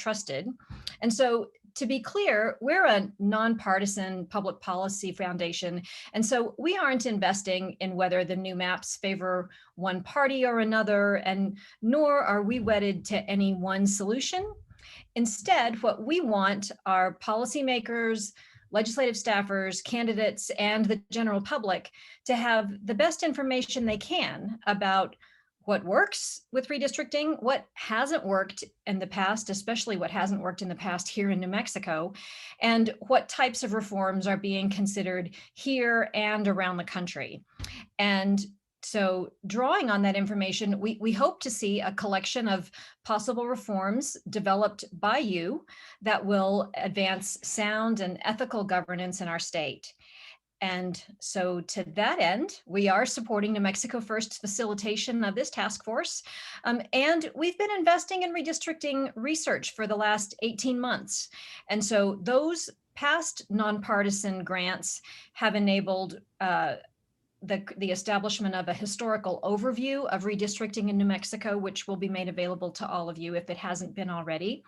trusted. And so, to be clear, we're a nonpartisan public policy foundation. And so we aren't investing in whether the new maps favor one party or another, and nor are we wedded to any one solution. Instead, what we want are policymakers, legislative staffers, candidates, and the general public to have the best information they can about what works with redistricting, what hasn't worked in the past, especially what hasn't worked in the past here in New Mexico, and what types of reforms are being considered here and around the country. And so drawing on that information, we hope to see a collection of possible reforms developed by you that will advance sound and ethical governance in our state. And so to that end, we are supporting New Mexico First's facilitation of this task force. And we've been investing in redistricting research for the last 18 months. And so those past nonpartisan grants have enabled the establishment of a historical overview of redistricting in New Mexico, which will be made available to all of you if it hasn't been already.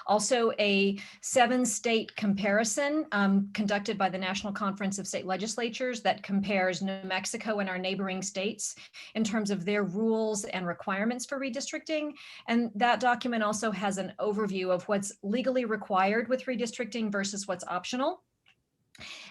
Also, a 7-state comparison conducted by the National Conference of State Legislatures that compares New Mexico and our neighboring states in terms of their rules and requirements for redistricting. And that document also has an overview of what's legally required with redistricting versus what's optional.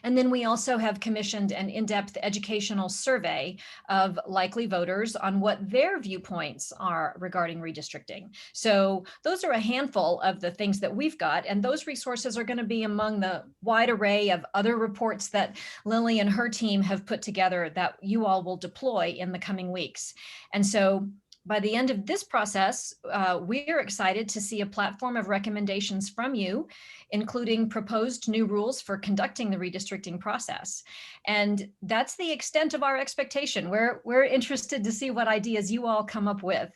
And then we also have commissioned an in-depth educational survey of likely voters on what their viewpoints are regarding redistricting. So those are a handful of the things that we've got, and those resources are going to be among the wide array of other reports that Lily and her team have put together that you all will deploy in the coming weeks. And so by the end of this process, we're excited to see a platform of recommendations from you, including proposed new rules for conducting the redistricting process. And that's the extent of our expectation. We're interested to see what ideas you all come up with.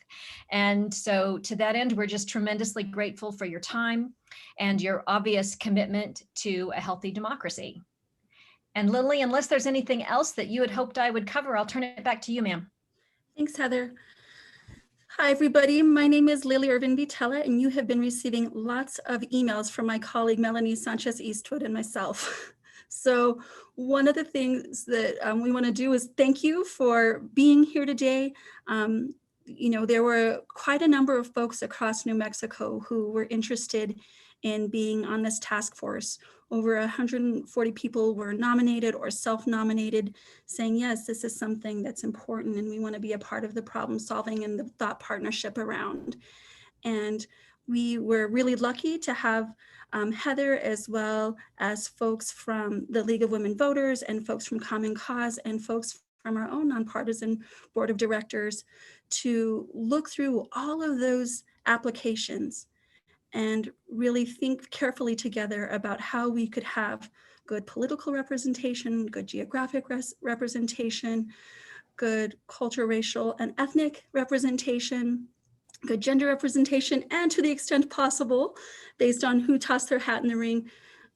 And so to that end, we're just tremendously grateful for your time and your obvious commitment to a healthy democracy. And Lily, unless there's anything else that you had hoped I would cover, I'll turn it back to you, ma'am. Thanks, Heather. Hi, everybody. My name is Lily Irvin Vitella, and you have been receiving lots of emails from my colleague, Melanie Sanchez Eastwood, and myself. So one of the things that we want to do is thank you for being here today. You know, there were quite a number of folks across New Mexico who were interested in being on this task force. Over 140 people were nominated or self-nominated, saying, yes, this is something that's important and we want to be a part of the problem solving and the thought partnership around. And we were really lucky to have Heather, as well as folks from the League of Women Voters and folks from Common Cause and folks from our own nonpartisan board of directors to look through all of those applications and really think carefully together about how we could have good political representation, good geographic representation, good cultural, racial, and ethnic representation, good gender representation, and to the extent possible, based on who tossed their hat in the ring,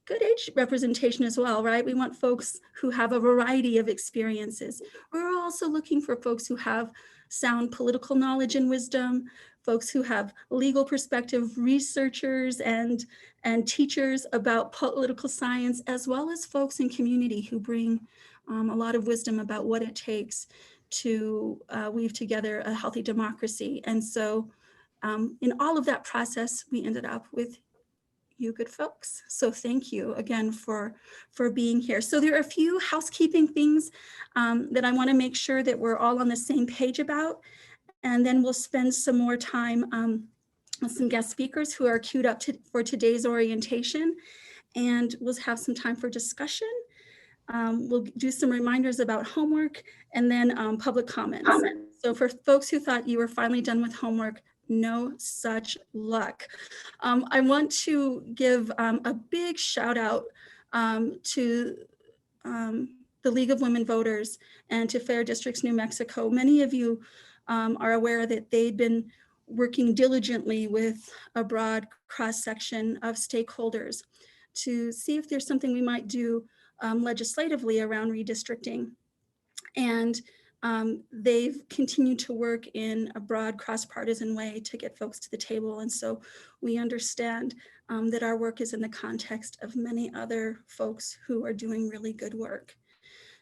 good age representation as well, right? We want folks who have a variety of experiences. We're also looking for folks who have sound political knowledge and wisdom, folks who have legal perspective, researchers and teachers about political science, as well as folks in community who bring a lot of wisdom about what it takes to weave together a healthy democracy. And so in all of that process, we ended up with you good folks. So thank you again for being here. So there are a few housekeeping things that I want to make sure that we're all on the same page about. And then we'll spend some more time with some guest speakers who are queued up for today's orientation. And we'll have some time for discussion. We'll do some reminders about homework and then public comments. So for folks who thought you were finally done with homework, no such luck. I want to give a big shout out to the League of Women Voters and to Fair Districts New Mexico. Many of you are aware that they've been working diligently with a broad cross-section of stakeholders to see if there's something we might do legislatively around redistricting. And they've continued to work in a broad cross-partisan way to get folks to the table. And so we understand that our work is in the context of many other folks who are doing really good work.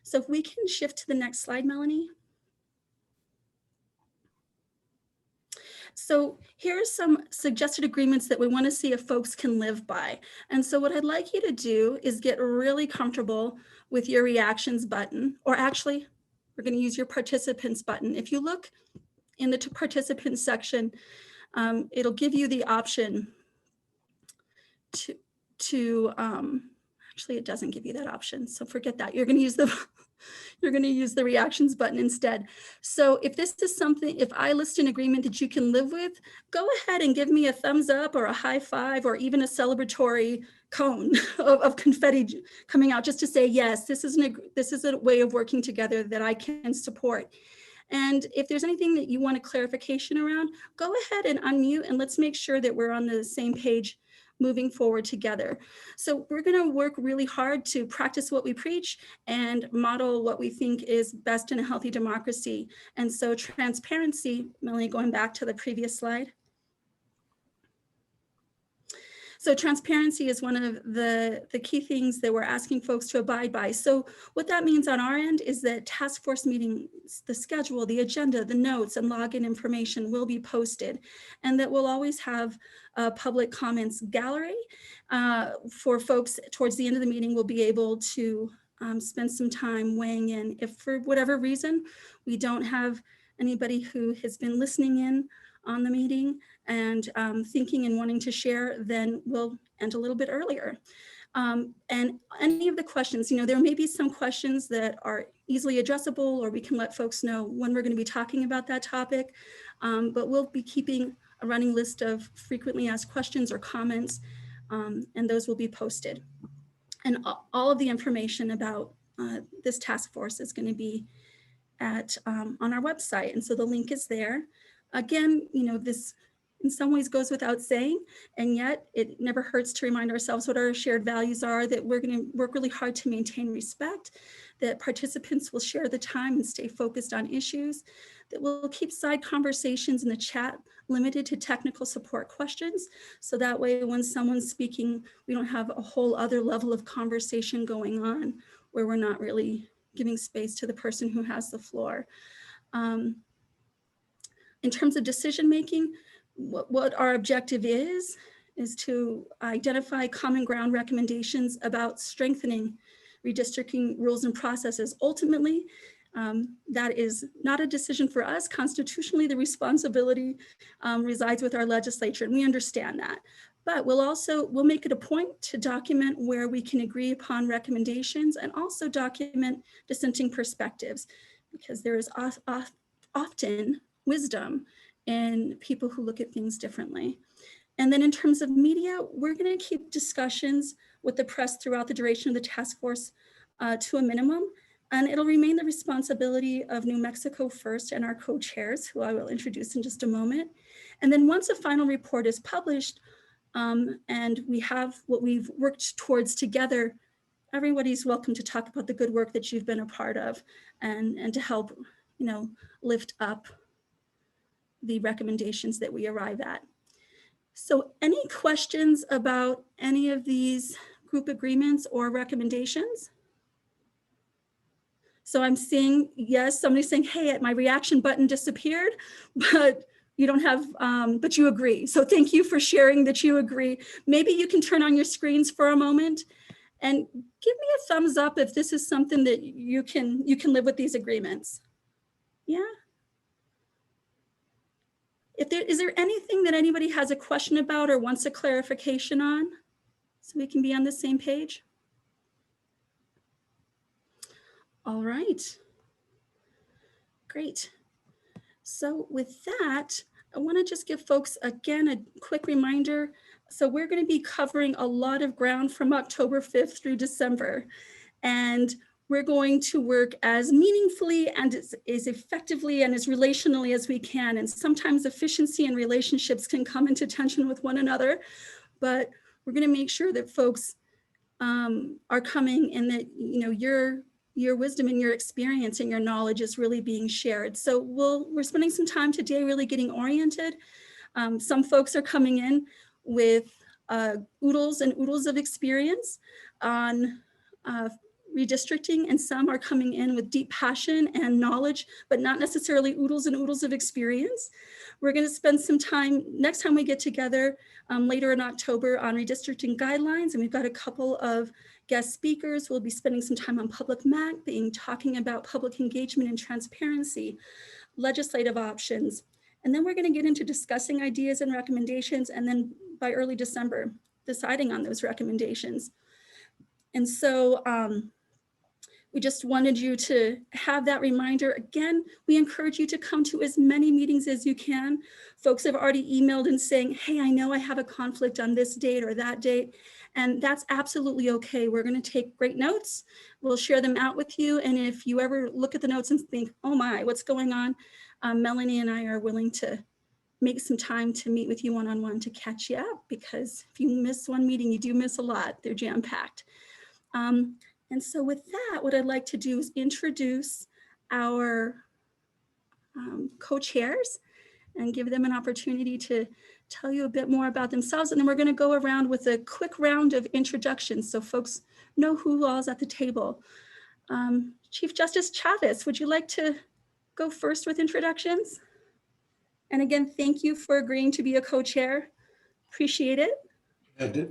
So if we can shift to the next slide, Melanie. So here are some suggested agreements that we want to see if folks can live by. And so what I'd like you to do is get really comfortable with your reactions button, or actually, we're going to use your participants button. If you look in the participants section, it'll give you the option to actually, it doesn't give you that option. So forget that. You're going to use the reactions button instead. So if this is something, if I list an agreement that you can live with, go ahead and give me a thumbs up or a high five or even a celebratory cone of confetti coming out, just to say, yes, this is a way of working together that I can support. And if there's anything that you want a clarification around, go ahead and unmute and let's make sure that we're on the same page moving forward together. So we're going to work really hard to practice what we preach and model what we think is best in a healthy democracy. And so transparency, Melanie, going back to the previous slide. So transparency is one of the key things that we're asking folks to abide by. So what that means on our end is that task force meetings, the schedule, the agenda, the notes, and login information will be posted, and that we'll always have a public comments gallery for folks towards the end of the meeting. We'll be able to spend some time weighing in. If for whatever reason we don't have anybody who has been listening in on the meeting and thinking and wanting to share, then we'll end a little bit earlier. And any of the questions, there may be some questions that are easily addressable, or we can let folks know when we're going to be talking about that topic. But we'll be keeping a running list of frequently asked questions or comments, and those will be posted. And all of the information about this task force is going to be on our website. And so the link is there. Again, this in some ways goes without saying, and yet it never hurts to remind ourselves what our shared values are, that we're going to work really hard to maintain respect, that participants will share the time and stay focused on issues, that we'll keep side conversations in the chat limited to technical support questions. So that way, when someone's speaking, we don't have a whole other level of conversation going on where we're not really giving space to the person who has the floor. In terms of decision-making, what our objective is to identify common ground recommendations about strengthening redistricting rules and processes. Ultimately, that is not a decision for us. Constitutionally, the responsibility resides with our legislature, and we understand that. But we'll make it a point to document where we can agree upon recommendations and also document dissenting perspectives, because there is often wisdom in people who look at things differently. And then in terms of media, we're going to keep discussions with the press throughout the duration of the task force to a minimum. And it'll remain the responsibility of New Mexico First and our co-chairs, who I will introduce in just a moment. And then once a final report is published and we have what we've worked towards together, everybody's welcome to talk about the good work that you've been a part of and to help, lift up the recommendations that we arrive at. So any questions about any of these group agreements or recommendations? So I'm seeing, yes, somebody's saying, hey, my reaction button disappeared, but you don't have, but you agree. So thank you for sharing that you agree. Maybe you can turn on your screens for a moment and give me a thumbs up if this is something that you can live with these agreements. Yeah. Is there anything that anybody has a question about or wants a clarification on, so we can be on the same page? All right. Great. So with that, I want to just give folks, again, a quick reminder. So we're going to be covering a lot of ground from October 5th through December. And we're going to work as meaningfully and as effectively and as relationally as we can. And sometimes efficiency and relationships can come into tension with one another, but we're going to make sure that folks are coming and that you're your wisdom and your experience and your knowledge is really being shared. So we're spending some time today really getting oriented. Some folks are coming in with oodles and oodles of experience on redistricting, and some are coming in with deep passion and knowledge, but not necessarily oodles and oodles of experience. We're going to spend some time next time we get together later in October on redistricting guidelines, and we've got a couple of guest speakers. We'll be spending some time on public mapping, talking about public engagement and transparency, legislative options, and then we're going to get into discussing ideas and recommendations, and then by early December, deciding on those recommendations. And so we just wanted you to have that reminder. Again, we encourage you to come to as many meetings as you can. Folks have already emailed and saying, hey, I know I have a conflict on this date or that date, and that's absolutely okay. We're going to take great notes. We'll share them out with you. And if you ever look at the notes and think, oh my, what's going on? Melanie and I are willing to make some time to meet with you one-on-one to catch you up, because if you miss one meeting, you do miss a lot. They're jam-packed. And so with that, what I'd like to do is introduce our co-chairs and give them an opportunity to tell you a bit more about themselves. And then we're going to go around with a quick round of introductions so folks know who all's at the table. Chief Justice Chavez, would you like to go first with introductions? And again, thank you for agreeing to be a co-chair. Appreciate it.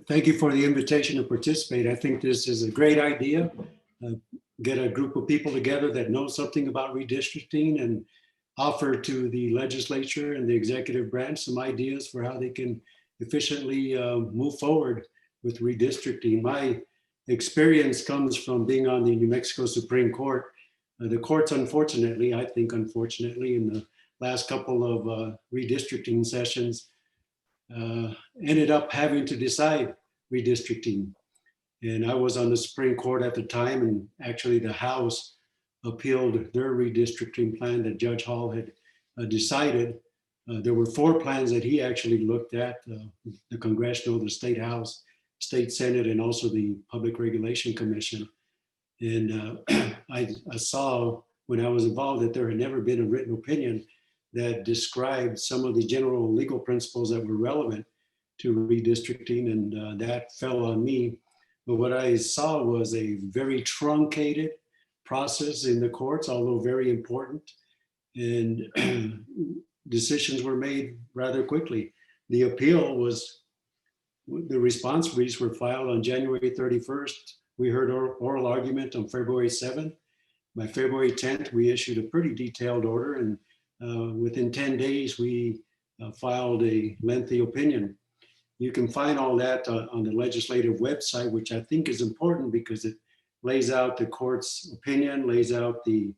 Thank you for the invitation to participate. I think this is a great idea. Get a group of people together that know something about redistricting and offer to the legislature and the executive branch some ideas for how they can efficiently move forward with redistricting. My experience comes from being on the New Mexico Supreme Court. The courts, unfortunately, I think unfortunately, in the last couple of redistricting sessions, ended up having to decide redistricting. And I was on the Supreme Court at the time, and actually the House appealed their redistricting plan that Judge Hall had decided. There were 4 plans that he actually looked at, the Congressional, the State House, State Senate, and also the Public Regulation Commission. And I saw when I was involved that there had never been a written opinion that described some of the general legal principles that were relevant to redistricting, and that fell on me. But what I saw was a very truncated process in the courts, although very important, and decisions were made rather quickly. The appeal was, the response briefs were filed on January 31st. We heard oral argument on February 7th. By February 10th, we issued a pretty detailed order, and within 10 days, we filed a lengthy opinion. You can find all that on the legislative website, which I think is important because it lays out the court's opinion, lays out the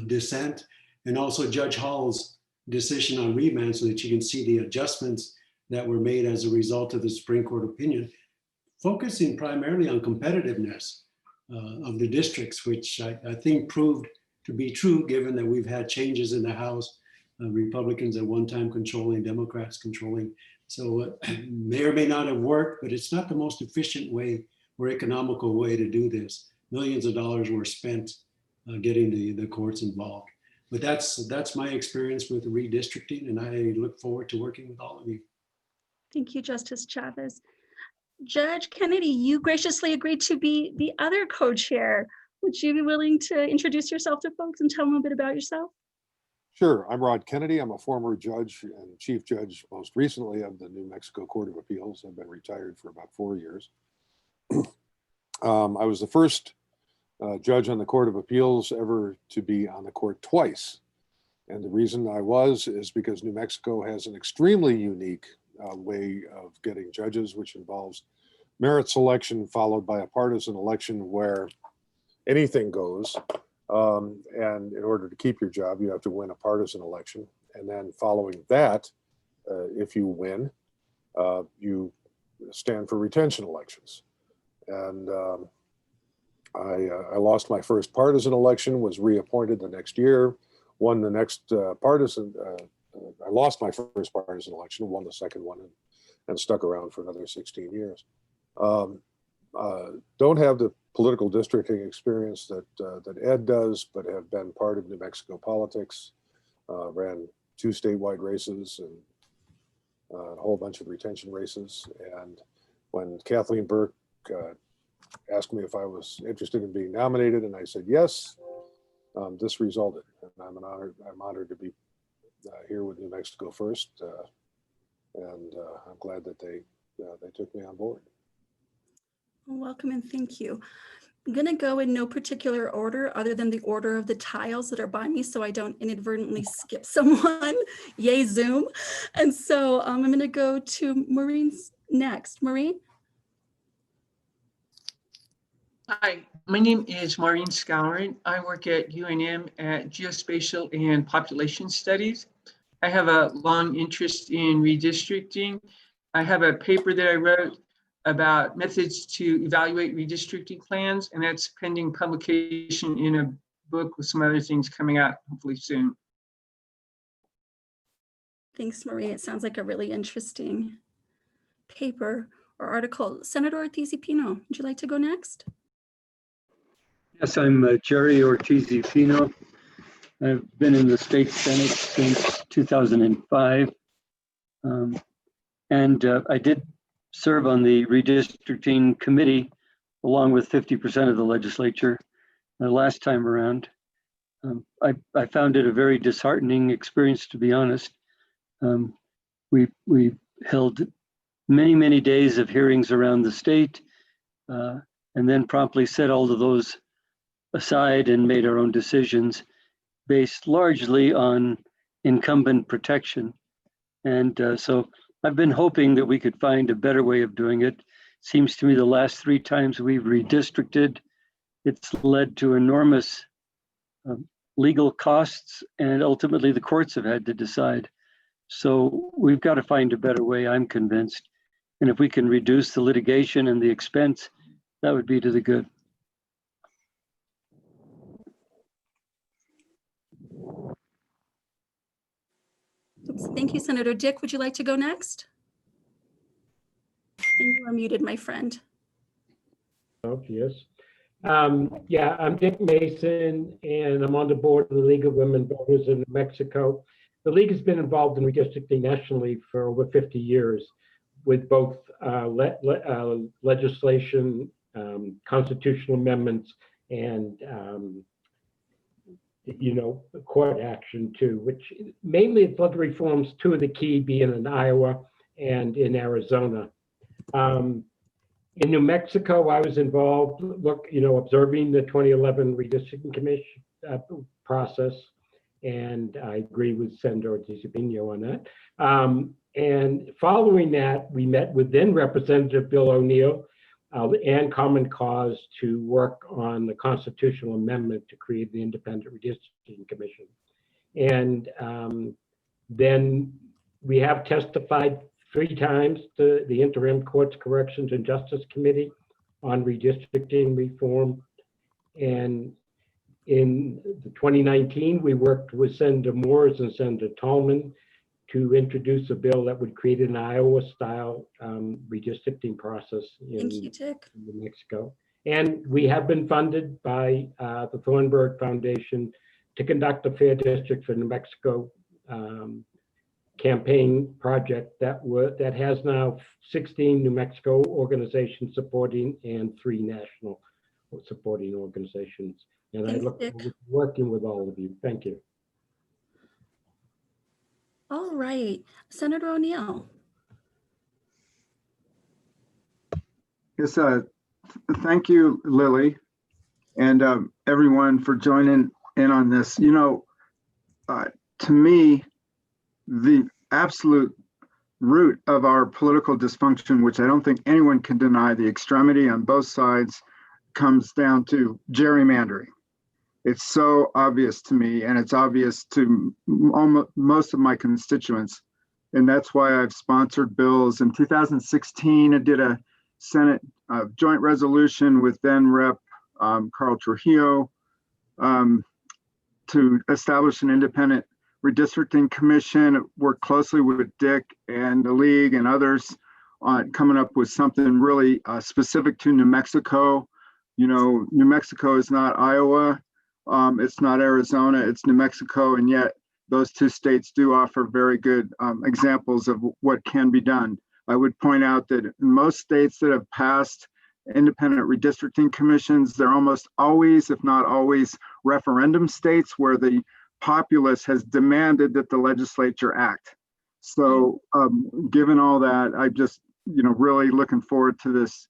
dissent, and also Judge Hall's decision on remand so that you can see the adjustments that were made as a result of the Supreme Court opinion, focusing primarily on competitiveness of the districts, which I think proved to be true, given that we've had changes in the House, Republicans at one time controlling, Democrats controlling. So may or may not have worked, but it's not the most efficient way or economical way to do this. Millions of dollars were spent getting the courts involved. But that's my experience with redistricting, and I look forward to working with all of you. Thank you, Justice Chavez. Judge Kennedy, you graciously agreed to be the other co-chair. Would you be willing to introduce yourself to folks and tell them a bit about yourself? Sure. I'm Rod Kennedy. I'm a former judge and chief judge, most recently of the New Mexico Court of Appeals. I've been retired for about 4 years. I was the first judge on the Court of Appeals ever to be on the court twice. And the reason I was is because New Mexico has an extremely unique way of getting judges, which involves merit selection followed by a partisan election where anything goes. And in order to keep your job, you have to win a partisan election. And then following that, if you win, you stand for retention elections. And I lost my first partisan election, was reappointed the next year, won the next partisan. I lost my first partisan election, won the second one, and stuck around for another 16 years. Don't have the political districting experience that Ed does, but have been part of New Mexico politics. Ran 2 statewide races and a whole bunch of retention races. And when Kathleen Burke asked me if I was interested in being nominated, and I said yes, this resulted. And I'm honored to be here with New Mexico First, and I'm glad that they took me on board. Welcome and thank you. I'm going to go in no particular order other than the order of the tiles that are by me so I don't inadvertently skip someone. Yay, Zoom. And so I'm going to go to Maureen's next. Maureen? Hi, my name is Maureen Scourin. I work at UNM at Geospatial and Population Studies. I have a long interest in redistricting. I have a paper that I wrote about methods to evaluate redistricting plans, and that's pending publication in a book with some other things coming out hopefully soon. Thanks, Marie. It sounds like a really interesting paper or article. Senator Ortiz-Pino, would you like to go next? Yes, I'm Jerry Ortiz-Pino. I've been in the state Senate since 2005. I did serve on the redistricting committee along with 50% of the legislature last time around. I found it a very disheartening experience, to be honest. We held many days of hearings around the state and then promptly set all of those aside and made our own decisions based largely on incumbent protection. And so I've been hoping that we could find a better way of doing it. Seems to me the last 3 times we've redistricted, it's led to enormous legal costs, and ultimately the courts have had to decide. So we've got to find a better way, I'm convinced. And if we can reduce the litigation and the expense, that would be to the good. Oops, thank you, Senator. Dick, would you like to go next? And you are muted, my friend. Oh, yes. Yeah, I'm Dick Mason, and I'm on the board of the League of Women Voters in New Mexico. The League has been involved in redistricting nationally for over 50 years with both legislation, constitutional amendments, and court action too, which mainly flood reforms, 2 of the key being in Iowa and in Arizona. In New Mexico, I was involved, observing the 2011 Redistricting Commission process, and I agree with Senator Ortiz-Pino on that. And following that, we met with then Representative Bill O'Neill and Common Cause to work on the constitutional amendment to create the Independent Redistricting Commission. And then we have testified 3 times to the Interim Courts Corrections and Justice Committee on redistricting reform. And in 2019, we worked with Senator Moores and Senator Tallman to introduce a bill that would create an Iowa-style redistricting process in New Mexico. And we have been funded by the Thornburg Foundation to conduct a Fair District for New Mexico campaign project that has now 16 New Mexico organizations supporting and 3 national supporting organizations. And I look forward to working with all of you. Thank you. All right, Senator O'Neill. Yes, thank you, Lily, and everyone for joining in on this. To me, the absolute root of our political dysfunction, which I don't think anyone can deny, the extremity on both sides, comes down to gerrymandering. It's so obvious to me, and it's obvious to most of my constituents. And that's why I've sponsored bills. In 2016, I did a Senate joint resolution with then Rep. Carl Trujillo to establish an independent redistricting commission, worked closely with Dick and the League and others on coming up with something really specific to New Mexico. You know, New Mexico is not Iowa. It's not Arizona, it's New Mexico. And yet those two states do offer very good examples of what can be done. I would point out that in most states that have passed independent redistricting commissions, they're almost always, if not always, referendum states where the populace has demanded that the legislature act. So given all that, I just, really looking forward to this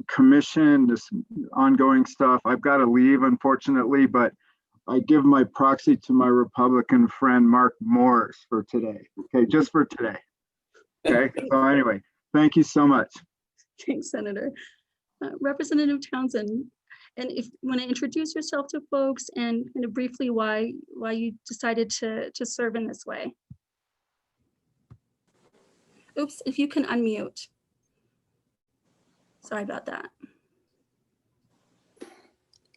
commission, this ongoing stuff. I've got to leave, unfortunately, but I give my proxy to my Republican friend, Mark Morris, for today. Okay, just for today. Okay, so anyway, thank you so much. Thanks, Senator. Representative Townsend, and if you want to introduce yourself to folks and kind of briefly why you decided to serve in this way. Oops, if you can unmute. Sorry about that.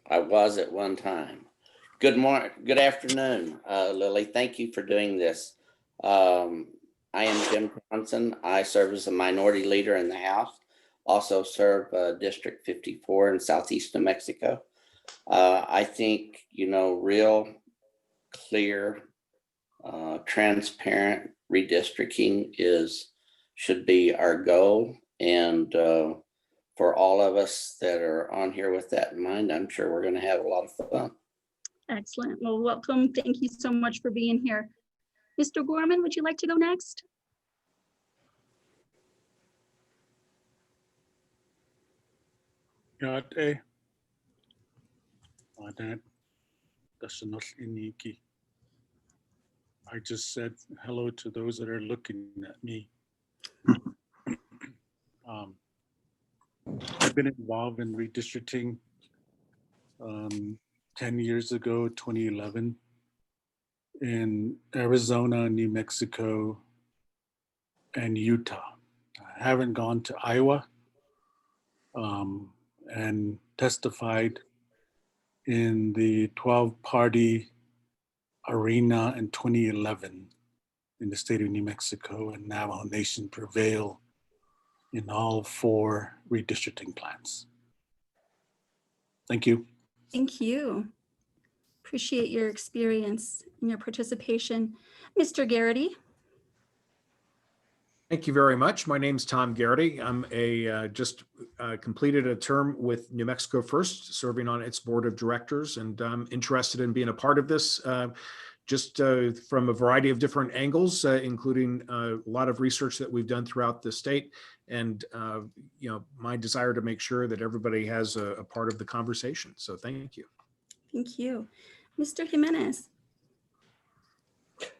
I was at one time. Good morning, good afternoon, Lily. Thank you for doing this. I am Jim Johnson. I serve as a minority leader in the House. Also serve District 54 in Southeast New Mexico. I think, real clear, transparent redistricting should be our goal. And for all of us that are on here with that in mind, I'm sure we're going to have a lot of fun. Excellent. Well, welcome. Thank you so much for being here. Mr. Gorman, would you like to go next? I just said hello to those that are looking at me. I've been involved in redistricting 10 years ago, 2011, in Arizona, New Mexico, and Utah. I haven't gone to Iowa and testified in the 12-party arena in 2011 in the state of New Mexico, and Navajo Nation prevail in all 4 redistricting plans. Thank you. Thank you. Appreciate your experience and your participation. Mr. Garrity. Thank you very much. My name is Tom Garrity. I'm just completed a term with New Mexico First, serving on its board of directors, and I'm interested in being a part of this from a variety of different angles, including a lot of research that we've done throughout the state, and my desire to make sure that everybody has a part of the conversation. So thank you. Thank you. Mr. Jimenez.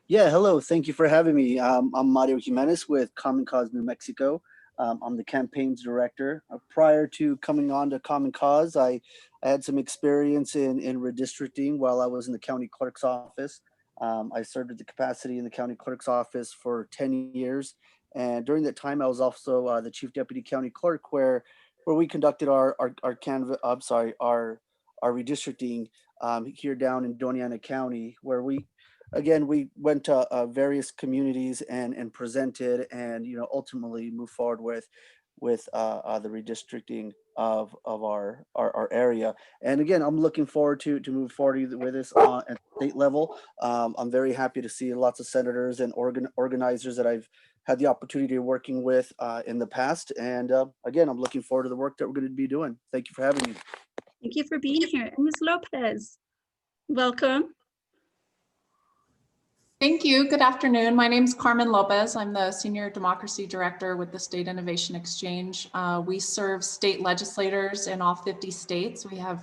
Yeah, hello. Thank you for having me. I'm Mario Jimenez with Common Cause New Mexico. I'm the campaigns director. Prior to coming on to Common Cause, I had some experience in redistricting while I was in the county clerk's office. I served at the capacity in the county clerk's office for 10 years. And during that time, I was also the chief deputy county clerk, where we conducted our redistricting here down in Doña Ana County, where we went to various communities and presented, and ultimately moved forward with the redistricting of our area. And again, I'm looking forward to move forward with this at state level. I'm very happy to see lots of senators and organizers that I've had the opportunity of working with in the past. And again, I'm looking forward to the work that we're going to be doing. Thank you for having me. Thank you for being here. And Ms. Lopez, welcome. Thank you. Good afternoon. My name is Carmen Lopez. I'm the Senior Democracy Director with the State Innovation Exchange. We serve state legislators in all 50 states. We have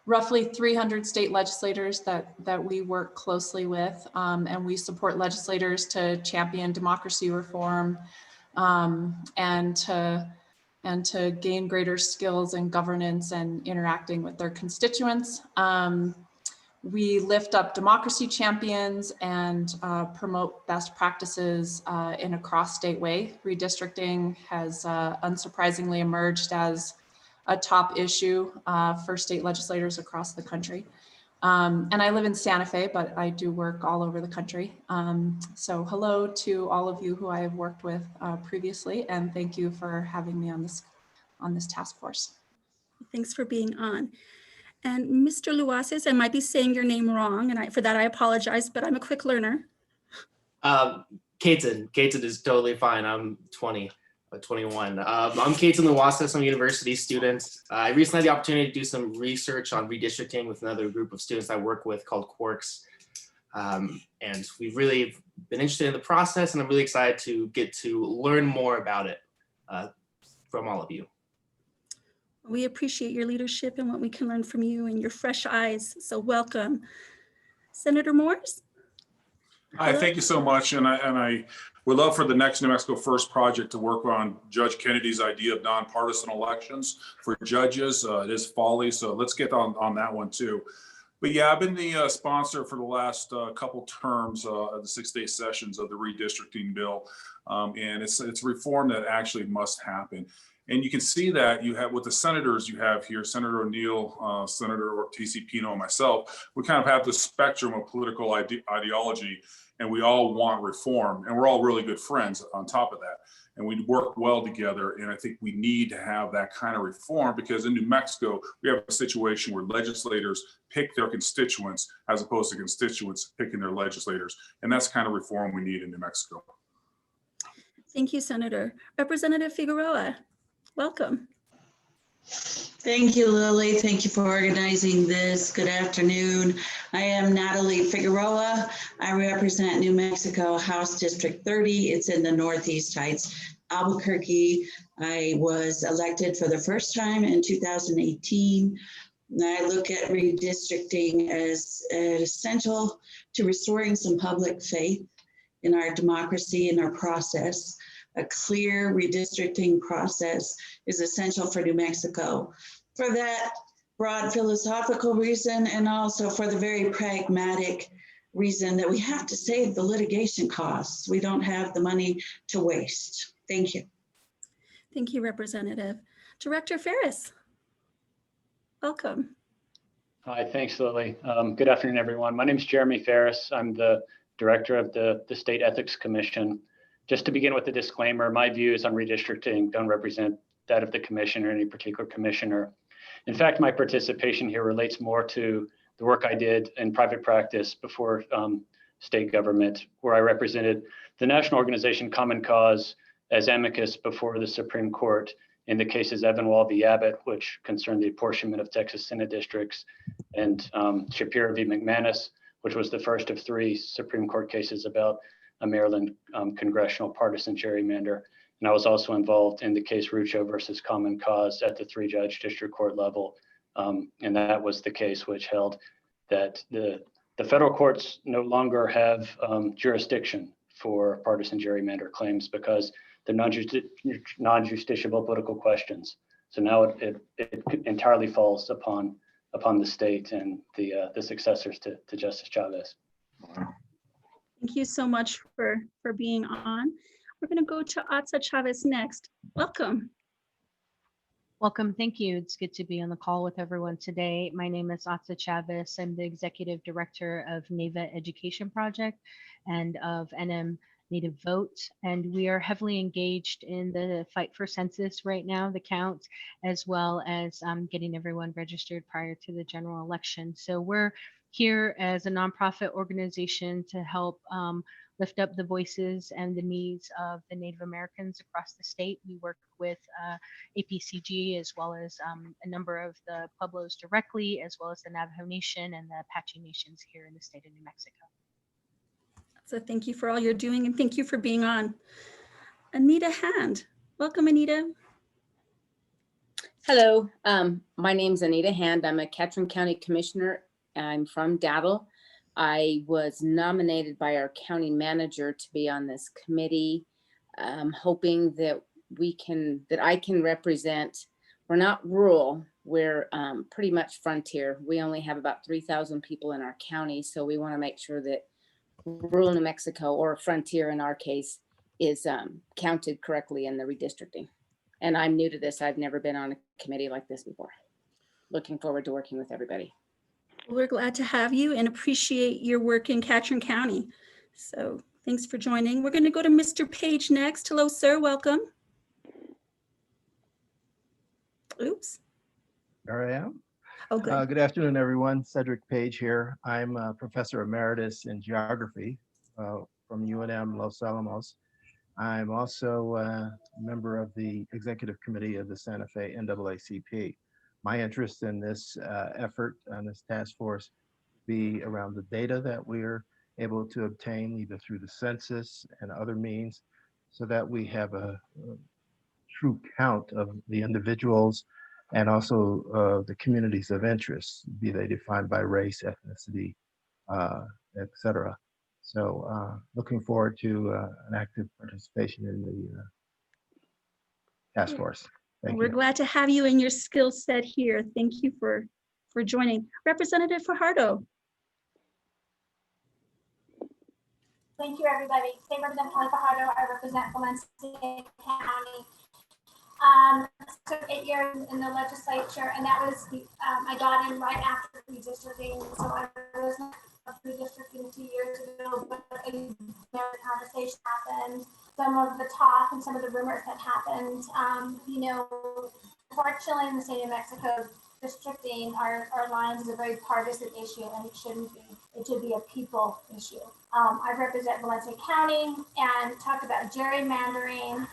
roughly 300 state legislators that we work closely with, and we support legislators to champion democracy reform and to gain greater skills in governance and interacting with their constituents. We lift up democracy champions and promote best practices in a cross-state way. Redistricting has unsurprisingly emerged as a top issue for state legislators across the country. And I live in Santa Fe, but I do work all over the country. So hello to all of you who I have worked with previously, and thank you for having me on this task force. Thanks for being on. And Mr. Luaces, I might be saying your name wrong, and for that I apologize, but I'm a quick learner. Katen is totally fine. I'm 21. I'm Katen Luaces. I'm a university student. I recently had the opportunity to do some research on redistricting with another group of students I work with called Quarks. And we've really been interested in the process, and I'm really excited to get to learn more about it from all of you. We appreciate your leadership and what we can learn from you and your fresh eyes. So welcome. Senator Morse? Hi, thank you so much. And I would love for the next New Mexico First project to work on Judge Kennedy's idea of nonpartisan elections for judges. It is folly, so let's get on that one too. But yeah, I've been the sponsor for the last couple terms of the 6-day sessions of the redistricting bill. And it's reform that actually must happen. And you can see that you have with the senators you have here, Senator O'Neill, Senator Ortiz-Pino, and myself, we kind of have the spectrum of political ideology, and we all want reform, and we're all really good friends on top of that. And we work well together, and I think we need to have that kind of reform, because in New Mexico, we have a situation where legislators pick their constituents as opposed to constituents picking their legislators. And that's the kind of reform we need in New Mexico. Thank you, Senator. Representative Figueroa, welcome. Thank you, Lily. Thank you for organizing this. Good afternoon. I am Natalie Figueroa. I represent New Mexico House District 30. It's in the Northeast Heights, Albuquerque. I was elected for the first time in 2018. I look at redistricting as essential to restoring some public faith in our democracy and our process. A clear redistricting process is essential for New Mexico. For that broad philosophical reason, and also for the very pragmatic reason that we have to save the litigation costs. We don't have the money to waste. Thank you. Thank you, Representative. Director Ferris, welcome. Hi, thanks, Lily. Good afternoon, everyone. My name is Jeremy Ferris. I'm the director of the State Ethics Commission. Just to begin with the disclaimer, my views on redistricting don't represent that of the commission or any particular commissioner. In fact, my participation here relates more to the work I did in private practice before state government, where I represented the national organization Common Cause as amicus before the Supreme Court in the cases Evanwall v. Abbott, which concerned the apportionment of Texas Senate districts, and Shapiro v. McManus, which was the first of 3 Supreme Court cases about a Maryland congressional partisan gerrymander. And I was also involved in the case Rucho versus Common Cause at the 3-judge district court level. And that was the case which held that the federal courts no longer have jurisdiction for partisan gerrymander claims because they're non-justiciable political questions. So now it entirely falls upon the state and the successors to Justice Chavez. Thank you so much for being on. We're going to go to Atza Chavez next. Welcome. Welcome. Thank you. It's good to be on the call with everyone today. My name is Atza Chavez. I'm the executive director of NAVA Education Project and of NM Native Vote. And we are heavily engaged in the fight for census right now, the count, as well as getting everyone registered prior to the general election. So we're here as a nonprofit organization to help lift up the voices and the needs of the Native Americans across the state. We work with APCG as well as a number of the Pueblos directly, as well as the Navajo Nation and the Apache Nations here in the state of New Mexico. So thank you for all you're doing, and thank you for being on. Anita Hand, welcome, Anita. Hello, my name's Anita Hand. I'm a Catron County Commissioner. I'm from Dattle. I was nominated by our county manager to be on this committee, hoping that I can represent. We're not rural, we're pretty much frontier. We only have about 3,000 people in our county, so we want to make sure that rural New Mexico, or frontier in our case, is counted correctly in the redistricting. And I'm new to this. I've never been on a committee like this before. Looking forward to working with everybody. We're glad to have you and appreciate your work in Catron County. So thanks for joining. We're going to go to Mr. Page next. Hello, sir. Welcome. Oops. There I am. Oh, good. Good afternoon, everyone. Cedric Page here. I'm a professor emeritus in geography from UNM Los Alamos. I'm also a member of the executive committee of the Santa Fe NAACP. My interest in this effort on this task force be around the data that we're able to obtain either through the census and other means so that we have a true count of the individuals and also the communities of interest, be they defined by race, ethnicity, et cetera. So looking forward to an active participation in the task force. Thank We're you. glad to have you and your skill set here. Thank you for joining. Representative Fajardo. Thank you, everybody. State Representative Kelly Fajardo. I represent Valencia County. So 8 years in the legislature, and that was I got in right after redistricting. So I was redistricting 2 years ago, but the conversation happened. Some of the talk and some of the rumors that happened. You know, fortunately, in the state of Mexico, districting our lines is a very partisan issue, and it shouldn't be. It should be a people issue. I represent Valencia County and talk about gerrymandering.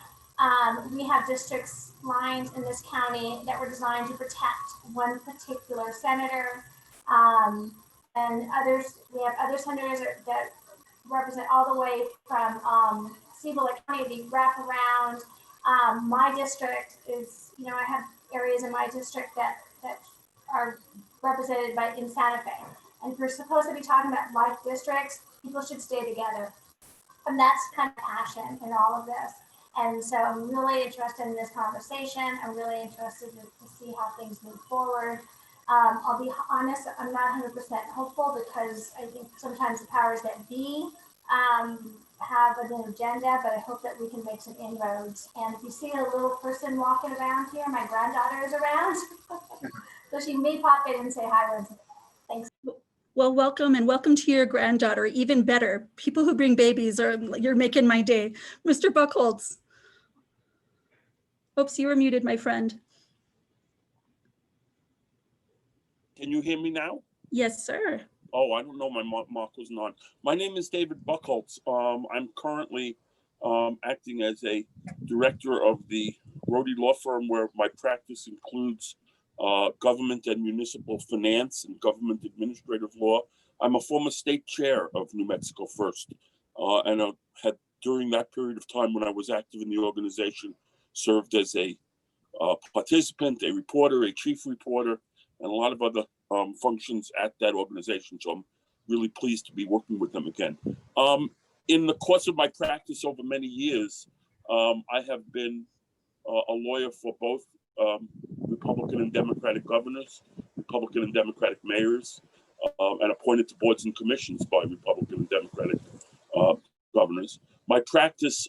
We have districts lines in this county that were designed to protect one particular senator. And others, we have other senators that represent all the way from Cibola County, the wrap around. My district is, you know, I have areas in my district that are represented by in Santa Fe. And if we're supposed to be talking about like districts, people should stay together. And that's kind of passion in all of this. And so I'm really interested in this conversation. I'm really interested to see how things move forward. I'll be honest, I'm not 100% hopeful because I think sometimes the powers that be have an agenda, but I hope that we can make some inroads. And if you see a little person walking around here, my granddaughter is around. So she may pop in and say hi once. Thanks. Well, welcome and welcome to your granddaughter. Even better, people who bring babies you're making my day. Mr. Buchholz. Oops, you were muted, my friend. Can you hear me now? Yes, sir. Oh, I don't know. My mark wasn't on. My name is David Buchholz. I'm currently acting as a director of the Rodi Law Firm, where my practice includes government and municipal finance and government administrative law. I'm a former state chair of New Mexico First, and had during that period of time when I was active in the organization, served as a participant, a reporter, a chief reporter, and a lot of other functions at that organization. So I'm really pleased to be working with them again. In the course of my practice over many years, I have been a lawyer for both Republican and Democratic governors, Republican and Democratic mayors, and appointed to boards and commissions by Republican and Democratic governors. My practice,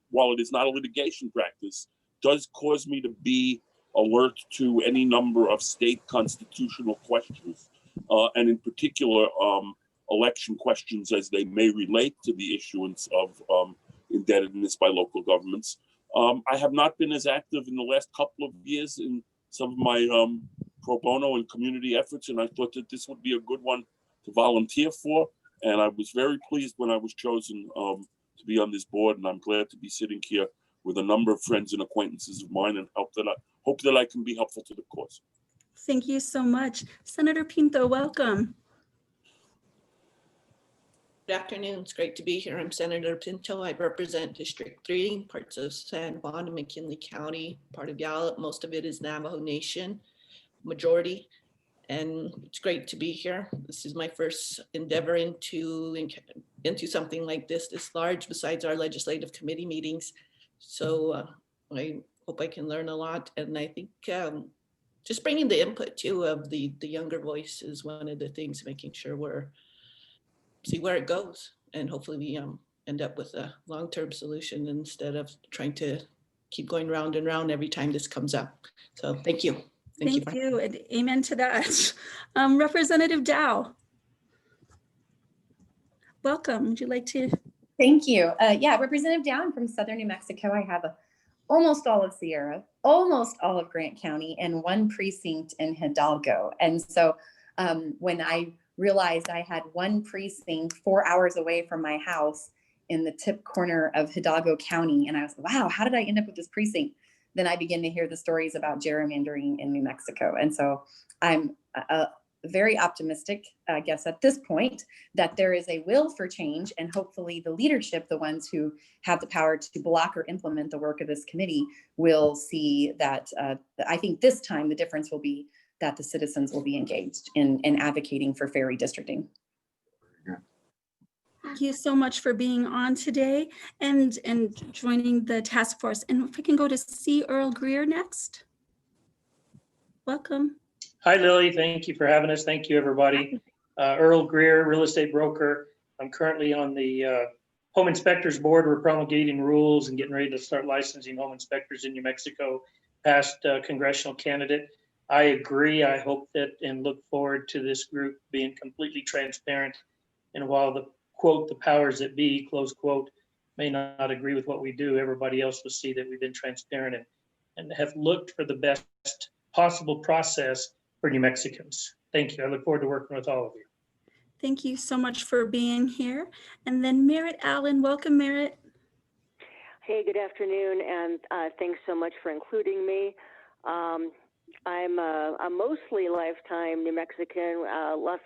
while it is not a litigation practice, does cause me to be alert to any number of state constitutional questions, and in particular, election questions as they may relate to the issuance of indebtedness by local governments. I have not been as active in the last couple of years in some of my pro bono and community efforts, and I thought that this would be a good one to volunteer for. And I was very pleased when I was chosen to be on this board, and I'm glad to be sitting here with a number of friends and acquaintances of mine, and hope that I can be helpful to the cause. Thank you so much. Senator Pinto, welcome. Good afternoon. It's great to be here. I'm Senator Pinto. I represent District 3, parts of San Juan and McKinley County, part of Gallup. Most of it is Navajo Nation, majority. And it's great to be here. This is my first endeavor into something like this large, besides our legislative committee meetings. So I hope I can learn a lot. And I think just bringing the input too of the younger voice is one of the things, making sure see where it goes, and hopefully we end up with a long-term solution instead of trying to keep going round and round every time this comes up. So thank you. Thank you, and amen to that. Representative Dow. Welcome. Would you like to? Thank you. Yeah, Representative Dow from Southern New Mexico. I have almost all of Sierra almost all of Grant County and one precinct in Hidalgo. And so when I realized I had one precinct 4 hours away from my house in the tip corner of Hidalgo County, and I was, wow, how did I end up with this precinct? Then I began to hear the stories about gerrymandering in New Mexico. And so I'm very optimistic, I guess, at this point, that there is a will for change, and hopefully the leadership, the ones who have the power to block or implement the work of this committee, will see that. I think this time the difference will be that the citizens will be engaged in advocating for fair redistricting. Thank you so much for being on today and joining the task force. And if we can go to C. Earl Greer next. Welcome. Hi, Lily. Thank you for having us. Thank you, everybody. Earl Greer, real estate broker. I'm currently on the Home Inspectors Board. We're promulgating rules and getting ready to start licensing home inspectors in New Mexico, past congressional candidate. I agree. I hope that and look forward to this group being completely transparent. And while the quote, the powers that be, close quote, may not agree with what we do, everybody else will see that we've been transparent and have looked for the best possible process for New Mexicans. Thank you. I look forward to working with all of you. Thank you so much for being here. And then Merritt Allen, welcome, Merritt. Hey, good afternoon, and thanks so much for including me. I'm a mostly lifetime New Mexican, left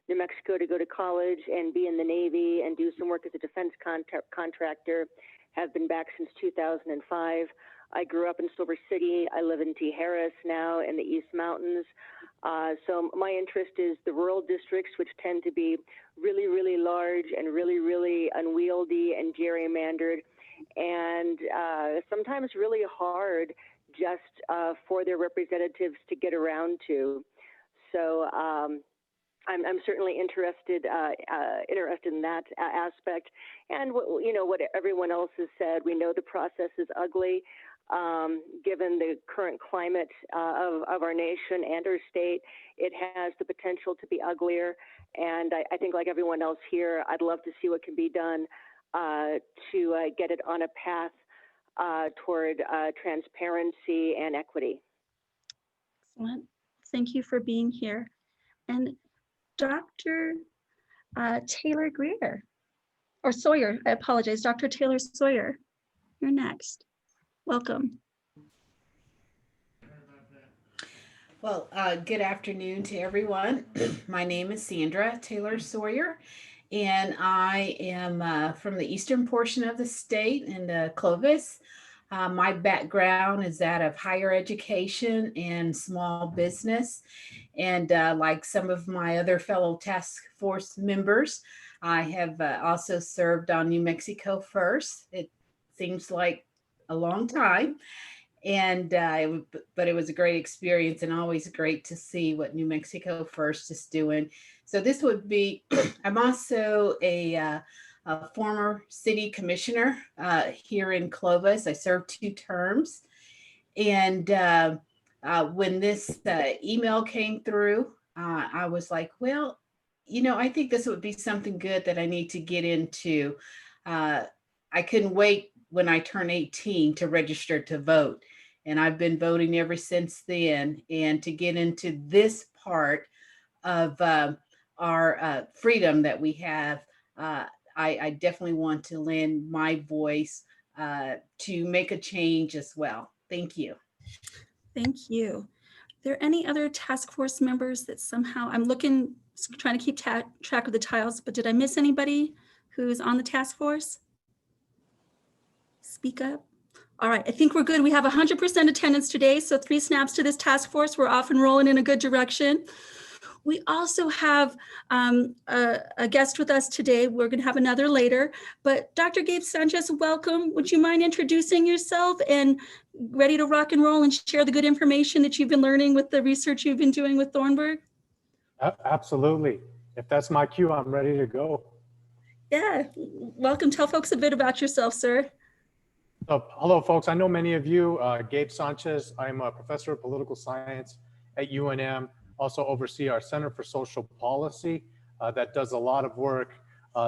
New Mexico to go to college and be in the Navy and do some work as a defense contractor, have been back since 2005. I grew up in Silver City. I live in T. Harris now in the East Mountains. So my interest is the rural districts, which tend to be really, really large and really, really unwieldy and gerrymandered, and sometimes really hard just for their representatives to get around to. So I'm certainly interested in that aspect. And what everyone else has said, we know the process is ugly. Given the current climate of our nation and our state, it has the potential to be uglier. And I think, like everyone else here, I'd love to see what can be done to get it on a path toward transparency and equity. Excellent. Thank you for being here. And Dr. Taylor Greer, or Sawyer, I apologize, Dr. Taylor Sawyer, you're next. Welcome. Well, good afternoon to everyone. My name is Sandra Taylor Sawyer, and I am from the eastern portion of the state in Clovis. My background is that of higher education and small business. And like some of my other fellow task force members, I have also served on New Mexico First. It seems like a long time, and but it was a great experience and always great to see what New Mexico First is doing. So this would be, I'm also a former city commissioner here in Clovis. I served 2 terms, and when this email came through, I was like, well, I think this would be something good that I need to get into. I couldn't wait when I turned 18 to register to vote. And I've been voting ever since then. And to get into this part of our freedom that we have, I definitely want to lend my voice to make a change as well. Thank you. Thank you. Are there any other task force members that somehow, I'm trying to keep track of the tiles, but did I miss anybody who's on the task force? Speak up. All right, I think we're good. We have 100% attendance today, so 3 snaps to this task force. We're off and rolling in a good direction. We also have a guest with us today. We're going to have another later, but Dr. Gabe Sanchez, welcome. Would you mind introducing yourself and ready to rock and roll and share the good information that you've been learning with the research you've been doing with Thornburg? Absolutely. If that's my cue, I'm ready to go. Yeah, welcome. Tell folks a bit about yourself, sir. Hello, folks. I know many of you. Gabe Sanchez. I'm a professor of political science at UNM. Also oversee our Center for Social Policy that does a lot of work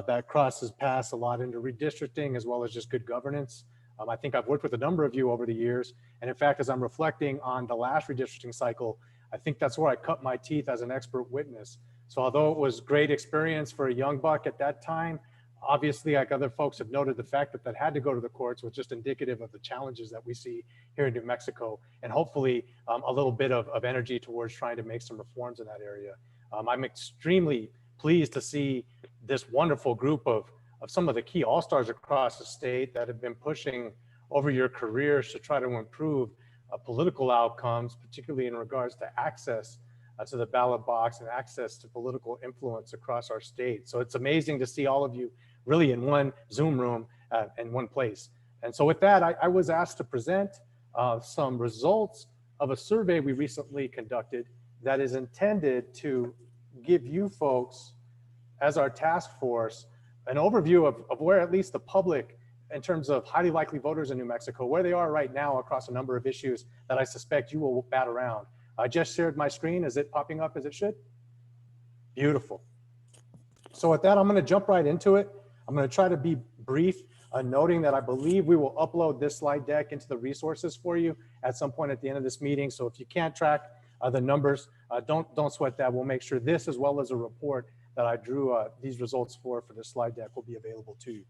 that crosses paths a lot into redistricting as well as just good governance. I think I've worked with a number of you over the years. And in fact, as I'm reflecting on the last redistricting cycle, I think that's where I cut my teeth as an expert witness. So although it was great experience for a young buck at that time, obviously, like other folks have noted, the fact that that had to go to the courts was just indicative of the challenges that we see here in New Mexico, and hopefully a little bit of energy towards trying to make some reforms in that area. I'm extremely pleased to see this wonderful group of some of the key all-stars across the state that have been pushing over your careers to try to improve political outcomes, particularly in regards to access to the ballot box and access to political influence across our state. So it's amazing to see all of you really in one Zoom room in one place. And so with that, I was asked to present some results of a survey we recently conducted that is intended to give you folks, as our task force, an overview of where at least the public, in terms of highly likely voters in New Mexico, where they are right now across a number of issues that I suspect you will bat around. I just shared my screen. Is it popping up as it should? Beautiful. So with that, I'm going to jump right into it. I'm going to try to be brief, noting that I believe we will upload this slide deck into the resources for you at some point at the end of this meeting. So if you can't track the numbers, don't sweat that. We'll make sure this, as well as a report that I drew these results for this slide deck, will be available to you.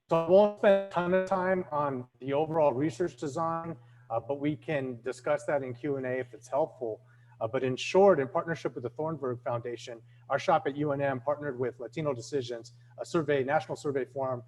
So I won't spend a ton of time on the overall research design, but we can discuss that in Q&A if it's helpful. But in short, in partnership with the Thornburg Foundation, our shop at UNM partnered with Latino Decisions, a national survey firm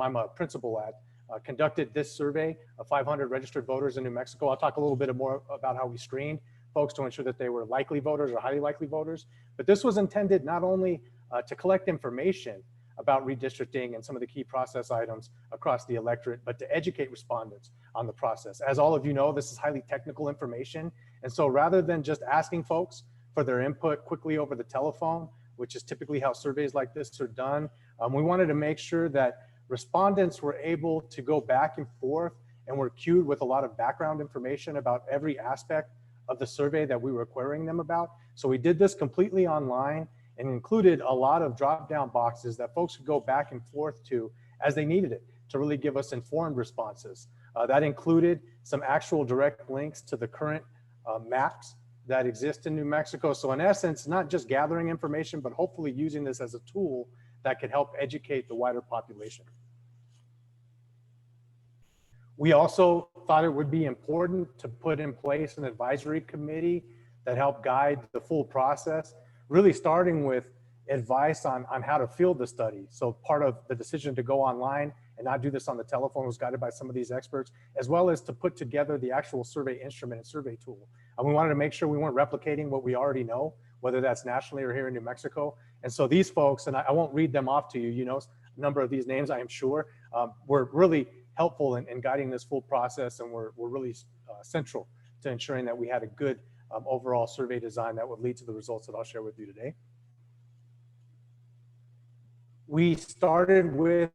I'm a principal at, conducted this survey of 500 registered voters in New Mexico. I'll talk a little bit more about how we screened folks to ensure that they were likely voters or highly likely voters. But this was intended not only to collect information about redistricting and some of the key process items across the electorate, but to educate respondents on the process. As all of you know, this is highly technical information. And so rather than just asking folks for their input quickly over the telephone, which is typically how surveys like this are done, we wanted to make sure that respondents were able to go back and forth and were cued with a lot of background information about every aspect of the survey that we were querying them about. So we did this completely online and included a lot of drop-down boxes that folks could go back and forth to as they needed it to really give us informed responses. That included some actual direct links to the current maps that exist in New Mexico. So in essence, not just gathering information, but hopefully using this as a tool that could help educate the wider population. We also thought it would be important to put in place an advisory committee that helped guide the full process, really starting with advice on how to field the study. So part of the decision to go online and not do this on the telephone was guided by some of these experts, as well as to put together the actual survey instrument and survey tool. And we wanted to make sure we weren't replicating what we already know, whether that's nationally or here in New Mexico. And so these folks, and I won't read them off to you, you know a number of these names, I am sure, were really helpful in guiding this full process, and were really central to ensuring that we had a good overall survey design that would lead to the results that I'll share with you today. We started with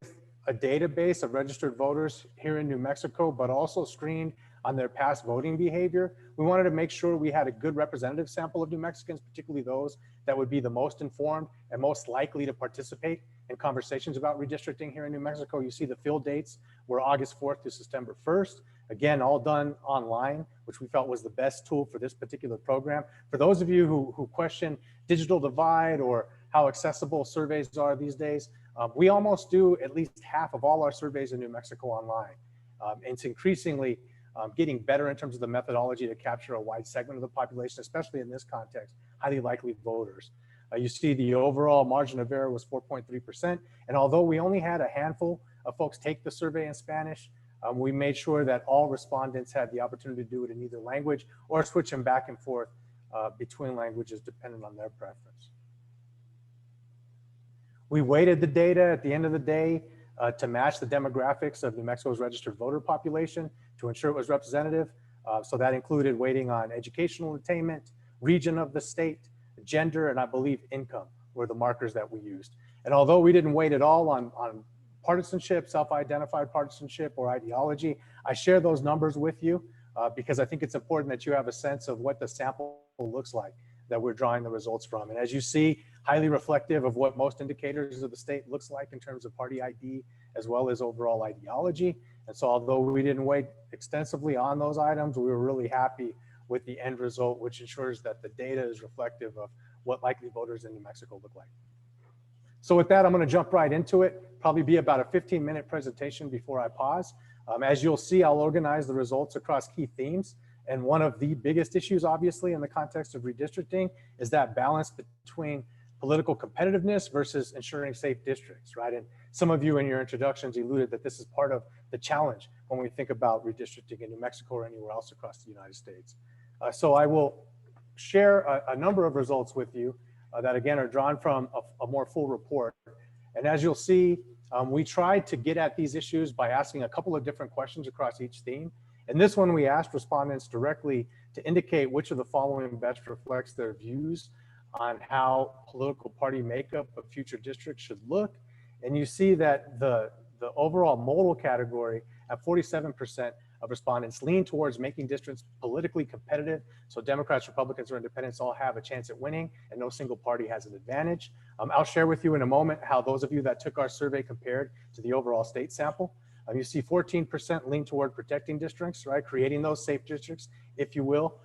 a database of registered voters here in New Mexico, but also screened on their past voting behavior. We wanted to make sure we had a good representative sample of New Mexicans, particularly those that would be the most informed and most likely to participate in conversations about redistricting here in New Mexico. You see the field dates were August 4th to September 1st. Again, all done online, which we felt was the best tool for this particular program. For those of you who question digital divide or how accessible surveys are these days, we almost do at least half of all our surveys in New Mexico online. It's increasingly getting better in terms of the methodology to capture a wide segment of the population, especially in this context, highly likely voters. You see the overall margin of error was 4.3%. And although we only had a handful of folks take the survey in Spanish, we made sure that all respondents had the opportunity to do it in either language or switching back and forth between languages depending on their preference. We weighted the data at the end of the day to match the demographics of New Mexico's registered voter population to ensure it was representative. So that included weighting on educational attainment, region of the state, gender, and I believe income were the markers that we used. And although we didn't weight it all on partisanship, self-identified partisanship, or ideology, I share those numbers with you because I think it's important that you have a sense of what the sample looks like that we're drawing the results from. And as you see, highly reflective of what most indicators of the state looks like in terms of party ID as well as overall ideology. And so although we didn't weigh extensively on those items, we were really happy with the end result, which ensures that the data is reflective of what likely voters in New Mexico look like. So with that, I'm going to jump right into it. Probably be about a 15-minute presentation before I pause. As you'll see, I'll organize the results across key themes. And one of the biggest issues, obviously, in the context of redistricting is that balance between political competitiveness versus ensuring safe districts, right? And some of you in your introductions alluded that this is part of the challenge when we think about redistricting in New Mexico or anywhere else across the United States. So I will share a number of results with you that again are drawn from a more full report. And as you'll see, we tried to get at these issues by asking a couple of different questions across each theme. In this one, we asked respondents directly to indicate which of the following best reflects their views on how political party makeup of future districts should look. And you see that the overall modal category at 47% of respondents lean towards making districts politically competitive. So Democrats, Republicans, or Independents all have a chance at winning and no single party has an advantage. I'll share with you in a moment how those of you that took our survey compared to the overall state sample. You see 14% lean toward protecting districts, right? Creating those safe districts, if you will.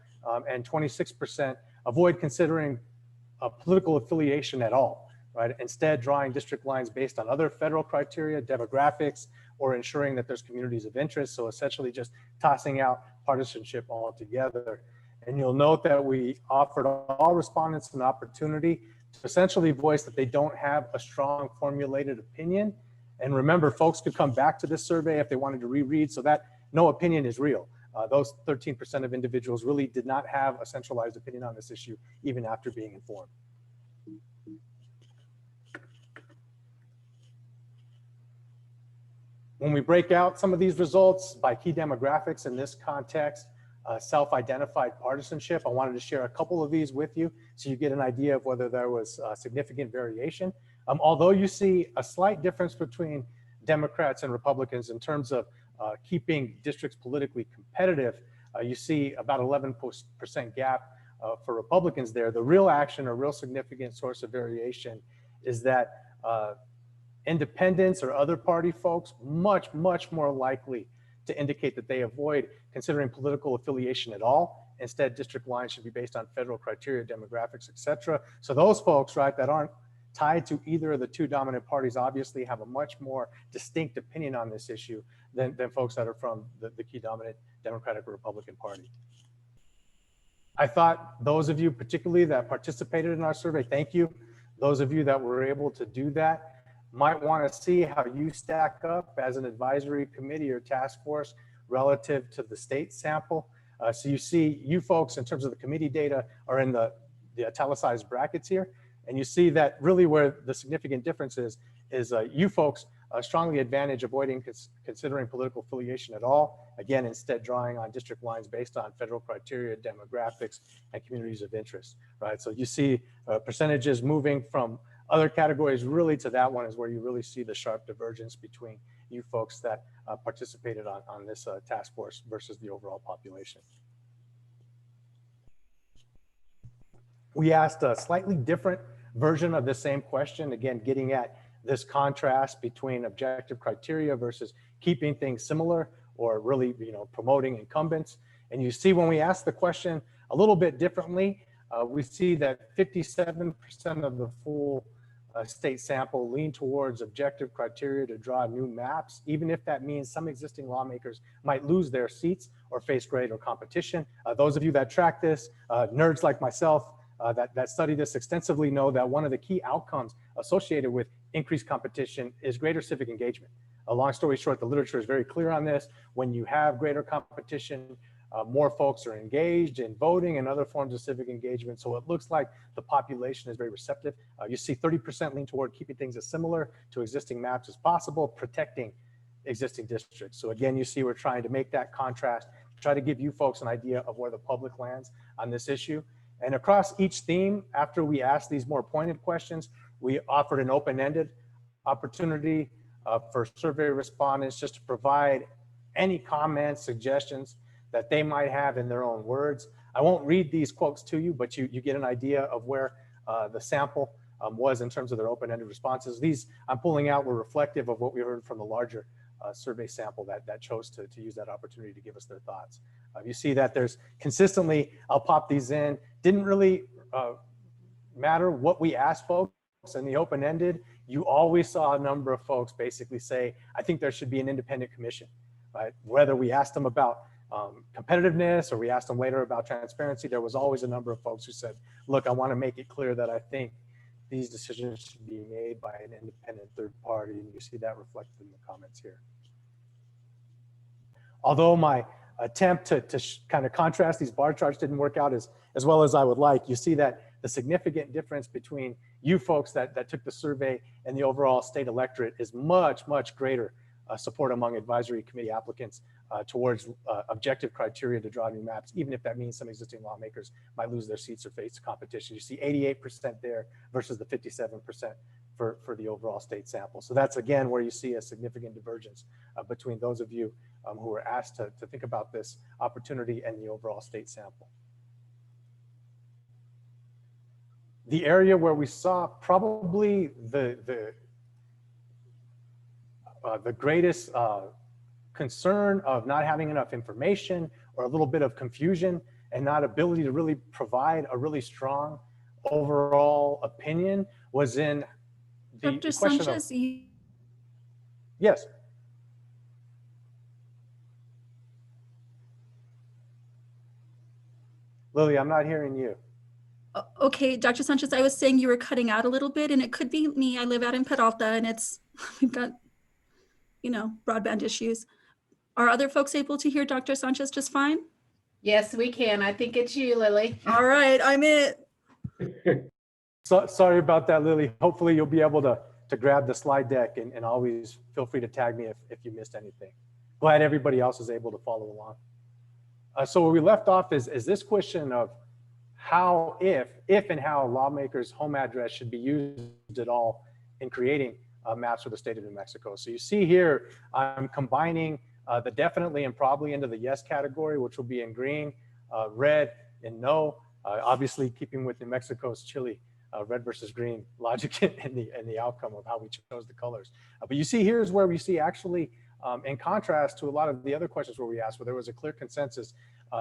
And 26% avoid considering a political affiliation at all, right? Instead, drawing district lines based on other federal criteria, demographics, or ensuring that there's communities of interest. So essentially just tossing out partisanship altogether. And you'll note that we offered all respondents an opportunity to essentially voice that they don't have a strong formulated opinion. And remember, folks could come back to this survey if they wanted to reread, so that no opinion is real. Those 13% of individuals really did not have a centralized opinion on this issue, even after being informed. When we break out some of these results by key demographics in this context, self-identified partisanship, I wanted to share a couple of these with you so you get an idea of whether there was significant variation. Although you see a slight difference between Democrats and Republicans in terms of keeping districts politically competitive, you see about 11% gap for Republicans there. The real action or real significant source of variation is that independents or other party folks much more likely to indicate that they avoid considering political affiliation at all. Instead, district lines should be based on federal criteria, demographics, etc. So those folks, right, that aren't tied to either of the two dominant parties obviously have a much more distinct opinion on this issue than folks that are from the key dominant Democratic or Republican Party. I thought those of you particularly that participated in our survey, thank you. Those of you that were able to do that might want to see how you stack up as an advisory committee or task force relative to the state sample. So you see you folks in terms of the committee data are in the italicized brackets here. And you see that really where the significant difference is you folks strongly advantage avoiding considering political affiliation at all. Again, instead drawing on district lines based on federal criteria, demographics, and communities of interest, right? So you see percentages moving from other categories really to that one is where you really see the sharp divergence between you folks that participated on this task force versus the overall population. We asked a slightly different version of the same question, again, getting at this contrast between objective criteria versus keeping things similar or really, promoting incumbents. And you see when we ask the question a little bit differently, we see that 57% of the full state sample lean towards objective criteria to draw new maps, even if that means some existing lawmakers might lose their seats or face greater competition. Those of you that track this, nerds like myself, that study this extensively know that one of the key outcomes associated with increased competition is greater civic engagement. A long story short, the literature is very clear on this. When you have greater competition, more folks are engaged in voting and other forms of civic engagement. So it looks like the population is very receptive. You see 30% lean toward keeping things as similar to existing maps as possible, protecting existing districts. So again, you see we're trying to make that contrast, try to give you folks an idea of where the public lands on this issue. And across each theme, after we asked these more pointed questions, we offered an open-ended opportunity for survey respondents just to provide any comments, suggestions that they might have in their own words. I won't read these quotes to you, but you get an idea of where the sample was in terms of their open-ended responses. These I'm pulling out were reflective of what we heard from the larger survey sample that chose to use that opportunity to give us their thoughts. You see that there's consistently, I'll pop these in, didn't really matter what we asked folks in the open-ended, you always saw a number of folks basically say, I think there should be an independent commission, right? Whether we asked them about competitiveness or we asked them later about transparency, there was always a number of folks who said, look, I want to make it clear that I think these decisions should be made by an independent third party, and you see that reflected in the comments here. Although my attempt to kind of contrast these bar charts didn't work out as well as I would like, you see that the significant difference between you folks that took the survey and the overall state electorate is much, much greater support among advisory committee applicants towards objective criteria to draw new maps, even if that means some existing lawmakers might lose their seats or face competition. You see 88% there versus the 57% for the overall state sample. So that's again where you see a significant divergence between those of you who were asked to think about this opportunity and the overall state sample. The area where we saw probably the greatest concern of not having enough information or a little bit of confusion and not ability to really provide a really strong overall opinion was in the Dr. question Sanchez, of, yes. Lily, I'm not hearing you. Okay, Dr. Sanchez, I was saying you were cutting out a little bit, and it could be me. I live out in Peralta, and we've got, you know, broadband issues. Are other folks able to hear Dr. Sanchez just fine? Yes, we can. I think it's you, Lily. All right, I'm it. So, sorry about that, Lily. Hopefully you'll be able to grab the slide deck and always feel free to tag me if you missed anything. Glad everybody else is able to follow along. So where we left off is this question of how, if and how lawmakers' home address should be used at all in creating maps for the state of New Mexico. So you see here, I'm combining the definitely and probably into the yes category, which will be in green, red in no, obviously keeping with New Mexico's chilly red versus green logic in the outcome of how we chose the colors. But you see here's where we see actually, in contrast to a lot of the other questions where we asked, where there was a clear consensus,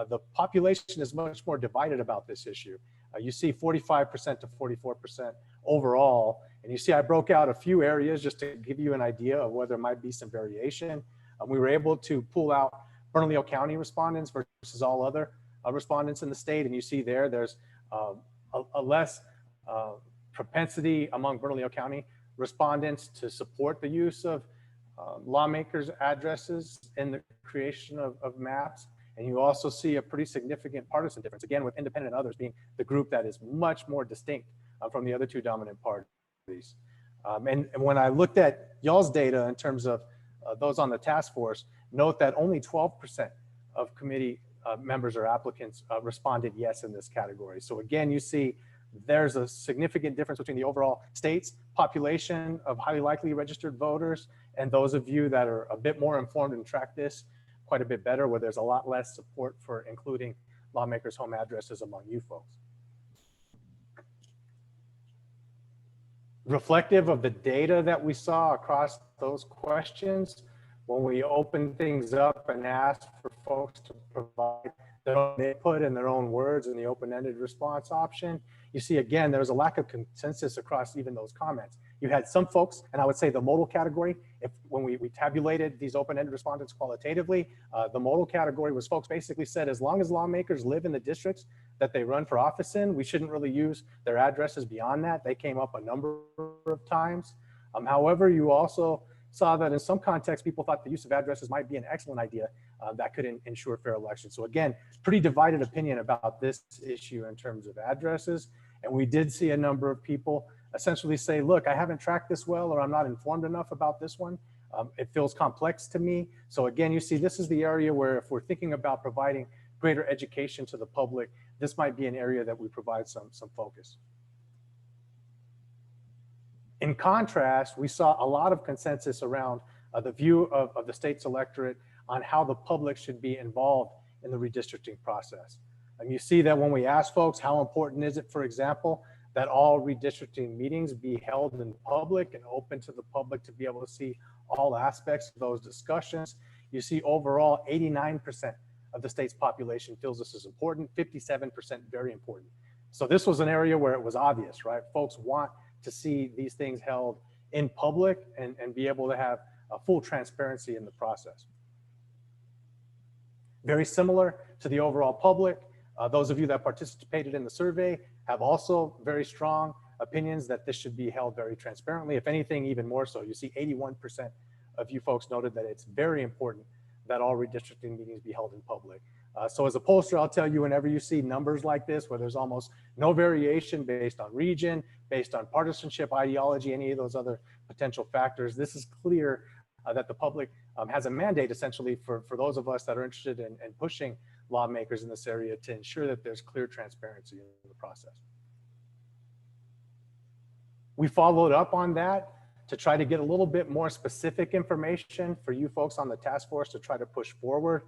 the population is much more divided about this issue. You see 45% to 44% overall. And you see I broke out a few areas just to give you an idea of where there might be some variation. We were able to pull out Bernalillo County respondents versus all other respondents in the state. And you see there's a less propensity among Bernalillo County respondents to support the use of lawmakers' addresses in the creation of maps. And you also see a pretty significant partisan difference, again, with independent and others being the group that is much more distinct from the other two dominant parties. And when I looked at y'all's data in terms of those on the task force, note that only 12% of committee members or applicants responded yes in this category. So again, you see there's a significant difference between the overall state's population of highly likely registered voters and those of you that are a bit more informed and track this quite a bit better, where there's a lot less support for including lawmakers' home addresses among you folks. Reflective of the data that we saw across those questions, when we opened things up and asked for folks to provide their own input in their own words in the open-ended response option, you see, again, there was a lack of consensus across even those comments. You had some folks, and I would say the modal category, when we tabulated these open-ended respondents qualitatively, the modal category was folks basically said, as long as lawmakers live in the districts that they run for office in, we shouldn't really use their addresses beyond that. They came up a number of times. However, you also saw that in some contexts, people thought the use of addresses might be an excellent idea that could ensure fair elections. So again, pretty divided opinion about this issue in terms of addresses. And we did see a number of people essentially say, look, I haven't tracked this well, or I'm not informed enough about this one. It feels complex to me. So again, you see, this is the area where if we're thinking about providing greater education to the public, this might be an area that we provide some focus. In contrast, we saw a lot of consensus around the view of the state's electorate on how the public should be involved in the redistricting process. And you see that when we ask folks, how important is it, for example, that all redistricting meetings be held in public and open to the public to be able to see all aspects of those discussions. You see overall 89% of the state's population feels this is important, 57% very important. So this was an area where it was obvious, right? Folks want to see these things held in public and be able to have a full transparency in the process. Very similar to the overall public. Those of you that participated in the survey have also very strong opinions that this should be held very transparently. If anything, even more so. You see 81% of you folks noted that it's very important that all redistricting meetings be held in public. So as a pollster, I'll tell you, whenever you see numbers like this, where there's almost no variation based on region, based on partisanship, ideology, any of those other potential factors, this is clear that the public has a mandate essentially for those of us that are interested in pushing lawmakers in this area to ensure that there's clear transparency in the process. We followed up on that to try to get a little bit more specific information for you folks on the task force to try to push forward.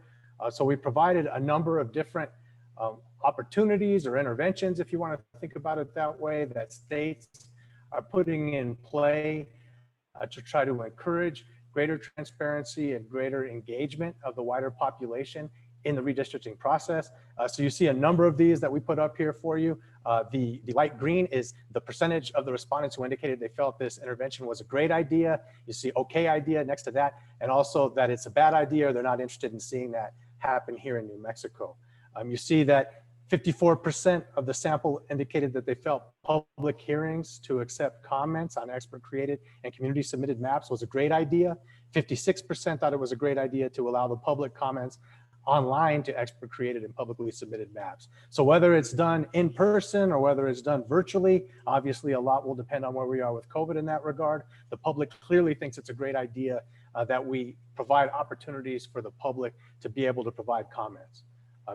So we provided a number of different opportunities or interventions, if you want to think about it that way, that states are putting in play to try to encourage greater transparency and greater engagement of the wider population in the redistricting process. So you see a number of these that we put up here for you. The light green is the percentage of the respondents who indicated they felt this intervention was a great idea. You see okay idea next to that, and also that it's a bad idea or they're not interested in seeing that happen here in New Mexico. You see that 54% of the sample indicated that they felt public hearings to accept comments on expert created and community submitted maps was a great idea. 56% thought it was a great idea to allow the public comments online to expert created and publicly submitted maps. So whether it's done in person or whether it's done virtually, obviously a lot will depend on where we are with COVID in that regard. The public clearly thinks it's a great idea that we provide opportunities for the public to be able to provide comments.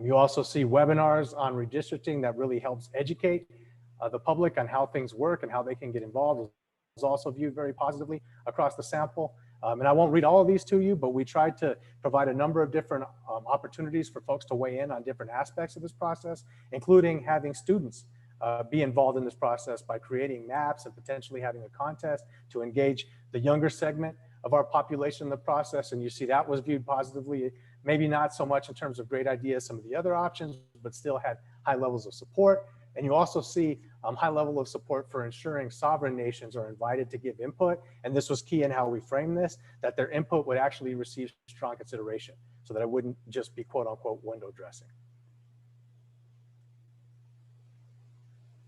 You also see webinars on redistricting that really helps educate the public on how things work and how they can get involved. Is also viewed very positively across the sample. And I won't read all of these to you, but we tried to provide a number of different opportunities for folks to weigh in on different aspects of this process, including having students be involved in this process by creating maps and potentially having a contest to engage the younger segment of our population in the process. And you see that was viewed positively, maybe not so much in terms of great ideas, some of the other options, but still had high levels of support. And you also see high level of support for ensuring sovereign nations are invited to give input. And this was key in how we frame this, that their input would actually receive strong consideration so that it wouldn't just be quote unquote window dressing.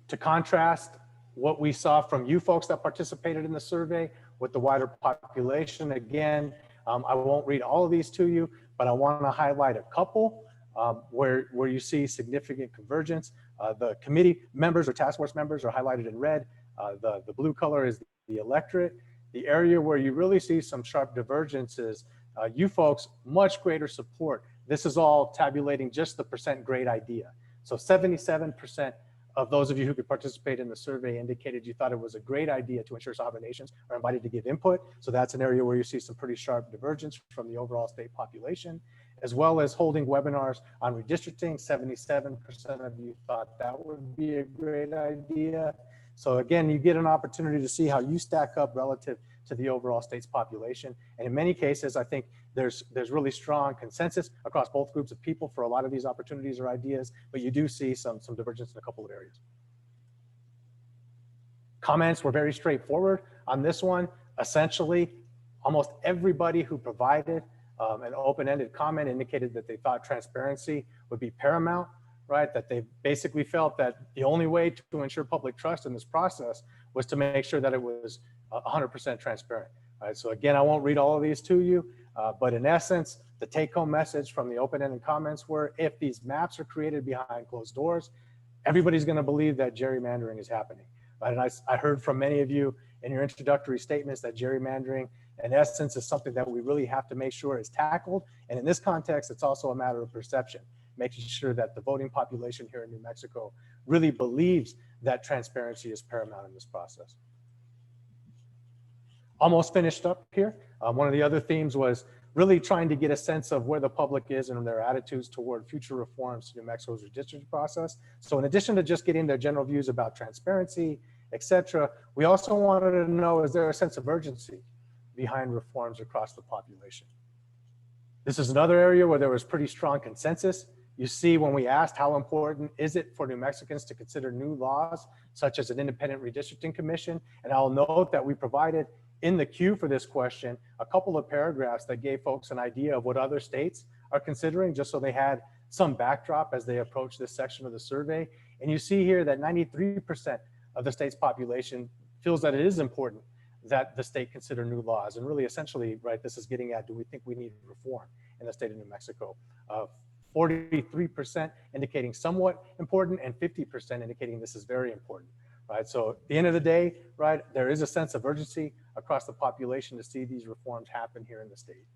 To contrast what we saw from you folks that participated in the survey with the wider population, again, I won't read all of these to you, but I want to highlight a couple where you see significant convergence. The committee members or task force members are highlighted in red. The blue color is the electorate. The area where you really see some sharp divergences, you folks, much greater support. This is all tabulating just the percent great idea. So 77% of those of you who could participate in the survey indicated you thought it was a great idea to ensure sovereign nations are invited to give input. So that's an area where you see some pretty sharp divergence from the overall state population, as well as holding webinars on redistricting. 77% of you thought that would be a great idea. So again, you get an opportunity to see how you stack up relative to the overall state's population. And in many cases, I think there's really strong consensus across both groups of people for a lot of these opportunities or ideas, but you do see some divergence in a couple of areas. Comments were very straightforward on this one. Essentially, almost everybody who provided an open-ended comment indicated that they thought transparency would be paramount, right? That they basically felt that the only way to ensure public trust in this process was to make sure that it was 100% transparent. Right? So again, I won't read all of these to you, but in essence, the take-home message from the open-ended comments were, if these maps are created behind closed doors, everybody's going to believe that gerrymandering is happening. Right? And I heard from many of you in your introductory statements that gerrymandering, in essence, is something that we really have to make sure is tackled. And in this context, it's also a matter of perception, making sure that the voting population here in New Mexico really believes that transparency is paramount in this process. Almost finished up here. One of the other themes was really trying to get a sense of where the public is and their attitudes toward future reforms to New Mexico's redistricting process. So in addition to just getting their general views about transparency, et cetera, we also wanted to know, is there a sense of urgency behind reforms across the population? This is another area where there was pretty strong consensus. You see, when we asked how important is it for New Mexicans to consider new laws, such as an independent redistricting commission, and I'll note that we provided in the queue for this question a couple of paragraphs that gave folks an idea of what other states are considering, just so they had some backdrop as they approach this section of the survey. And you see here that 93% of the state's population feels that it is important that the state consider new laws. And really, essentially, right, this is getting at, do we think we need reform in the state of New Mexico? 43% indicating somewhat important, and 50% indicating this is very important, right? So at the end of the day, right, there is a sense of urgency across the population to see these reforms happen here in the state.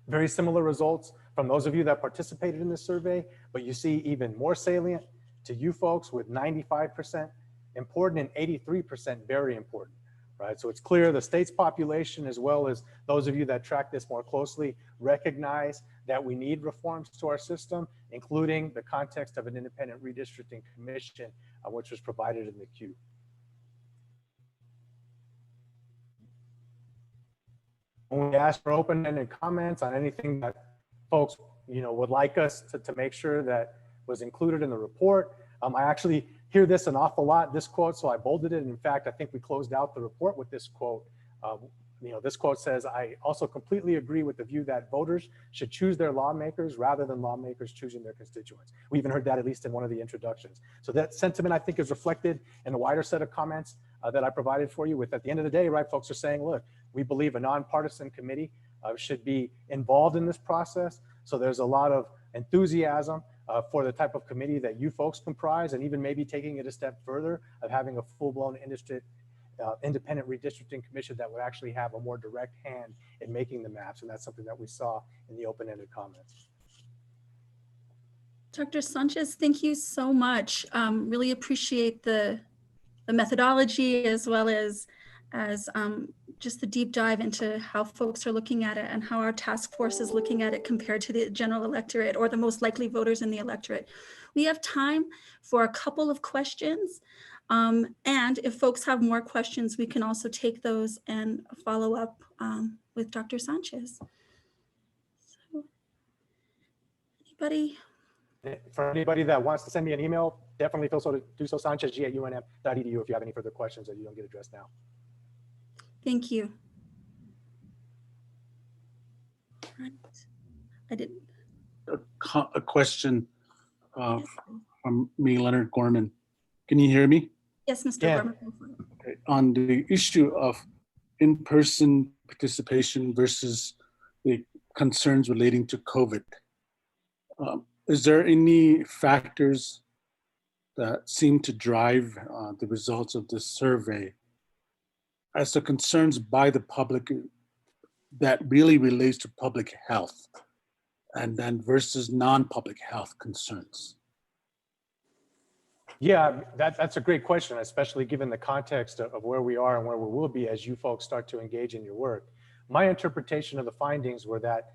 Very similar results from those of you that participated in this survey, but you see even more salient to you folks with 95% important and 83% very important, right? So it's clear the state's population, as well as those of you that track this more closely, recognize that we need reforms to our system, including the context of an independent redistricting commission, which was provided in the queue. When we ask for open-ended comments on anything that folks, would like us to make sure that was included in the report, I actually hear this an awful lot, this quote, so I bolded it. And in fact, I think we closed out the report with this quote. This quote says, "I also completely agree with the view that voters should choose their lawmakers rather than lawmakers choosing their constituents." We even heard that at least in one of the introductions. So that sentiment, I think, is reflected in the wider set of comments that I provided for you with. At the end of the day, right, folks are saying, look, we believe a nonpartisan committee should be involved in this process. So there's a lot of enthusiasm for the type of committee that you folks comprise, and even maybe taking it a step further of having a full-blown independent redistricting commission that would actually have a more direct hand in making the maps. And that's something that we saw in the open-ended comments. Dr. Sanchez, thank you so much. Really appreciate the methodology, as well as just the deep dive into how folks are looking at it and how our task force is looking at it compared to the general electorate or the most likely voters in the electorate. We have time for a couple of questions. And if folks have more questions, we can also take those and follow up with Dr. Sanchez. So, anybody? For anybody that wants to send me an email, definitely feel so to do so, sanchez@unm.edu, if you have any further questions that you don't get addressed now. Thank you. Right. I did. A question from me, Leonard Gorman. Can you hear me? Yes, Mr. Yeah. Gorman. Okay. On the issue of in-person participation versus the concerns relating to COVID, is there any factors that seem to drive the results of this survey as to concerns by the public that really relates to public health, and then versus non-public health concerns? Yeah, that's a great question, especially given the context of where we are and where we will be as you folks start to engage in your work. My interpretation of the findings were that,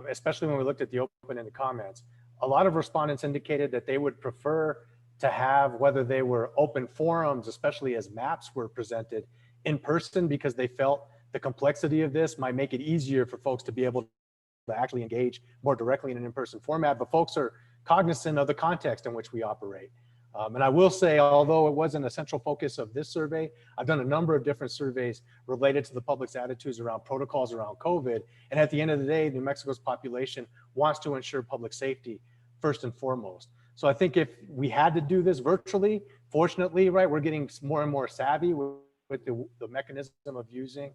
especially when we looked at the open-ended comments, a lot of respondents indicated that they would prefer to have, whether they were open forums, especially as maps were presented, in person, because they felt the complexity of this might make it easier for folks to be able to actually engage more directly in an in-person format. But folks are cognizant of the context in which we operate. And I will say, although it wasn't a central focus of this survey, I've done a number of different surveys related to the public's attitudes around protocols around COVID. And at the end of the day, New Mexico's population wants to ensure public safety first and foremost. So I think if we had to do this virtually, fortunately, right, we're getting more and more savvy with the mechanism of using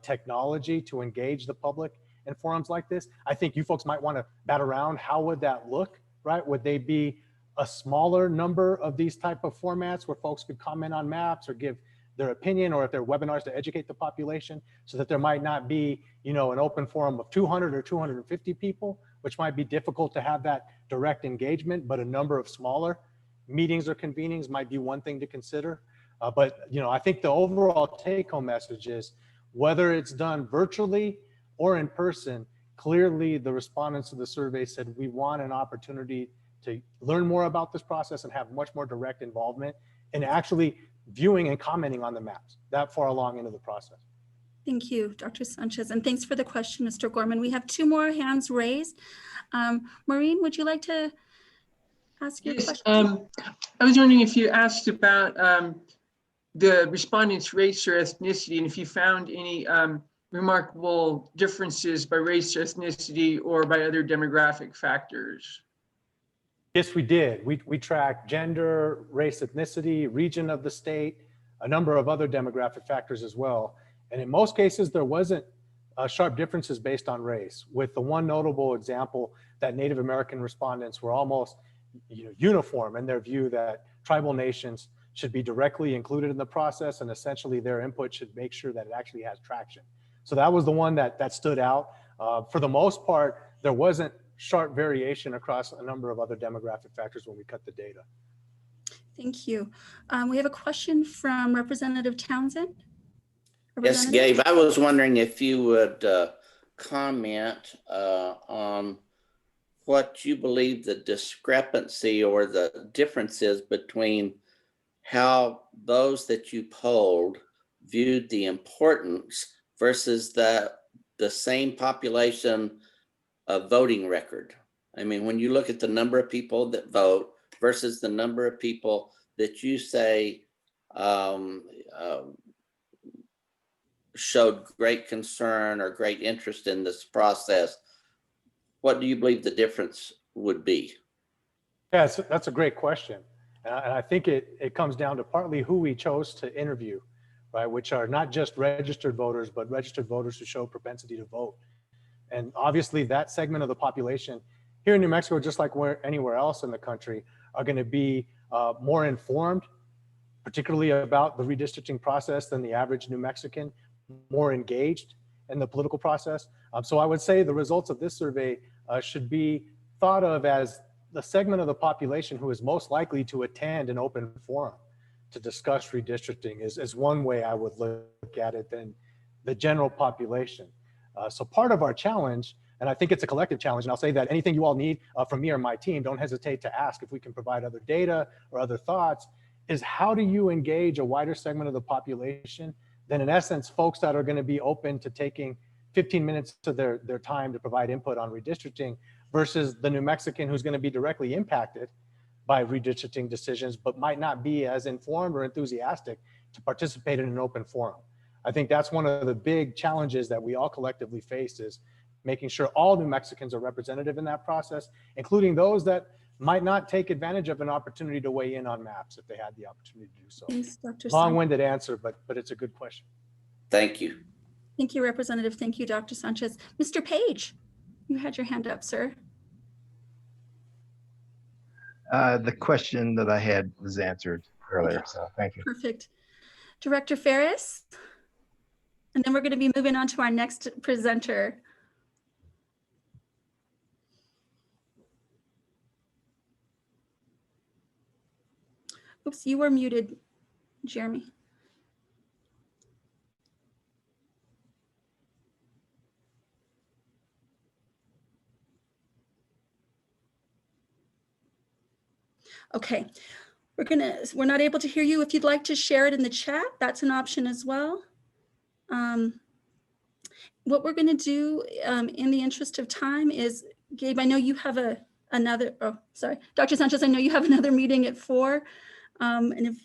technology to engage the public in forums like this. I think you folks might want to bat around, how would that look, right? Would they be a smaller number of these type of formats where folks could comment on maps or give their opinion, or if they're webinars to educate the population, so that there might not be, an open forum of 200 or 250 people, which might be difficult to have that direct engagement, but a number of smaller meetings or convenings might be one thing to consider. But I think the overall take-home message is, whether it's done virtually or in person, clearly the respondents to the survey said we want an opportunity to learn more about this process and have much more direct involvement in actually viewing and commenting on the maps that far along into the process. Thank you, Dr. Sanchez, and thanks for the question, Mr. Gorman. We have 2 more hands raised. Maureen, would you like to ask your question? I was wondering if you asked about the respondents' race or ethnicity, and if you found any remarkable differences by race, ethnicity, or by other demographic factors. Yes, we did. We tracked gender, race, ethnicity, region of the state, a number of other demographic factors as well. And in most cases, there wasn't sharp differences based on race, with the one notable example that Native American respondents were almost uniform in their view that tribal nations should be directly included in the process, and essentially their input should make sure that it actually has traction. So that was the one that stood out. For the most part, there wasn't sharp variation across a number of other demographic factors when we cut the data. Thank you. We have a question from Representative Townsend. Yes, Gabe, I was wondering if you would comment on what you believe the discrepancy or the difference is between how those that you polled viewed the importance versus the same population of voting record. I mean, when you look at the number of people that vote versus the number of people that you say showed great concern or great interest in this process, what do you believe the difference would be? Yeah, that's a great question. And I think it comes down to partly who we chose to interview, right? Which are not just registered voters, but registered voters who show propensity to vote. And obviously that segment of the population here in New Mexico, just like anywhere else in the country, are going to be more informed, particularly about the redistricting process than the average New Mexican, more engaged in the political process. So I would say the results of this survey should be thought of as the segment of the population who is most likely to attend an open forum to discuss redistricting is one way I would look at it than the general population. So part of our challenge, and I think it's a collective challenge, and I'll say that anything you all need from me or my team, don't hesitate to ask if we can provide other data or other thoughts, is how do you engage a wider segment of the population than in essence folks that are going to be open to taking 15 minutes to their time to provide input on redistricting versus the New Mexican who's going to be directly impacted by redistricting decisions, but might not be as informed or enthusiastic to participate in an open forum. I think that's one of the big challenges that we all collectively face, is making sure all New Mexicans are representative in that process, including those that might not take advantage of an opportunity to weigh in on maps if they had the opportunity to do so. Thanks, Dr. Long-winded answer, but it's a good question. Thank you. Thank you, Representative. Thank you, Dr. Sanchez. Mr. Page, you had your hand up, sir. The question that I had was answered earlier, so thank you. Perfect. Director Ferris, and then we're going to be moving on to our next presenter. Oops, you were muted, Jeremy. Okay, we're not able to hear you. If you'd like to share it in the chat, that's an option as well. What we're going to do in the interest of time is, Gabe, I know you have Dr. Sanchez, I know you have another meeting at 4. And if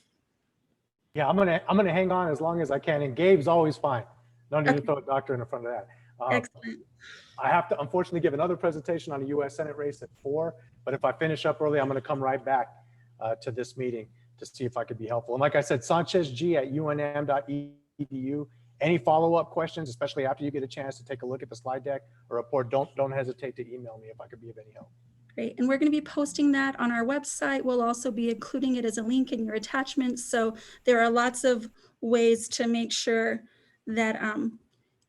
Yeah, I'm gonna hang on as long as I can, and Gabe's always fine. No need to throw a doctor in front of that. Excellent. I have to unfortunately give another presentation on the U.S. Senate race at 4, but if I finish up early, I'm gonna come right back to this meeting to see if I could be helpful. And like I said, sanchezg@unm.edu. Any follow-up questions, especially after you get a chance to take a look at the slide deck or report, don't hesitate to email me if I could be of any help. Great, and we're going to be posting that on our website. We'll also be including it as a link in your attachments. So there are lots of ways to make sure that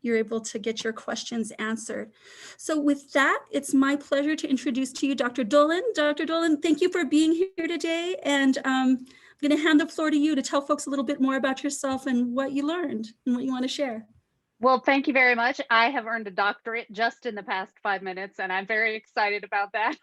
you're able to get your questions answered. So with that, it's my pleasure to introduce to you Dr. Dolan. Dr. Dolan, thank you for being here today. And I'm going to hand the floor to you to tell folks a little bit more about yourself and what you learned and what you want to share. Well, thank you very much. I have earned a doctorate just in the past 5 minutes, and I'm very excited about that.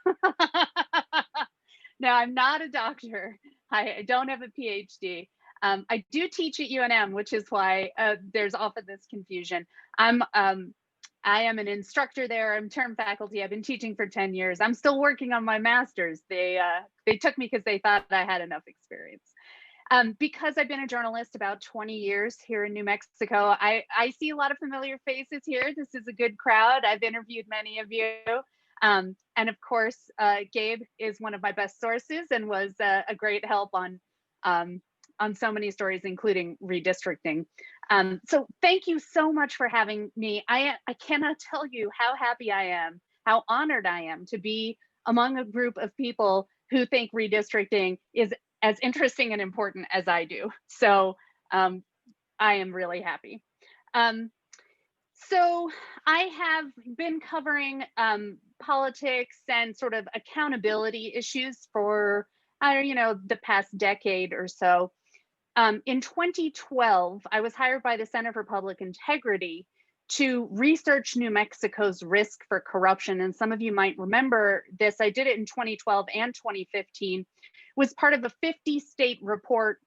No, I'm not a doctor. I don't have a PhD. I do teach at UNM, which is why there's often this confusion. I am an instructor there. I'm term faculty. I've been teaching for 10 years. I'm still working on my master's. They took me because they thought I had enough experience. Because I've been a journalist about 20 years here in New Mexico, I see a lot of familiar faces here. This is a good crowd. I've interviewed many of you. And of course, Gabe is one of my best sources and was a great help on so many stories, including redistricting. So thank you so much for having me. I cannot tell you how happy I am, how honored I am to be among a group of people who think redistricting is as interesting and important as I do. So I am really happy. So I have been covering politics and sort of accountability issues for, the past decade or so. In 2012, I was hired by the Center for Public Integrity to research New Mexico's risk for corruption. And some of you might remember this. I did it in 2012 and 2015. It was part of a 50-state report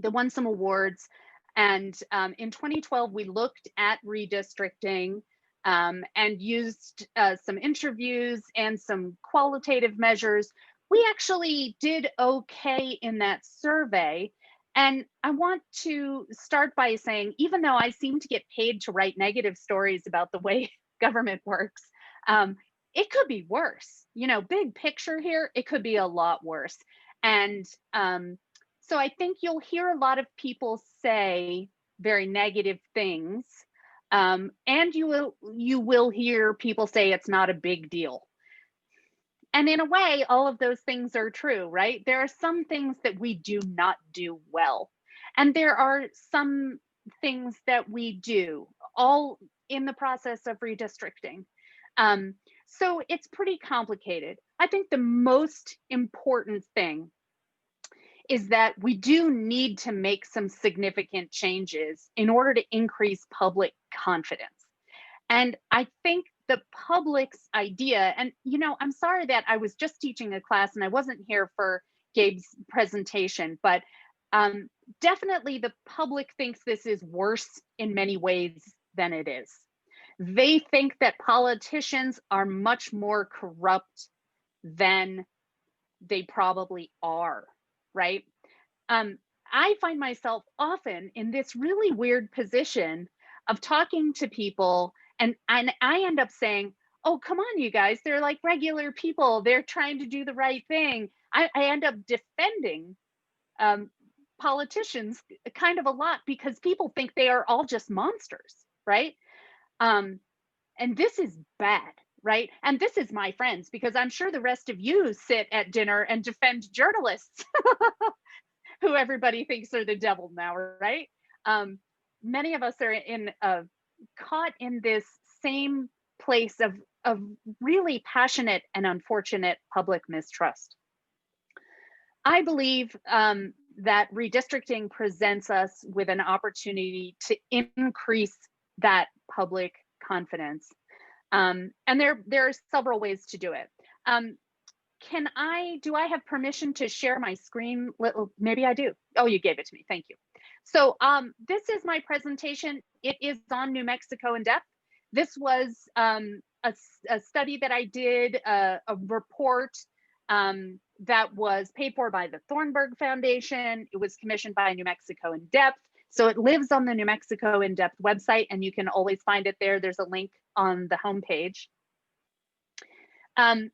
that won some awards. And in 2012, we looked at redistricting and used some interviews and some qualitative measures. We actually did okay in that survey. And I want to start by saying, even though I seem to get paid to write negative stories about the way government works, it could be worse. Big picture here, it could be a lot worse. And so I think you'll hear a lot of people say very negative things, and you will hear people say it's not a big deal. And in a way, all of those things are true, right? There are some things that we do not do well. And there are some things that we do, all in the process of redistricting. So it's pretty complicated. I think the most important thing is that we do need to make some significant changes in order to increase public confidence. And I think the public's idea, and I'm sorry that I was just teaching a class and I wasn't here for Gabe's presentation, but definitely the public thinks this is worse in many ways than it is. They think that politicians are much more corrupt than they probably are, right? I find myself often in this really weird position of talking to people and I end up saying, oh, come on, you guys, they're like regular people. They're trying to do the right thing. I end up defending politicians kind of a lot because people think they are all just monsters, right? And this is bad, right? And this is my friends, because I'm sure the rest of you sit at dinner and defend journalists who everybody thinks are the devil now, right? Many of us are caught in this same place of really passionate and unfortunate public mistrust. I believe that redistricting presents us with an opportunity to increase that public confidence. And there are several ways to do it. Do I have permission to share my screen? Maybe I do. Oh, you gave it to me, thank you. So this is my presentation. It is on New Mexico in depth. This was a study that I did, a report that was paid for by the Thornburg Foundation. It was commissioned by New Mexico in depth. So it lives on the New Mexico in depth website, and you can always find it there. There's a link on the homepage. I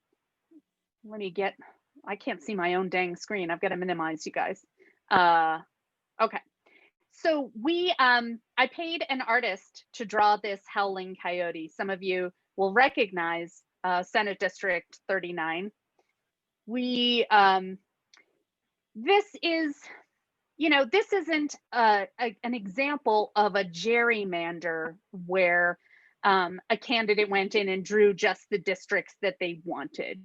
can't see my own dang screen. I've got to minimize, you guys. Okay. So I paid an artist to draw this howling coyote. Some of you will recognize Senate District 39. This isn't an example of a gerrymander where a candidate went in and drew just the districts that they wanted.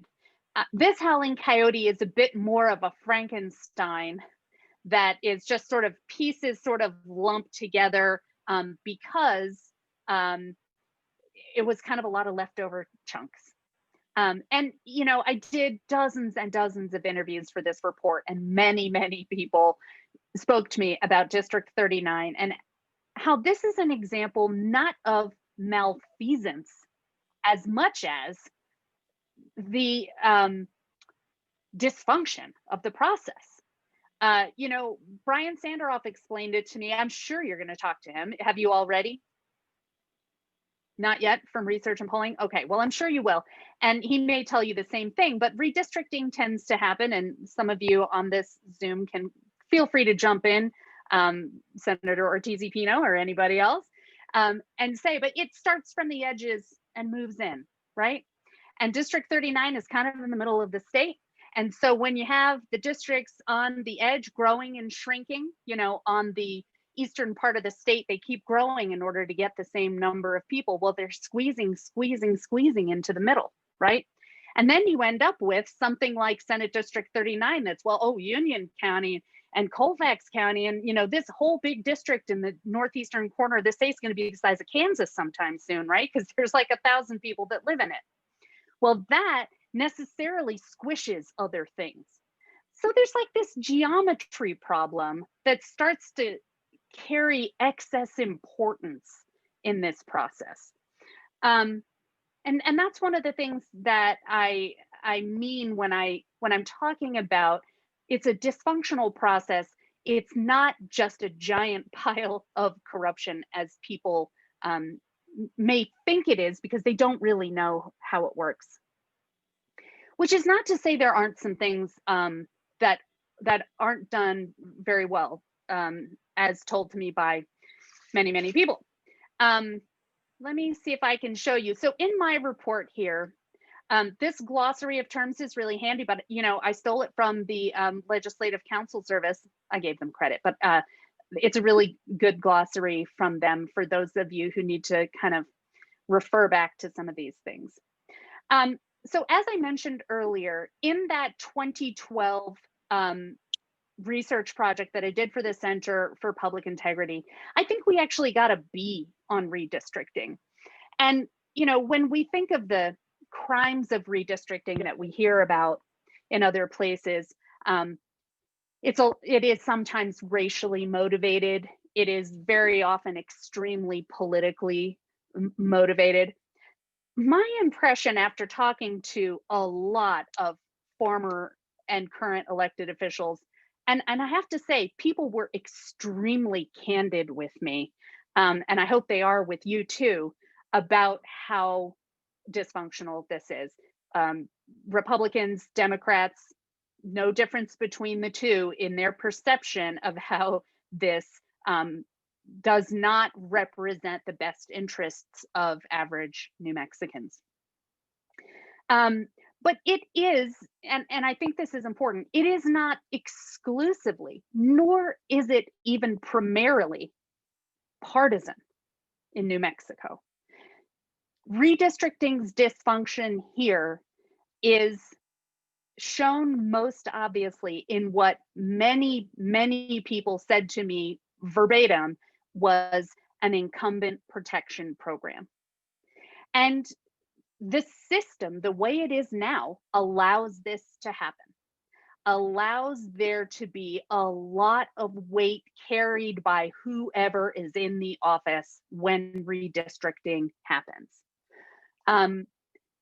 This howling coyote is a bit more of a Frankenstein that is just sort of pieces sort of lumped together because it was kind of a lot of leftover chunks. And, you know, I did dozens and dozens of interviews for this report, and many, many people spoke to me about District 39 and how this is an example not of malfeasance as much as the dysfunction of the process. You know, Brian Sanderoff explained it to me. I'm sure you're going to talk to him. Have you already? Not yet, from research and polling? Okay, well, I'm sure you will. And he may tell you the same thing, but redistricting tends to happen, and some of you on this Zoom can feel free to jump in, Senator Ortiz-Pino or anybody else, and say, but it starts from the edges and moves in, right? And District 39 is kind of in the middle of the state. And so when you have the districts on the edge growing and shrinking, you know, on the eastern part of the state, they keep growing in order to get the same number of people. Well, they're squeezing into the middle, right? And then you end up with something like Senate District 39 that's, well, oh, Union County and Colfax County, and, you know, this whole big district in the northeastern corner of the state is going to be the size of Kansas sometime soon, right? Because there's like 1,000 people that live in it. Well, that necessarily squishes other things. So there's like this geometry problem that starts to carry excess importance in this process. And that's one of the things that I mean when I'm talking about it's a dysfunctional process. It's not just a giant pile of corruption as people may think it is, because they don't really know how it works. Which is not to say there aren't some things that aren't done very well, as told to me by many, many people. Let me see if I can show you. So in my report here, this glossary of terms is really handy, but you know, I stole it from the Legislative Counsel Service. I gave them credit, but it's a really good glossary from them for those of you who need to kind of refer back to some of these things. So as I mentioned earlier, in that 2012 research project that I did for the Center for Public Integrity, I think we actually got a B on redistricting. And, you know, when we think of the crimes of redistricting that we hear about in other places, it is sometimes racially motivated. It is very often extremely politically motivated. My impression after talking to a lot of former and current elected officials, and I have to say, people were extremely candid with me, and I hope they are with you too, about how dysfunctional this is. Republicans, Democrats, no difference between the two in their perception of how this does not represent the best interests of average New Mexicans. But it is, and I think this is important, it is not exclusively, nor is it even primarily partisan in New Mexico. Redistricting's dysfunction here is shown most obviously in what many, many people said to me verbatim was an incumbent protection program. And the system, the way it is now, allows this to happen, allows there to be a lot of weight carried by whoever is in the office when redistricting happens.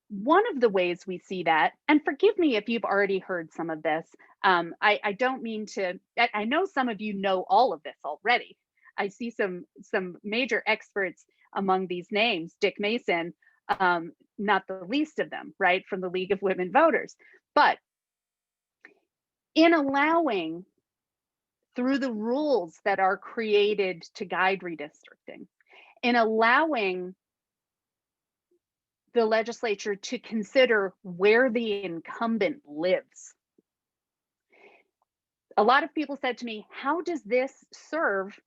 One of the ways we see that, and forgive me if you've already heard some of this, I don't mean to, I know some of you know all of this already. I see some major experts among these names, Dick Mason, not the least of them, right, from the League of Women Voters. But in allowing, through the rules that are created to guide redistricting, in allowing the legislature to consider where the incumbent lives. A lot of people said to me, how does this serve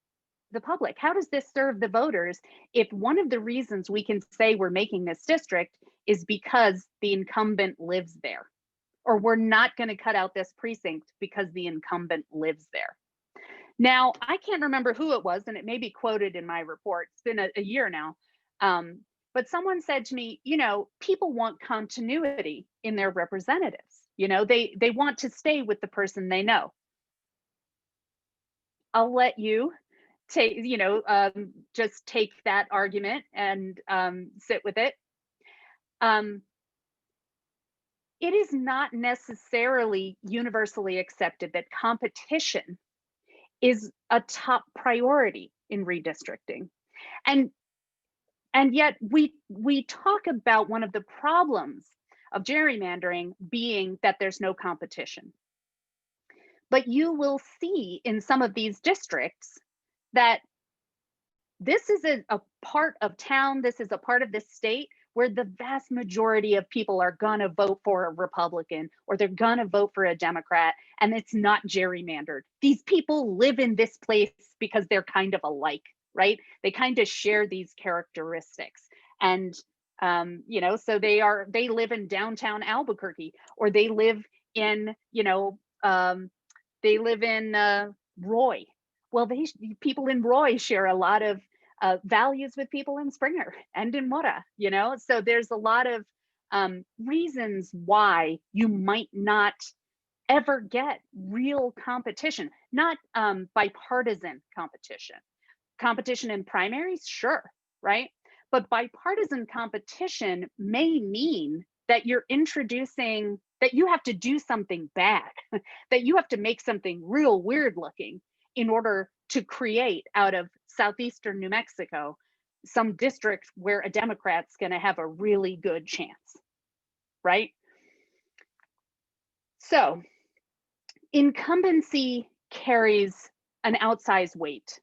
the public? How does this serve the voters if one of the reasons we can say we're making this district is because the incumbent lives there? Or we're not going to cut out this precinct because the incumbent lives there. Now, I can't remember who it was, and it may be quoted in my report. It's been a year now. But someone said to me, you know, people want continuity in their representatives. You know, they want to stay with the person they know. I'll let you take, you know, just take that argument and sit with it. It is not necessarily universally accepted that competition is a top priority in redistricting. And yet we talk about one of the problems of gerrymandering being that there's no competition. But you will see in some of these districts that this is a part of town, this is a part of the state where the vast majority of people are gonna vote for a Republican or they're gonna vote for a Democrat, and it's not gerrymandered. These people live in this place because they're kind of alike, right? They kind of share these characteristics. And you know, so they live in downtown Albuquerque, or they live in, you know, Roy. Well, people in Roy share a lot of values with people in Springer and in Mora, you know? So there's a lot of reasons why you might not ever get real competition, not bipartisan competition. Competition in primaries, sure, right? But bipartisan competition may mean that you're introducing, that you have to do something bad, that you have to make something real weird looking in order to create out of southeastern New Mexico some district where a Democrat's going to have a really good chance, right? So incumbency carries an outsized weight.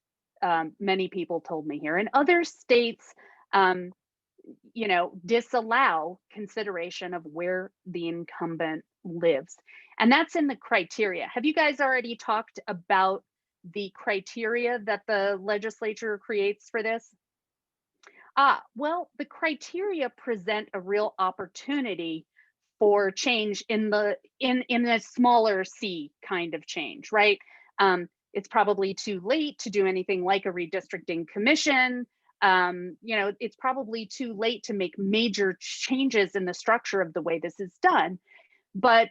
Many people told me here. In other states, you know, disallow consideration of where the incumbent lives. And that's in the criteria. Have you guys already talked about the criteria that the legislature creates for this? Well, the criteria present a real opportunity for change in a smaller C kind of change, right? It's probably too late to do anything like a redistricting commission. You know, it's probably too late to make major changes in the structure of the way this is done. But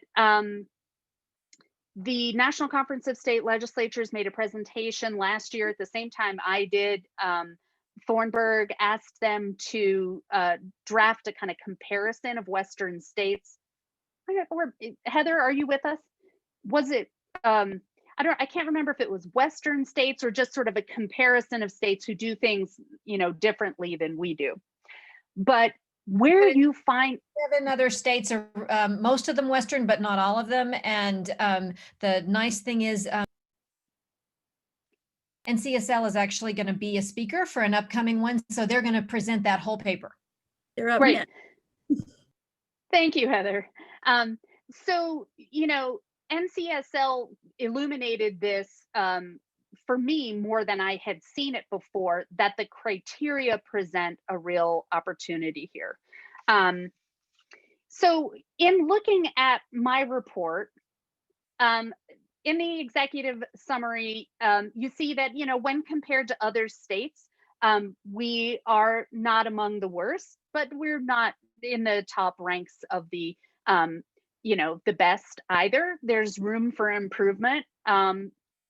the National Conference of State Legislatures made a presentation last year at the same time I did. Thornburg asked them to draft a kind of comparison of Western states. Or Heather, are you with us? Was it, I can't remember if it was Western states or just sort of a comparison of states who do things, you know, differently than we do. But where you find 7 other states are most of them Western, but not all of them. And the nice thing is NCSL is actually going to be a speaker for an upcoming one. So they're going to present that whole paper. They're up Great. next. Thank you, Heather. So, you know, NCSL illuminated this for me more than I had seen it before, that the criteria present a real opportunity here. So in looking at my report, in the executive summary, you see that, you know, when compared to other states, we are not among the worst, but we're not in the top ranks of the, you know, the best either. There's room for improvement.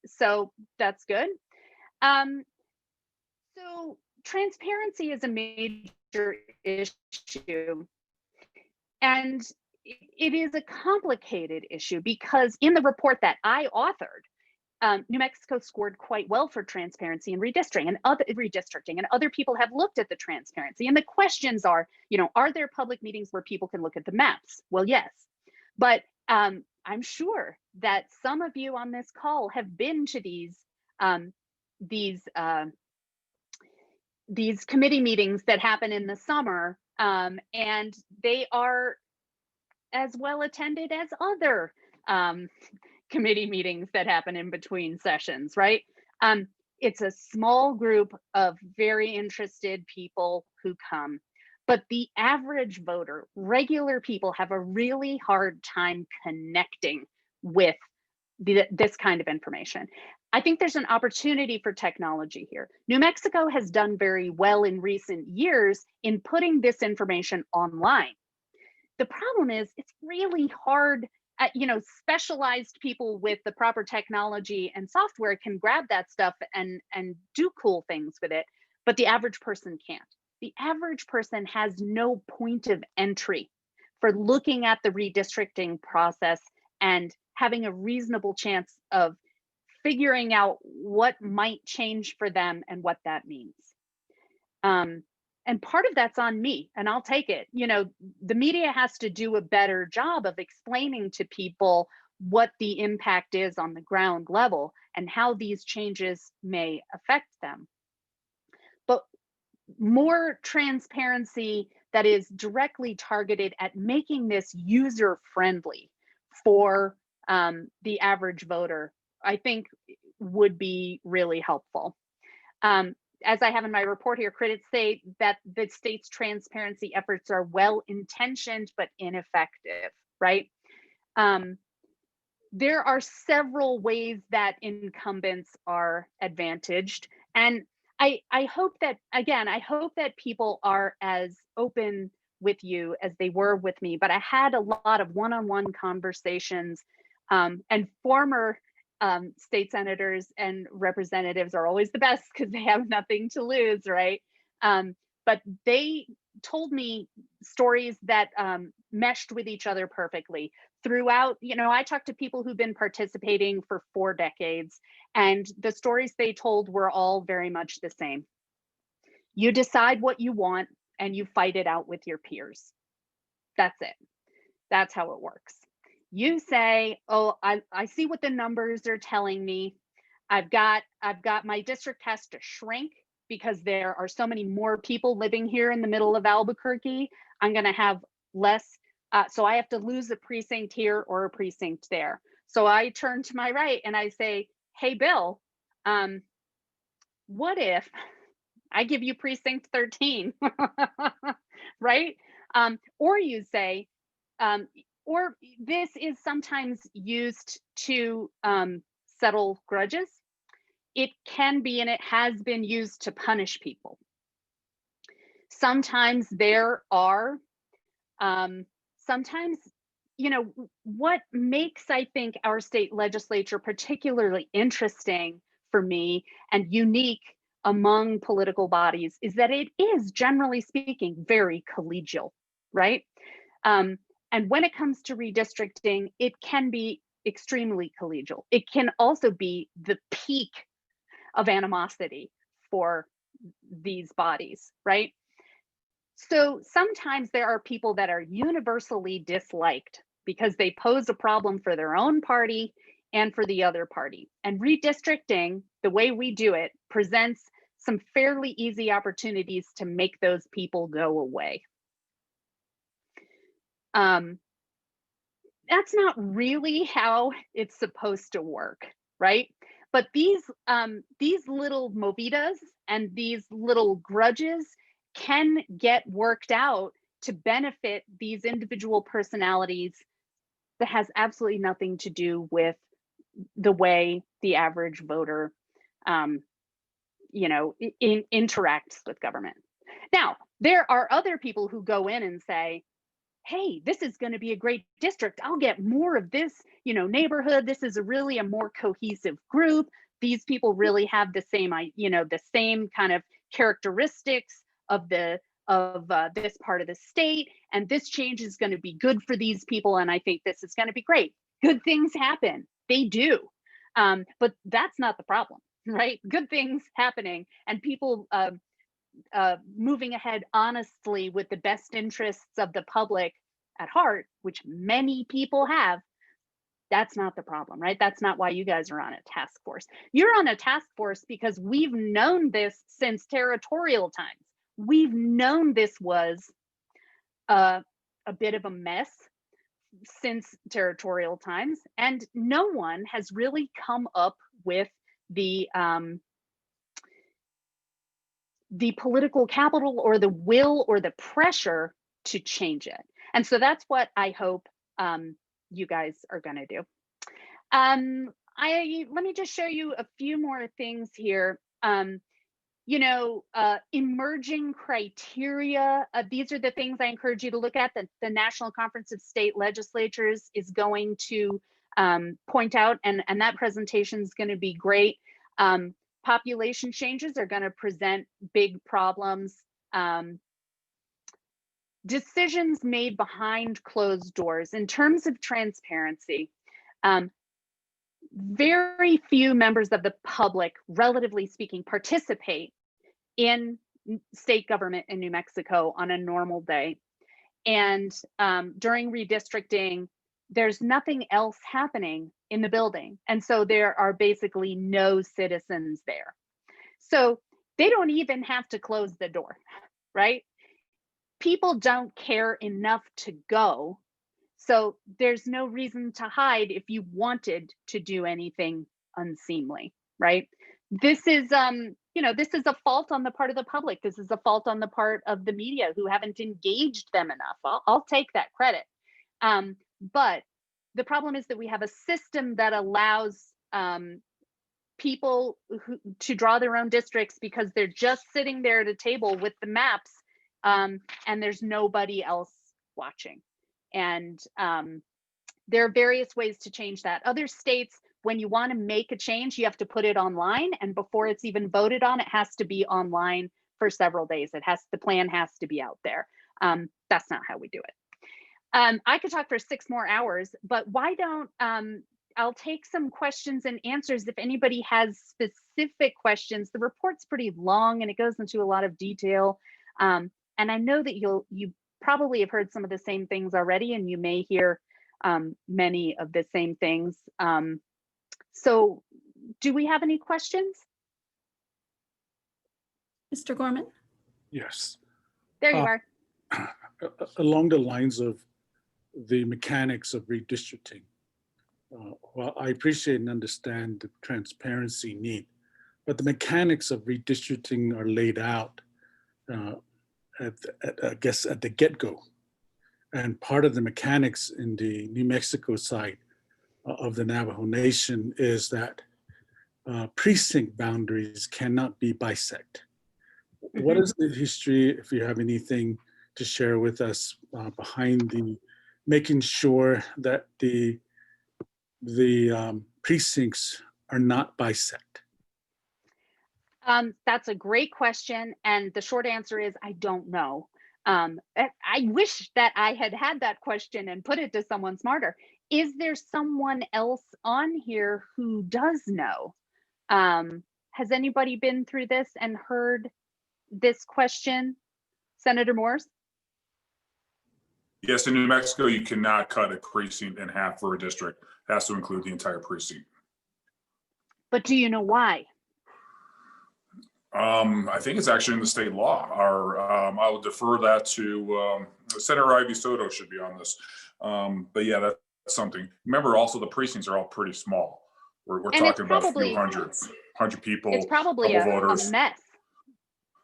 So that's good. So transparency is a major issue. And it is a complicated issue because in the report that I authored, New Mexico scored quite well for transparency and redistricting, and other people have looked at the transparency. And the questions are, you know, are there public meetings where people can look at the maps? Well, yes, but I'm sure that some of you on this call have been to these committee meetings that happen in the summer, and they are as well attended as other committee meetings that happen in between sessions, right? It's a small group of very interested people who come, but the average voter, regular people, have a really hard time connecting with this kind of information. I think there's an opportunity for technology here. New Mexico has done very well in recent years in putting this information online. The problem is it's really hard. Specialized people with the proper technology and software can grab that stuff and do cool things with it, but the average person can't. The average person has no point of entry for looking at the redistricting process and having a reasonable chance of figuring out what might change for them and what that means. And part of that's on me, and I'll take it. The media has to do a better job of explaining to people what the impact is on the ground level and how these changes may affect them. But more transparency that is directly targeted at making this user-friendly for the average voter, I think would be really helpful. As I have in my report here, critics say that the state's transparency efforts are well-intentioned but ineffective, right? There are several ways that incumbents are advantaged. And I hope that, again, I hope that people are as open with you as they were with me, but I had a lot of one-on-one conversations, and former state senators and representatives are always the best because they have nothing to lose, right? But they told me stories that meshed with each other perfectly throughout. I talked to people who've been participating for 4 decades, and the stories they told were all very much the same. You decide what you want and you fight it out with your peers. That's it. That's how it works. You say, oh, I see what the numbers are telling me. I've got my district has to shrink because there are so many more people living here in the middle of Albuquerque. I'm going to have less. So I have to lose a precinct here or a precinct there. So I turn to my right and I say, hey, Bill, what if I give you precinct 13, right? Or you say, or this is sometimes used to settle grudges. It can be, and it has been used to punish people. Sometimes there are, what makes, I think, our state legislature particularly interesting for me and unique among political bodies is that it is, generally speaking, very collegial, right? And when it comes to redistricting, it can be extremely collegial. It can also be the peak of animosity for these bodies, right? So sometimes there are people that are universally disliked because they pose a problem for their own party and for the other party. And redistricting, the way we do it, presents some fairly easy opportunities to make those people go away. That's not really how it's supposed to work, right? But these little movidas and these little grudges can get worked out to benefit these individual personalities that has absolutely nothing to do with the way the average voter interacts with government. Now, there are other people who go in and say, hey, this is going to be a great district. I'll get more of this, neighborhood. This is really a more cohesive group. These people really have the same, the same kind of characteristics of this part of the state. And this change is going to be good for these people. And I think this is going to be great. Good things happen. They do. But that's not the problem, right? Good things happening and people moving ahead honestly with the best interests of the public at heart, which many people have. That's not the problem, right? That's not why you guys are on a task force. You're on a task force because we've known this since territorial times. We've known this was a bit of a mess since territorial times, and no one has really come up with the political capital or the will or the pressure to change it. And so that's what I hope you guys are going to do. let me just show you a few more things here. Emerging criteria. These are the things I encourage you to look at that the National Conference of State Legislatures is going to point out, and that presentation is going to be great. Population changes are going to present big problems. Decisions made behind closed doors. In terms of transparency, very few members of the public, relatively speaking, participate in state government in New Mexico on a normal day. And during redistricting, there's nothing else happening in the building. And so there are basically no citizens there. So they don't even have to close the door, right? People don't care enough to go. So there's no reason to hide if you wanted to do anything unseemly, right? This is, this is a fault on the part of the public. This is a fault on the part of the media who haven't engaged them enough. I'll take that credit. But the problem is that we have a system that allows people to draw their own districts because they're just sitting there at a table with the maps, and there's nobody else watching. And there are various ways to change that. Other states, when you want to make a change, you have to put it online, and before it's even voted on, it has to be online for several days. The plan has to be out there. That's not how we do it. I could talk for 6 more hours, but why don't I'll take some questions and answers if anybody has specific questions. The report's pretty long and it goes into a lot of detail. And I know that you probably have heard some of the same things already, and you may hear many of the same things. So do we have any questions? Mr. Gorman? Yes. There you are. Along the lines of the mechanics of redistricting, well, I appreciate and understand the transparency need, but the mechanics of redistricting are laid out I guess at the get-go. And part of the mechanics in the New Mexico side of the Navajo Nation is that precinct boundaries cannot be bisect. What is the history, if you have anything to share with us, behind the making sure that the precincts are not bisect? That's a great question. And the short answer is, I don't know. I wish that I had that question and put it to someone smarter. Is there someone else on here who does know? Has anybody been through this and heard this question? Senator Morse? Yes, in New Mexico, you cannot cut a precinct in half for a district. It has to include the entire precinct. But do you know why? I think it's actually in the state law. I will defer that to Senator Ivy Soto should be on this. But yeah, that's something. Remember, also the precincts are all pretty small. We're talking about a few hundred people. It's probably a mess.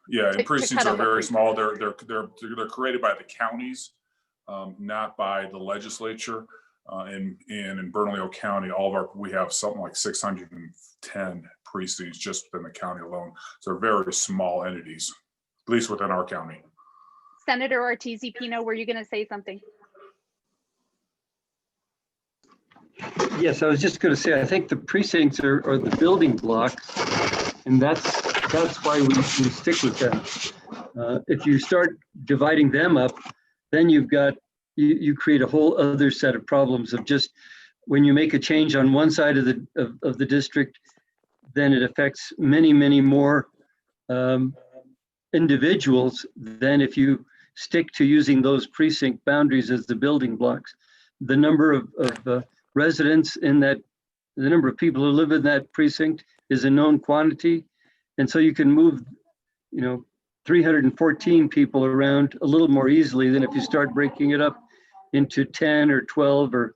Yeah, and precincts are very small. They're created by the counties, not by the legislature. In Bernalillo County, we have something like 610 precincts just within the county alone. So they're very small entities, at least within our county. Senator Ortiz-Pino, were you going to say something? Yes, I was just going to say, I think the precincts are the building blocks, and that's why we stick with them. If you start dividing them up, then you create a whole other set of problems of just when you make a change on one side of the district, then it affects many, many more individuals than if you stick to using those precinct boundaries as the building blocks. The number of residents in that, the number of people who live in that precinct is a known quantity. And so you can move, 314 people around a little more easily than if you start breaking it up into 10 or 12 or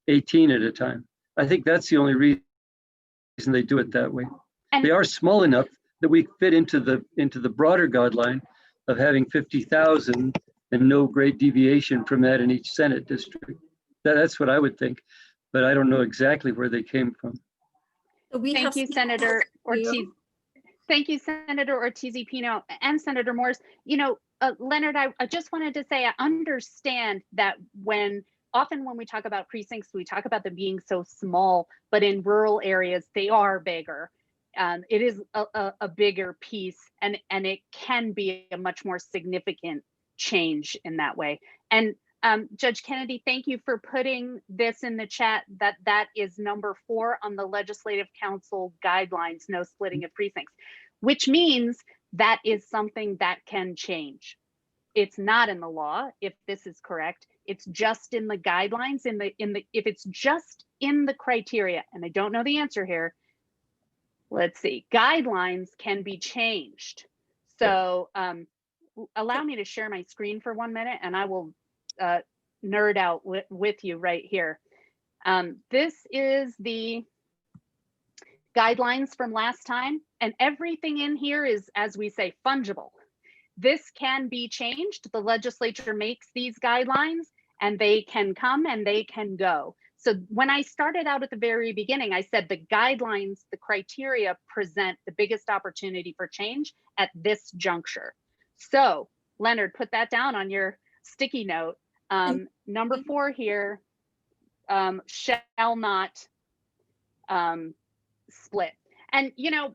18 at a time. I think that's the only reason they do it that way. And they are small enough that we fit into the broader guideline of having 50,000 and no great deviation from that in each Senate district. That's what I would think, but I don't know exactly where they came from. Thank you, Senator Ortiz. Thank you, Senator Ortiz-Pino and Senator Morris. You know, Leonard, I just wanted to say I understand that often when we talk about precincts, we talk about them being so small, but in rural areas, they are bigger. It is a bigger piece, and it can be a much more significant change in that way. And Judge Kennedy, thank you for putting this in the chat, that is number 4 on the Legislative Council guidelines, no splitting of precincts, which means that is something that can change. It's not in the law, if this is correct. It's just in the guidelines, if it's just in the criteria, and I don't know the answer here. Let's see, guidelines can be changed. So allow me to share my screen for 1 minute, and I will nerd out with you right here. This is the guidelines from last time, and everything in here is, as we say, fungible. This can be changed. The legislature makes these guidelines, and they can come and they can go. So when I started out at the very beginning, I said the guidelines, the criteria present the biggest opportunity for change at this juncture. So Leonard, put that down on your sticky note. Number 4 here, shall not split. And you know,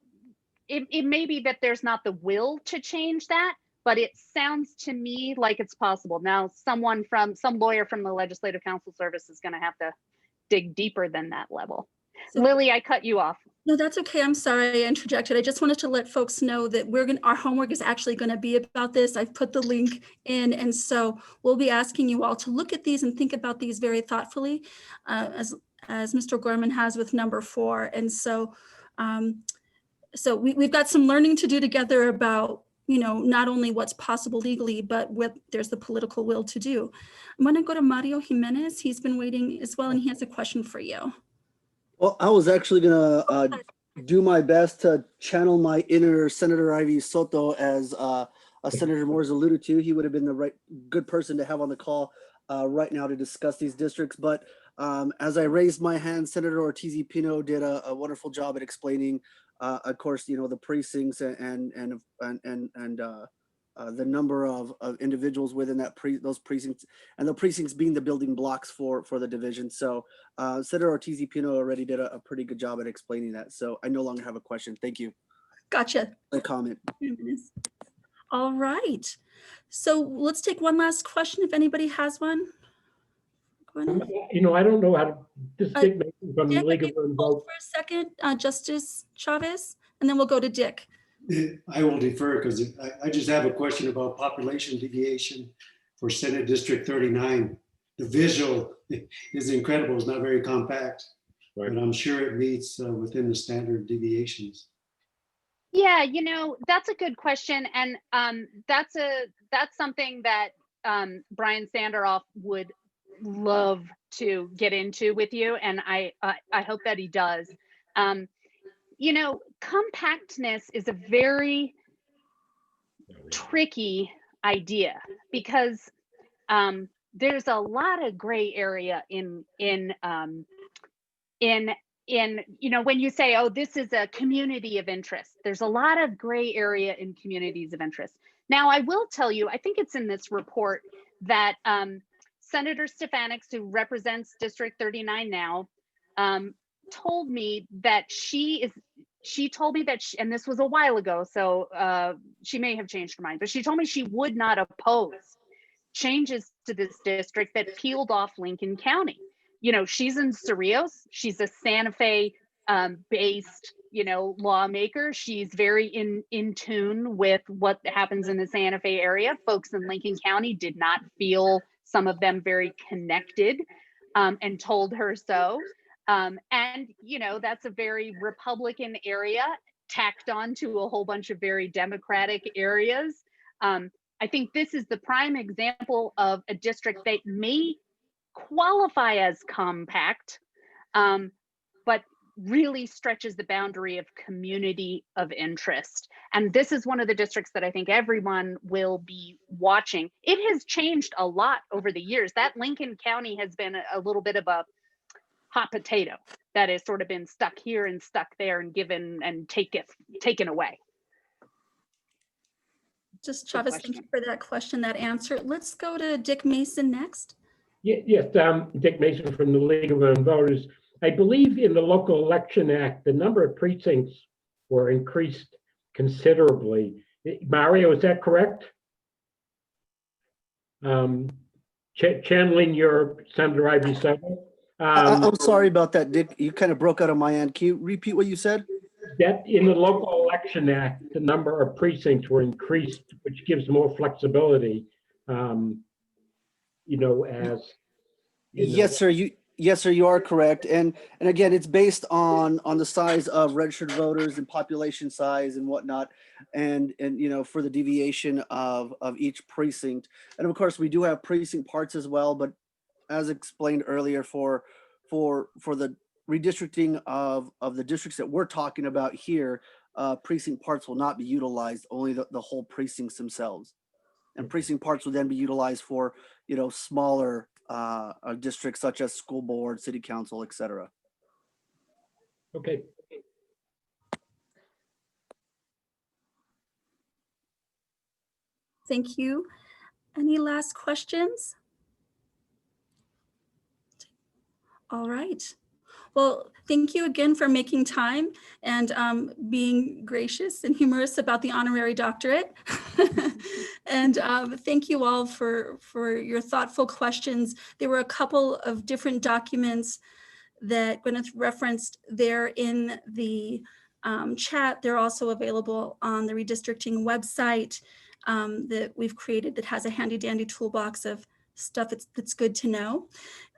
it may be that there's not the will to change that, but it sounds to me like it's possible. Now, some lawyer from the Legislative Council Service is going to have to dig deeper than that level. So, Lily, I cut you off. No, that's okay. I'm sorry I interjected. I just wanted to let folks know that our homework is actually going to be about this. I've put the link in, and so we'll be asking you all to look at these and think about these very thoughtfully, as Mr. Gorman has with number 4. And so, we've got some learning to do together about, you know, not only what's possible legally, but what there's the political will to do. I'm going to go to Mario Jimenez. He's been waiting as well, and he has a question for you. Well, I was actually gonna do my best to channel my inner Senator Ivy Soto, as Senator Morris alluded to. He would have been the good person to have on the call right now to discuss these districts. But as I raised my hand, Senator Ortiz-Pino did a wonderful job at explaining, of course, you know, the precincts and the number of individuals within those precincts, and the precincts being the building blocks for the division. So Senator Ortiz-Pino already did a pretty good job at explaining that. So I no longer have a question. Thank you. Gotcha. A comment. All right. So let's take one last question if anybody has one. You know, I don't know how to distinguish from Dick, legal hold for a second, Justice Chavez, and then we'll go to Dick. I will defer because I just have a question about population deviation for Senate District 39. The visual is incredible. It's not very compact, but I'm sure it meets within the standard deviations. Yeah, you know, that's a good question. And that's something that Brian Sanderoff would love to get into with you. And I hope that he does. You know, compactness is a very tricky idea because there's a lot of gray area in you know, when you say, oh, this is a community of interest, there's a lot of gray area in communities of interest. Now, I will tell you, I think it's in this report that Senator Stefanix, who represents District 39 now, told me that and this was a while ago, so she may have changed her mind, but she told me she would not oppose changes to this district that peeled off Lincoln County. You know, she's in Cerrillos. She's a Santa Fe based, you know, lawmaker. She's very in tune with what happens in the Santa Fe area. Folks in Lincoln County did not feel, some of them, very connected, and told her so. And, you know, that's a very Republican area tacked on to a whole bunch of very Democratic areas. I think this is the prime example of a district that may qualify as compact, but really stretches the boundary of community of interest. And this is one of the districts that I think everyone will be watching. It has changed a lot over the years. That Lincoln County has been a little bit of hot potato that has sort of been stuck here and stuck there and given and taken away. Just Travis, thank you for that question, that answer. Let's go to Dick Mason next. Yes, Dick Mason from the League of Women Voters. I believe in the Local Election Act, the number of precincts were increased considerably. Mario, is that correct? Channeling your Senator Ivy Soto. I'm sorry about that, Dick. You kind of broke out on my end. Can you repeat what you said? That in the Local Election Act, the number of precincts were increased, which gives more flexibility. You know, as you know. Yes, sir. Yes, sir. You are correct. And again, it's based on the size of registered voters and population size and whatnot, and you know, for the deviation of each precinct. And of course, we do have precinct parts as well. But as explained earlier, for the redistricting of the districts that we're talking about here, precinct parts will not be utilized. Only the whole precincts themselves. And precinct parts will then be utilized for, you know, smaller districts such as school board, city council, etc. Okay. Thank you. Any last questions? All right. Well, thank you again for making time and being gracious and humorous about the honorary doctorate. And thank you all for your thoughtful questions. There were a couple of different documents that Gwyneth referenced there in the chat. They're also available on the redistricting website that we've created that has a handy dandy toolbox of stuff that's good to know.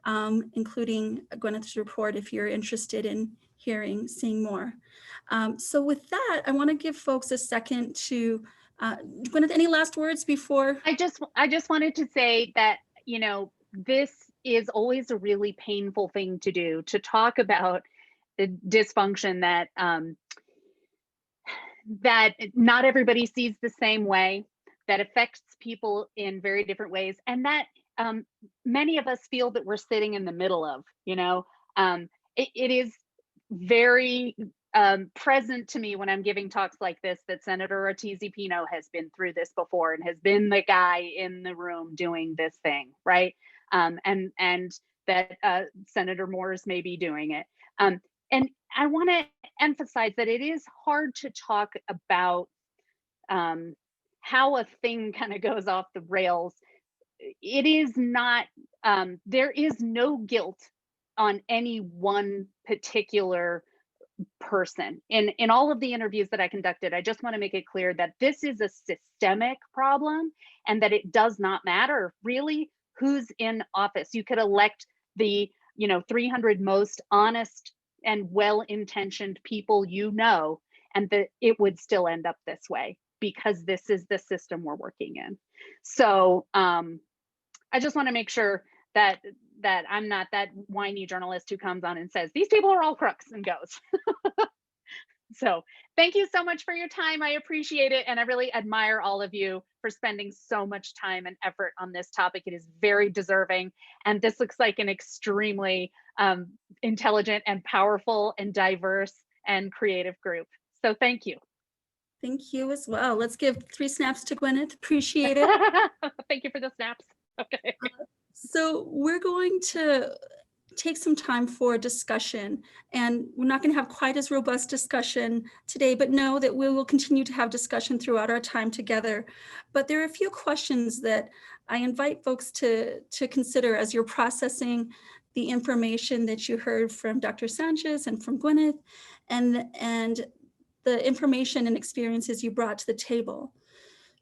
Including Gwyneth's report if you're interested in seeing more. So with that, I want to give folks a second to, Gwyneth, any last words before? I just wanted to say that, you know, this is always a really painful thing to do, to talk about the dysfunction that that not everybody sees the same way, that affects people in very different ways, and that many of us feel that we're sitting in the middle of, you know. It is very present to me when I'm giving talks like this that Senator Ortiz-Pino has been through this before and has been the guy in the room doing this thing, right? And that Senator Moores may be doing it. And I want to emphasize that it is hard to talk about how a thing kind of goes off the rails. It is not, there is no guilt on any one particular person. In all of the interviews that I conducted, I just want to make it clear that this is a systemic problem and that it does not matter really who's in office. You could elect the, you know, 300 most honest and well-intentioned people you know, and that it would still end up this way because this is the system we're working in. So I just want to make sure that I'm not that whiny journalist who comes on and says, these people are all crooks and goes. So thank you so much for your time. I appreciate it. And I really admire all of you for spending so much time and effort on this topic. It is very deserving. And this looks like an extremely intelligent and powerful and diverse and creative group. So thank you. Thank you as well. Let's give 3 snaps to Gwyneth. Appreciate it. Thank you for the snaps. Okay. So we're going to take some time for discussion, and we're not going to have quite as robust discussion today, but know that we will continue to have discussion throughout our time together. But there are a few questions that I invite folks to consider as you're processing the information that you heard from Dr. Sanchez and from Gwyneth, and the information and experiences you brought to the table.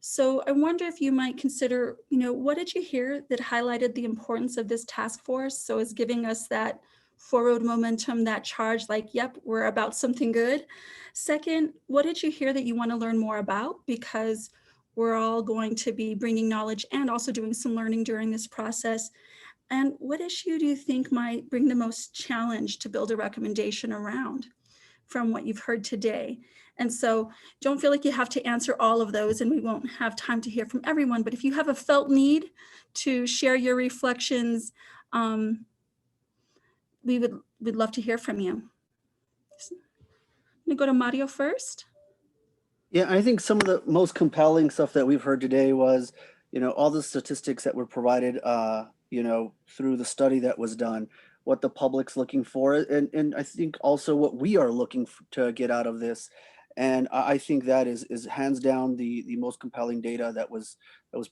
So I wonder if you might consider, you know, what did you hear that highlighted the importance of this task force? So is giving us that forward momentum, that charge, like, yep, we're about something good. Second, what did you hear that you want to learn more about? Because we're all going to be bringing knowledge and also doing some learning during this process. And what issue do you think might bring the most challenge to build a recommendation around from what you've heard today? And so don't feel like you have to answer all of those, and we won't have time to hear from everyone, but if you have a felt need to share your reflections, we'd love to hear from you. I'm gonna go to Mario first. Yeah, I think some of the most compelling stuff that we've heard today was, all the statistics that were provided, through the study that was done, what the public's looking for, and I think also what we are looking to get out of this. And I think that is hands down the most compelling data that was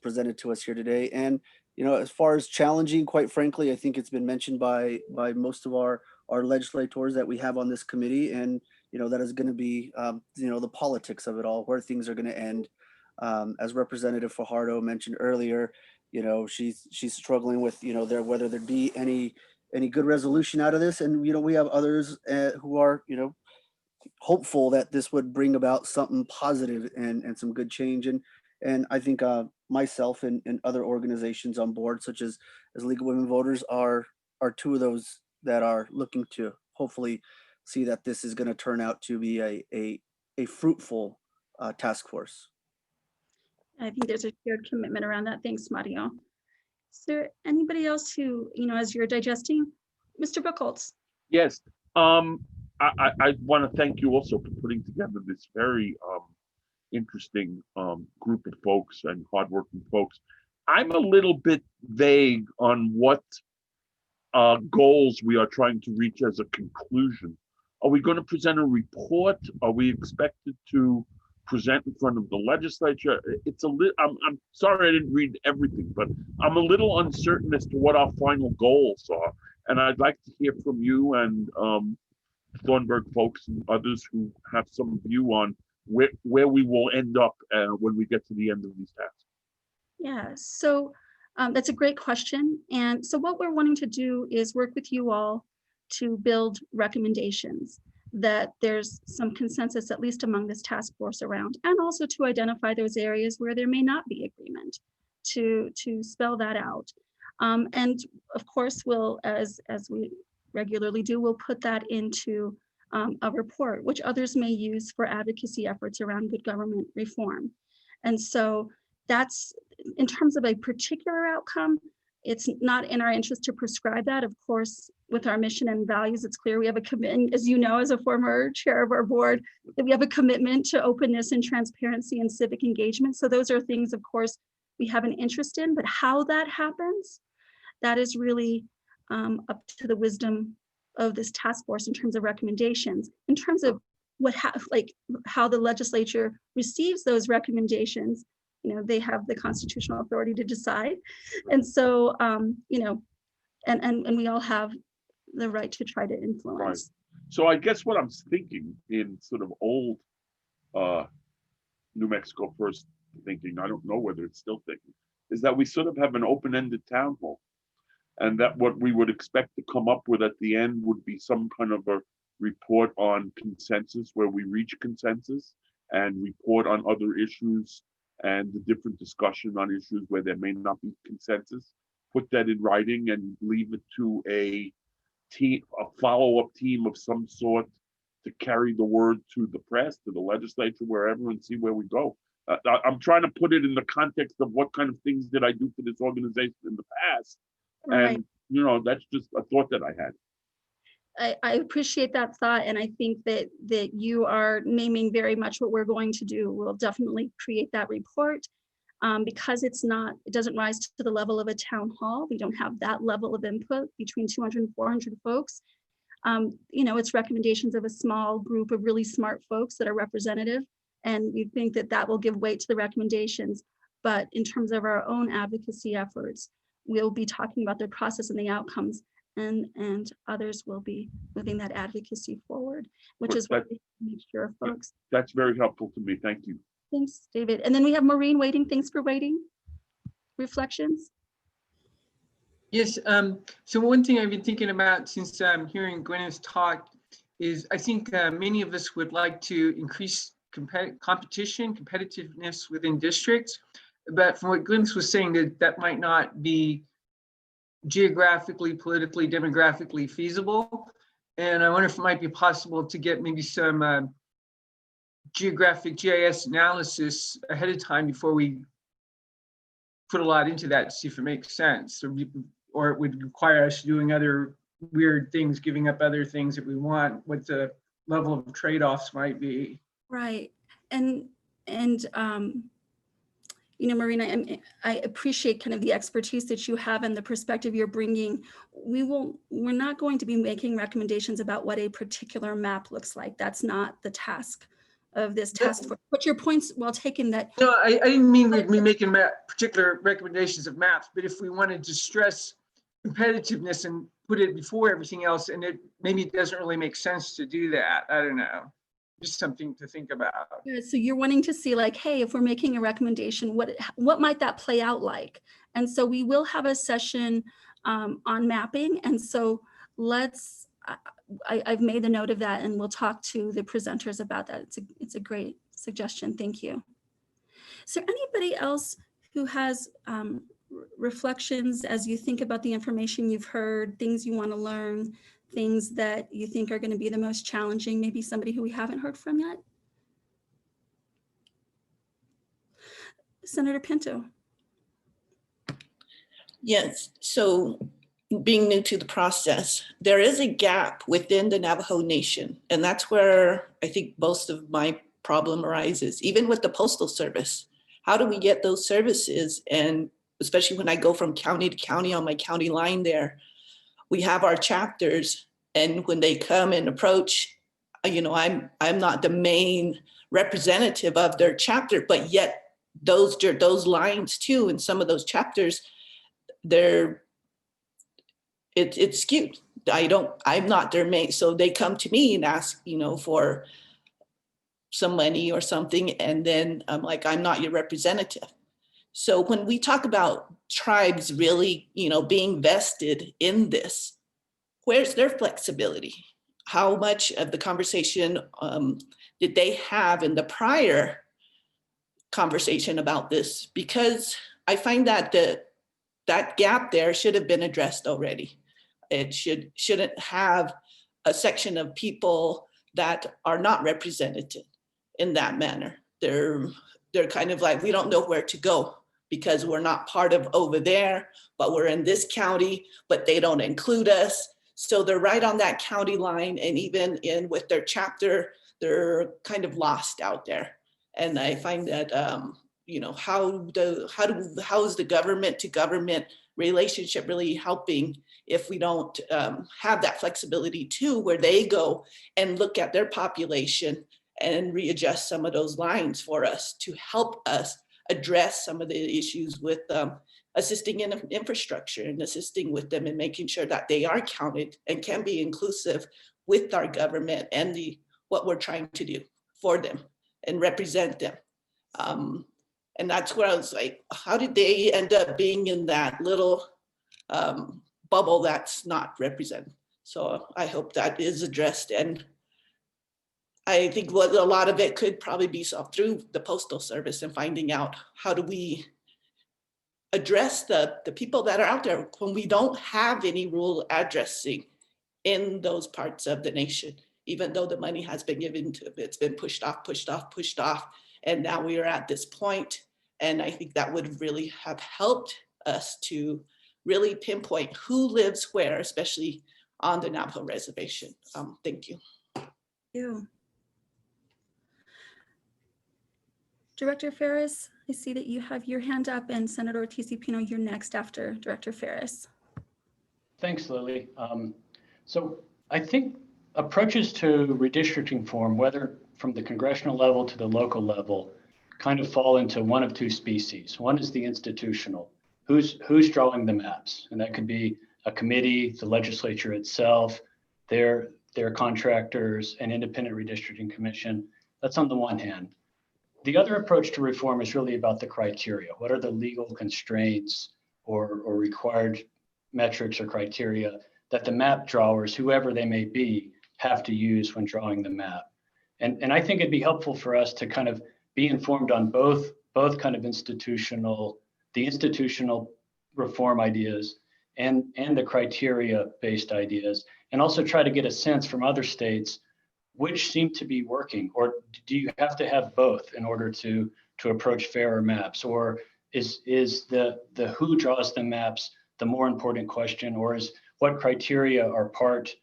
presented to us here today. And, as far as challenging, quite frankly, I think it's been mentioned by most of our legislators that we have on this committee. And, that is going to be, the politics of it all, where things are going to end. As Representative Fajardo mentioned earlier, she's struggling with, whether there'd be any good resolution out of this. And, we have others who are, hopeful that this would bring about something positive and some good change. And I think myself and other organizations on board, such as League of Women Voters, are two of those that are looking to hopefully see that this is going to turn out to be a fruitful task force. I think there's a shared commitment around that. Thanks, Mario. Is there anybody else who, as you're digesting? Mr. Buchholz. Yes, I want to thank you also for putting together this very interesting group of folks and hardworking folks. I'm a little bit vague on what goals we are trying to reach as a conclusion. Are we going to present a report? Are we expected to present in front of the legislature? It's a little, I'm sorry I didn't read everything, but I'm a little uncertain as to what our final goals are. And I'd like to hear from you and Thornburg folks and others who have some view on where we will end up when we get to the end of these tasks. Yeah, so that's a great question. And so what we're wanting to do is work with you all to build recommendations that there's some consensus, at least among this task force around, and also to identify those areas where there may not be agreement, to spell that out. And of course, we'll, as we regularly do, we'll put that into a report, which others may use for advocacy efforts around good government reform. And so that's, in terms of a particular outcome, it's not in our interest to prescribe that. Of course, with our mission and values, it's clear we have a commitment, as you know, as a former chair of our board, that we have a commitment to openness and transparency and civic engagement. So those are things, of course, we have an interest in, but how that happens, that is really up to the wisdom of this task force in terms of recommendations. In terms of how the legislature receives those recommendations, they have the constitutional authority to decide. And so, and we all have the right to try to influence. Right. So I guess what I'm thinking in sort of old New Mexico First thinking, I don't know whether it's still thinking, is that we sort of have an open-ended town hall. And that what we would expect to come up with at the end would be some kind of a report on consensus where we reach consensus, and report on other issues and the different discussion on issues where there may not be consensus. Put that in writing and leave it to a team, a follow-up team of some sort to carry the word to the press, to the legislature, wherever, and see where we go. I'm trying to put it in the context of what kind of things did I do for this organization in the past. Right. And, that's just a thought that I had. I appreciate that thought. And I think that you are naming very much what we're going to do. We'll definitely create that report because it doesn't rise to the level of a town hall. We don't have that level of input between 200 and 400 folks. It's recommendations of a small group of really smart folks that are representative. And we think that will give weight to the recommendations. But in terms of our own advocacy efforts, we'll be talking about the process and the outcomes, and others will be moving that advocacy forward, which is what we make sure of folks. That's very helpful to me. Thank you. Thanks, David. And then we have Maureen waiting. Thanks for waiting. Reflections? Yes, so one thing I've been thinking about since I'm hearing Gwyneth's talk is I think many of us would like to increase competitiveness within districts. But from what Gwyneth was saying, that might not be geographically, politically, demographically feasible. And I wonder if it might be possible to get maybe some geographic GIS analysis ahead of time before we put a lot into that to see if it makes sense, or it would require us doing other weird things, giving up other things that we want, what the level of trade-offs might be. Right. And you know, Marina, I appreciate kind of the expertise that you have and the perspective you're bringing. We're not going to be making recommendations about what a particular map looks like. That's not the task of this task force. But your point's well taken that. No, I didn't mean we'd be making particular recommendations of maps, but if we wanted to stress competitiveness and put it before everything else, and maybe it doesn't really make sense to do that. I don't know. Just something to think about. Yeah, so you're wanting to see like, hey, if we're making a recommendation, what might that play out like? And so we will have a session on mapping. And so I've made a note of that, and we'll talk to the presenters about that. It's a great suggestion. Thank you. Is there anybody else who has reflections as you think about the information you've heard, things you want to learn, things that you think are going to be the most challenging, maybe somebody who we haven't heard from yet? Senator Pinto. Yes, so being new to the process, there is a gap within the Navajo Nation, and that's where I think most of my problem arises, even with the Postal Service. How do we get those services? And especially when I go from county to county on my county line there, we have our chapters, and when they come and approach, you know, I'm not the main representative of their chapter, but yet those lines too, and some of those chapters, it's skewed. I'm not their main, so they come to me and ask, you know, for some money or something, and then I'm like, I'm not your representative. So when we talk about tribes really, you know, being vested in this, where's their flexibility? How much of the conversation did they have in the prior conversation about this? Because I find that that gap there should have been addressed already. It shouldn't have a section of people that are not represented in that manner. They're kind of like, we don't know where to go because we're not part of over there, but we're in this county, but they don't include us. So they're right on that county line, and even in with their chapter, they're kind of lost out there. And I find that you know, how is the government to government relationship really helping if we don't have that flexibility too, where they go and look at their population and readjust some of those lines for us to help us address some of the issues with assisting in infrastructure and assisting with them and making sure that they are counted and can be inclusive with our government and what we're trying to do for them and represent them. And that's where I was like, how did they end up being in that little bubble that's not represented? So I hope that is addressed. And I think what a lot of it could probably be solved through the Postal Service and finding out how do we address the people that are out there when we don't have any rural addressing in those parts of the nation, even though the money has been given to it, it's been pushed off. And now we are at this point. And I think that would really have helped us to really pinpoint who lives where, especially on the Navajo reservation. Thank you. Thank you. Director Ferris, I see that you have your hand up, and Senator Ortiz-Pino, you're next after Director Ferris. Thanks, Lily. So I think approaches to redistricting form, whether from the congressional level to the local level, kind of fall into one of two species. One is the institutional. Who's drawing the maps? And that could be a committee, the legislature itself, their contractors, an independent redistricting commission. That's on the one hand. The other approach to reform is really about the criteria. What are the legal constraints or required metrics or criteria that the map drawers, whoever they may be, have to use when drawing the map? And I think it'd be helpful for us to kind of be informed on both kind of institutional reform ideas and the criteria-based ideas, and also try to get a sense from other states which seem to be working, or do you have to have both in order to approach fairer maps? Or is the who draws the maps the more important question, or is what criteria are part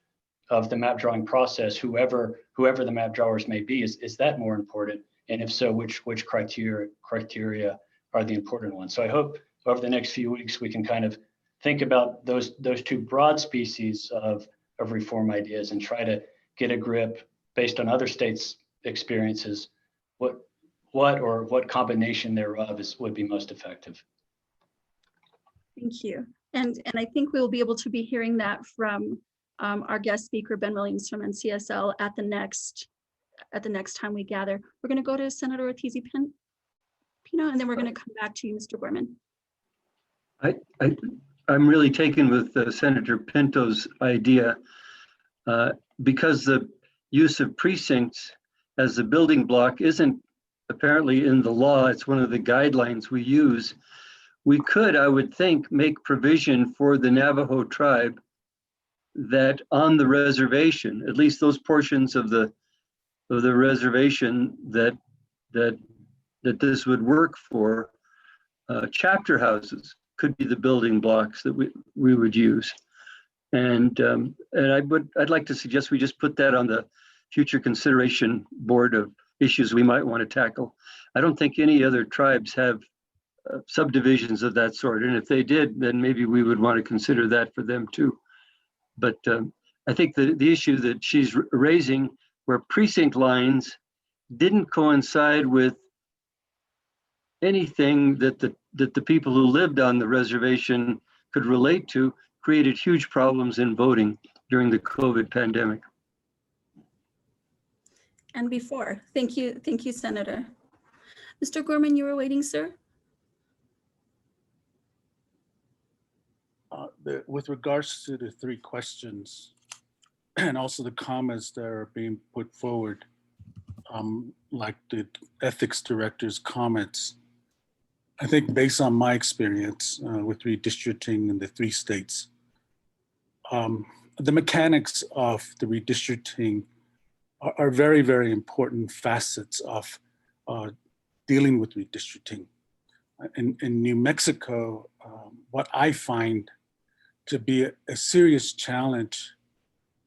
of the map drawing process, whoever the map drawers may be, is that more important? And if so, which criteria are the important ones? So I hope over the next few weeks we can kind of think about those two broad species of reform ideas and try to get a grip based on other states' experiences, what combination thereof would be most effective. Thank you. And I think we'll be able to be hearing that from our guest speaker, Ben Williams from NCSL at the next time we gather. We're going to go to Senator Ortiz-Pino, and then we're going to come back to you, Mr. Gorman. I'm really taken with Senator Pinto's idea because the use of precincts as the building block isn't apparently in the law. It's one of the guidelines we use. We could, I would think, make provision for the Navajo tribe that on the reservation, at least those portions of the reservation that this would work for, chapter houses could be the building blocks that we would use. And I'd like to suggest we just put that on the future consideration board of issues we might want to tackle. I don't think any other tribes have subdivisions of that sort. And if they did, then maybe we would want to consider that for them too. But I think the issue that she's raising, where precinct lines didn't coincide with anything that the people who lived on the reservation could relate to, created huge problems in voting during the COVID pandemic. And before. Thank you, Senator. Mr. Gorman, you were waiting, sir? With regards to the three questions and also the comments that are being put forward, like the ethics director's comments, I think based on my experience with redistricting in the 3 states, the mechanics of the redistricting are very, very important facets of dealing with redistricting. In New Mexico, what I find to be a serious challenge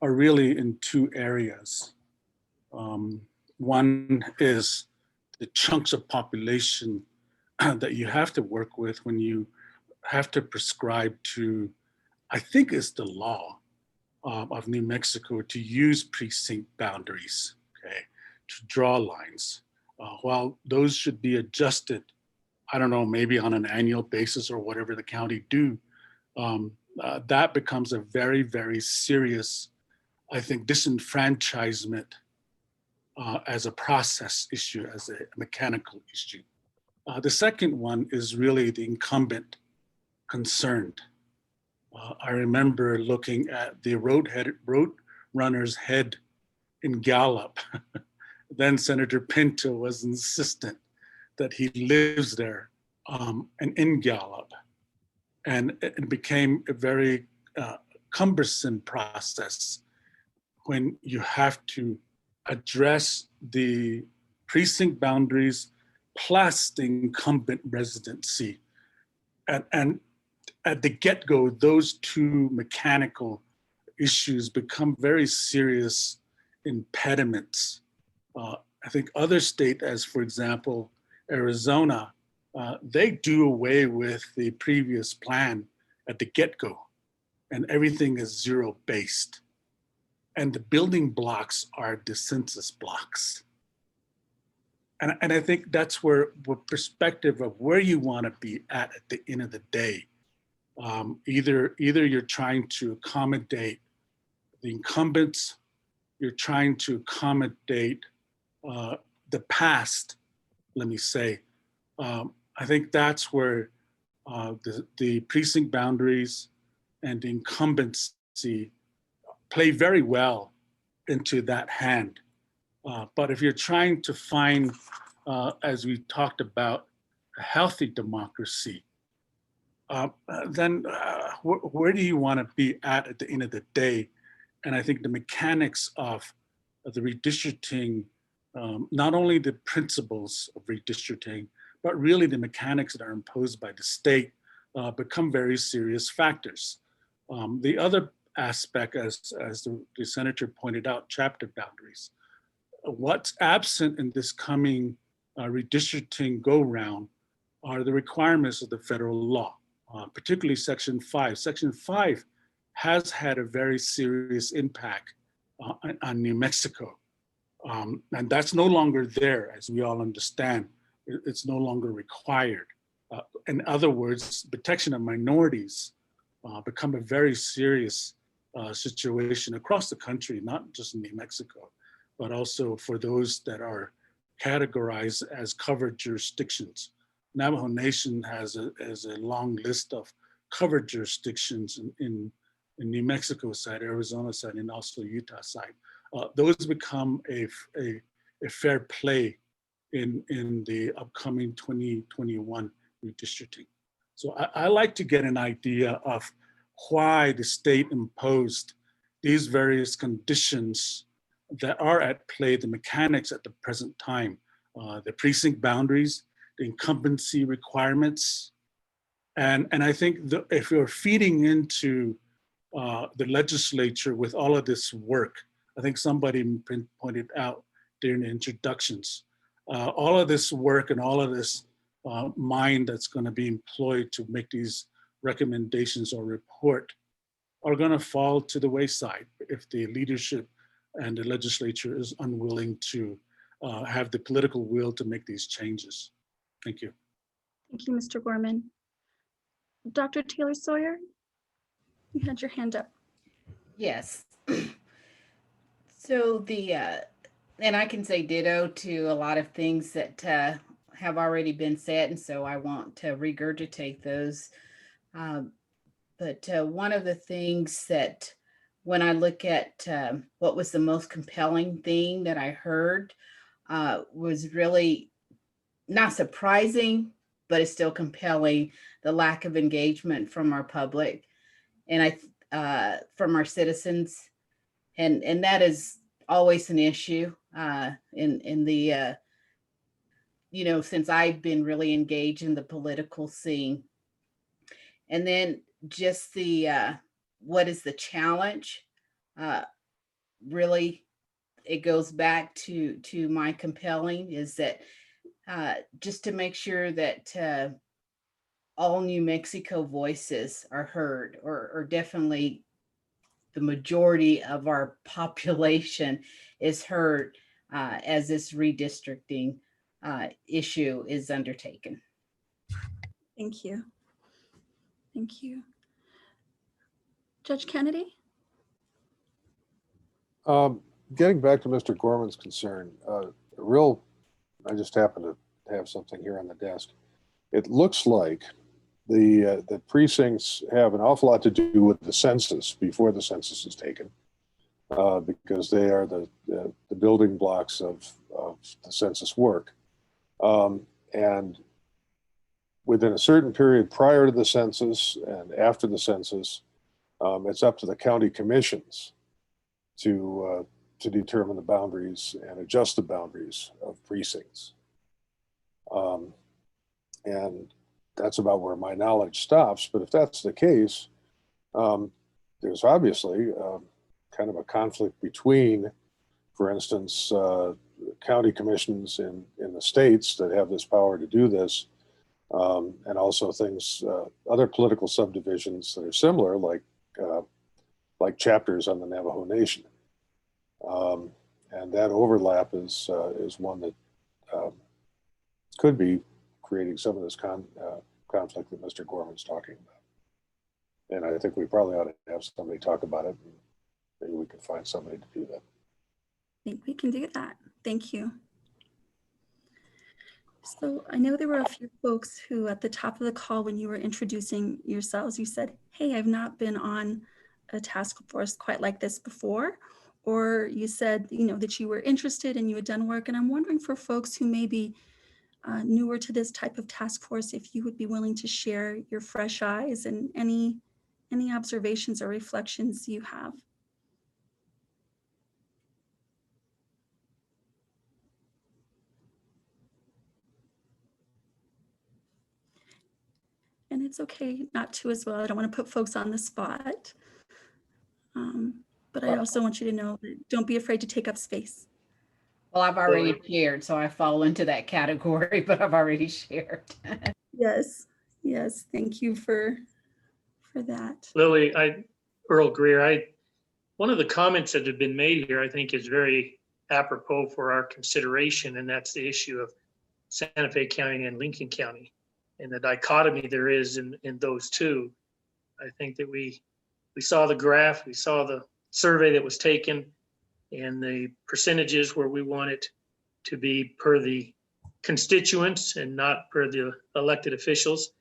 are really in 2 areas. One is the chunks of population that you have to work with when you have to prescribe to, I think it's the law of New Mexico to use precinct boundaries, okay, to draw lines. While those should be adjusted, I don't know, maybe on an annual basis or whatever the county do, that becomes a very, very serious, I think, disenfranchisement as a process issue, as a mechanical issue. The second one is really the incumbent concerned. I remember looking at the road runner's head in Gallup. Then Senator Pinto was insistent that he lives there and in Gallup. And it became a very cumbersome process when you have to address the precinct boundaries plus the incumbent residency. And at the get-go, those 2 mechanical issues become very serious impediments. I think other states, as for example, Arizona, they do away with the previous plan at the get-go, and everything is zero-based. And the building blocks are the census blocks. And I think that's where perspective of where you want to be at the end of the day. Either you're trying to accommodate the incumbents, you're trying to accommodate the past, let me say. I think that's where the precinct boundaries and the incumbency play very well into that hand. But if you're trying to find, as we talked about, a healthy democracy, then where do you want to be at the end of the day? And I think the mechanics of the redistricting, not only the principles of redistricting, but really the mechanics that are imposed by the state become very serious factors. The other aspect, as the senator pointed out, chapter boundaries. What's absent in this coming redistricting go-round are the requirements of the federal law, particularly Section 5. Section 5 has had a very serious impact on New Mexico. And that's no longer there, as we all understand. It's no longer required. In other words, protection of minorities become a very serious situation across the country, not just in New Mexico, but also for those that are categorized as covered jurisdictions. Navajo Nation has a long list of covered jurisdictions in New Mexico side, Arizona side, and also Utah side. Those become a fair play in the upcoming 2021 redistricting. So I like to get an idea of why the state imposed these various conditions that are at play, the mechanics at the present time, the precinct boundaries, the incumbency requirements. And I think if you're feeding into the legislature with all of this work, I think somebody pointed out during the introductions, all of this work and all of this mind that's going to be employed to make these recommendations or report are going to fall to the wayside if the leadership and the legislature is unwilling to have the political will to make these changes. Thank you. Thank you, Mr. Gorman. Dr. Taylor Sawyer, you had your hand up. Yes. So and I can say ditto to a lot of things that have already been said, and so I want to regurgitate those. But one of the things that when I look at what was the most compelling thing that I heard was really not surprising, but it's still compelling, the lack of engagement from our public and from our citizens. And that is always an issue in the, since I've been really engaged in the political scene. And then just what is the challenge? Really, it goes back to my compelling is that just to make sure that all New Mexico voices are heard, or definitely the majority of our population is heard as this redistricting issue is undertaken. Thank you. Thank you. Judge Kennedy? Getting back to Mr. Gorman's concern, I just happen to have something here on the desk. It looks like the precincts have an awful lot to do with the census before the census is taken, because they are the building blocks of the census work. And within a certain period prior to the census and after the census, it's up to the county commissions to determine the boundaries and adjust the boundaries of precincts. And that's about where my knowledge stops. But if that's the case, there's obviously kind of a conflict between, for instance, county commissions in the states that have this power to do this, and also things, other political subdivisions that are similar, like chapters on the Navajo Nation. And that overlap is one that could be creating some of this conflict that Mr. Gorman's talking about. And I think we probably ought to have somebody talk about it. And maybe we can find somebody to do that. I think we can do that. Thank you. So I know there were a few folks who at the top of the call when you were introducing yourselves, you said, hey, I've not been on a task force quite like this before. Or you said, that you were interested and you had done work. And I'm wondering for folks who may be newer to this type of task force, if you would be willing to share your fresh eyes and any observations or reflections you have. And it's okay not to as well. I don't want to put folks on the spot. But I also want you to know that don't be afraid to take up space. Well, I've already shared, so I fall into that category, but I've already shared. Yes, yes, thank you for that. Lily, Earl Greer, one of the comments that have been made here, I think is very apropos for our consideration, and that's the issue of Santa Fe County and Lincoln County and the dichotomy there is in those two. I think that we saw the graph, we saw the survey that was taken and the percentages where we want it to be per the constituents and not per the elected officials.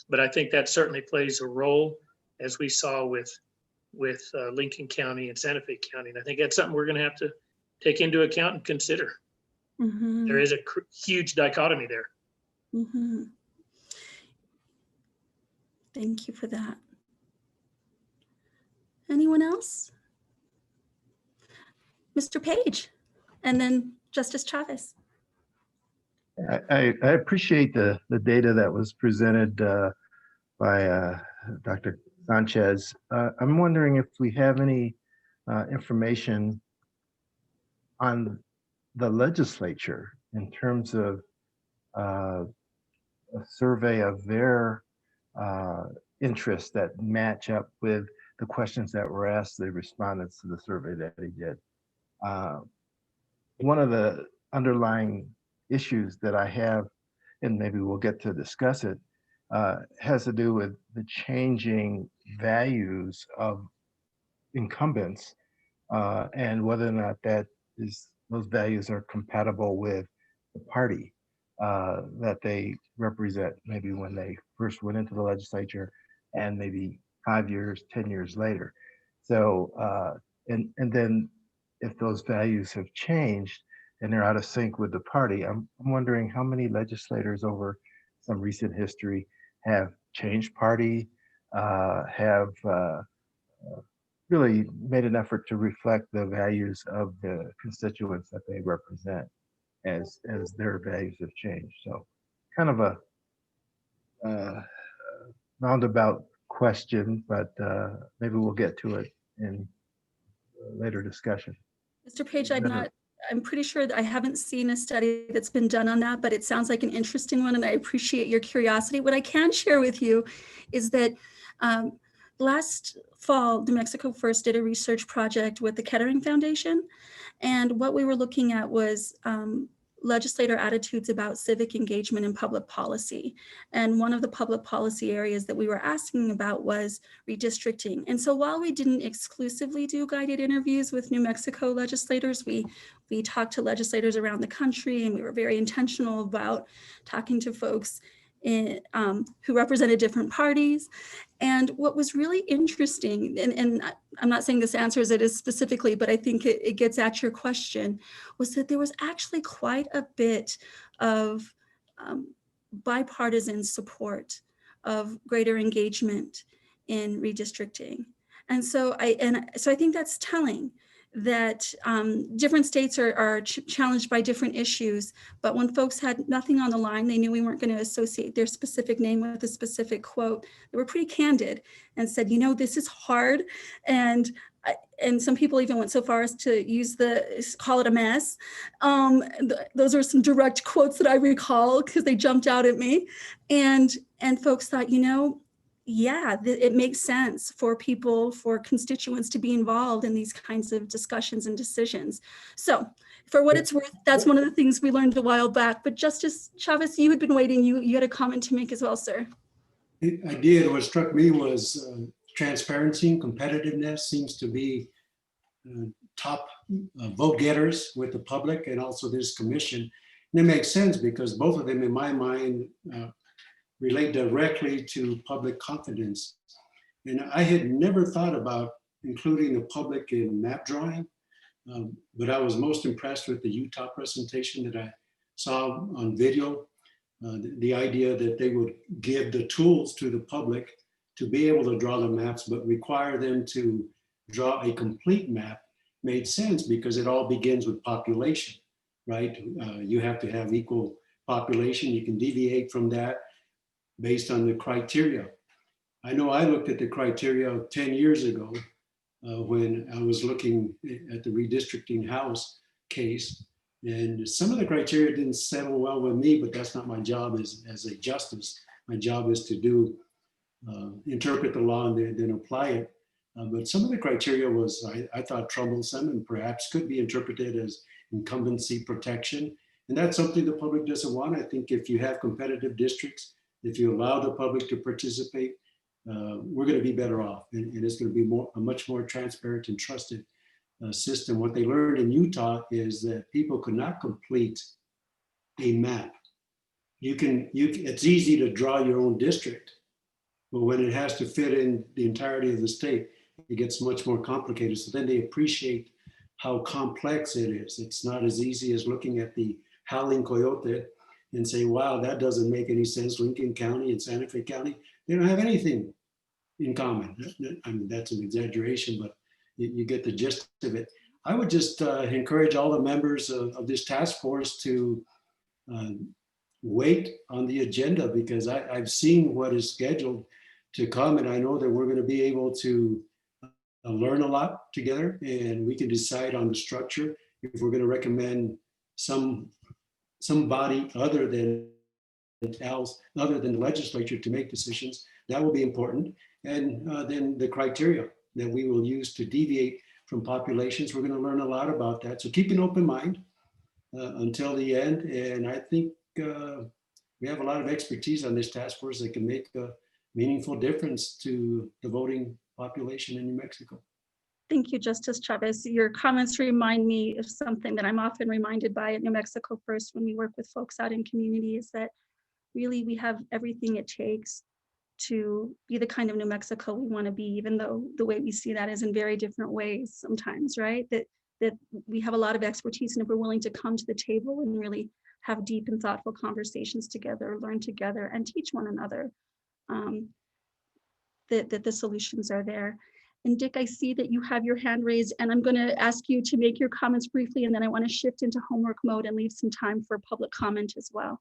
But I think that certainly plays a role, as we saw with Lincoln County and Santa Fe County. And I think that's something we're going to have to take into account and consider. Mm-hmm. There is a huge dichotomy there. Mm-hmm. Thank you for that. Anyone else? Mr. Page, and then Justice Chavez. I appreciate the data that was presented by Dr. Sanchez. I'm wondering if we have any information on the legislature in terms of a survey of their interests that match up with the questions that were asked the respondents to the survey that he did. One of the underlying issues that I have, and maybe we'll get to discuss it, has to do with the changing values of incumbents and whether or not those values are compatible with the party that they represent, maybe when they first went into the legislature and maybe 5 years, 10 years later. So, and then if those values have changed and they're out of sync with the party, I'm wondering how many legislators over some recent history have changed party, have really made an effort to reflect the values of the constituents that they represent as their values have changed. So kind of a roundabout question, but maybe we'll get to it in later discussion. Mr. Page, I'm pretty sure that I haven't seen a study that's been done on that, but it sounds like an interesting one, and I appreciate your curiosity. What I can share with you is that last fall, New Mexico First did a research project with the Kettering Foundation, and what we were looking at was legislator attitudes about civic engagement in public policy. And one of the public policy areas that we were asking about was redistricting. And so while we didn't exclusively do guided interviews with New Mexico legislators, we talked to legislators around the country, and we were very intentional about talking to folks who represented different parties. And what was really interesting, and I'm not saying this answers it as specifically, but I think it gets at your question, was that there was actually quite a bit of bipartisan support of greater engagement in redistricting. And so I think that's telling that different states are challenged by different issues, but when folks had nothing on the line, they knew we weren't going to associate their specific name with a specific quote. They were pretty candid and said, you know, this is hard. And some people even went so far as to call it a mess. Those are some direct quotes that I recall because they jumped out at me. And folks thought, you know, yeah, it makes sense for constituents to be involved in these kinds of discussions and decisions. So for what it's worth, that's one of the things we learned a while back. But Justice Chavez, you had been waiting. You had a comment to make as well, sir. I did. What struck me was transparency and competitiveness seems to be top vote getters with the public and also this commission. And it makes sense because both of them, in my mind, relate directly to public confidence. And I had never thought about including the public in map drawing, but I was most impressed with the Utah presentation that I saw on video. The idea that they would give the tools to the public to be able to draw the maps, but require them to draw a complete map made sense because it all begins with population, right? You have to have equal population. You can deviate from that based on the criteria. I know I looked at the criteria 10 years ago when I was looking at the redistricting House case. And some of the criteria didn't settle well with me, but that's not my job as a justice. My job is to do interpret the law and then apply it. But some of the criteria was, I thought, troublesome and perhaps could be interpreted as incumbency protection. And that's something the public doesn't want. I think if you have competitive districts, if you allow the public to participate, we're going to be better off. And it's going to be a much more transparent and trusted system. What they learned in Utah is that people could not complete a map. It's easy to draw your own district, but when it has to fit in the entirety of the state, it gets much more complicated. So then they appreciate how complex it is. It's not as easy as looking at the howling coyote and say, wow, that doesn't make any sense. Lincoln County and Santa Fe County, they don't have anything in common. I mean, that's an exaggeration, but you get the gist of it. I would just encourage all the members of this task force to wait on the agenda, because I've seen what is scheduled to come, and I know that we're going to be able to learn a lot together, and we can decide on the structure. If we're going to recommend somebody other than the legislature to make decisions, that will be important. And then the criteria that we will use to deviate from populations, we're going to learn a lot about that. So keep an open mind until the end. And I think we have a lot of expertise on this task force that can make a meaningful difference to the voting population in New Mexico. Thank you, Justice Chavez. Your comments remind me of something that I'm often reminded by at New Mexico First when we work with folks out in communities, that really we have everything it takes to be the kind of New Mexico we want to be, even though the way we see that is in very different ways sometimes, right? That we have a lot of expertise, and if we're willing to come to the table and really have deep and thoughtful conversations together, learn together, and teach one another, that the solutions are there. And Dick, I see that you have your hand raised, and I'm going to ask you to make your comments briefly, and then I want to shift into homework mode and leave some time for public comment as well.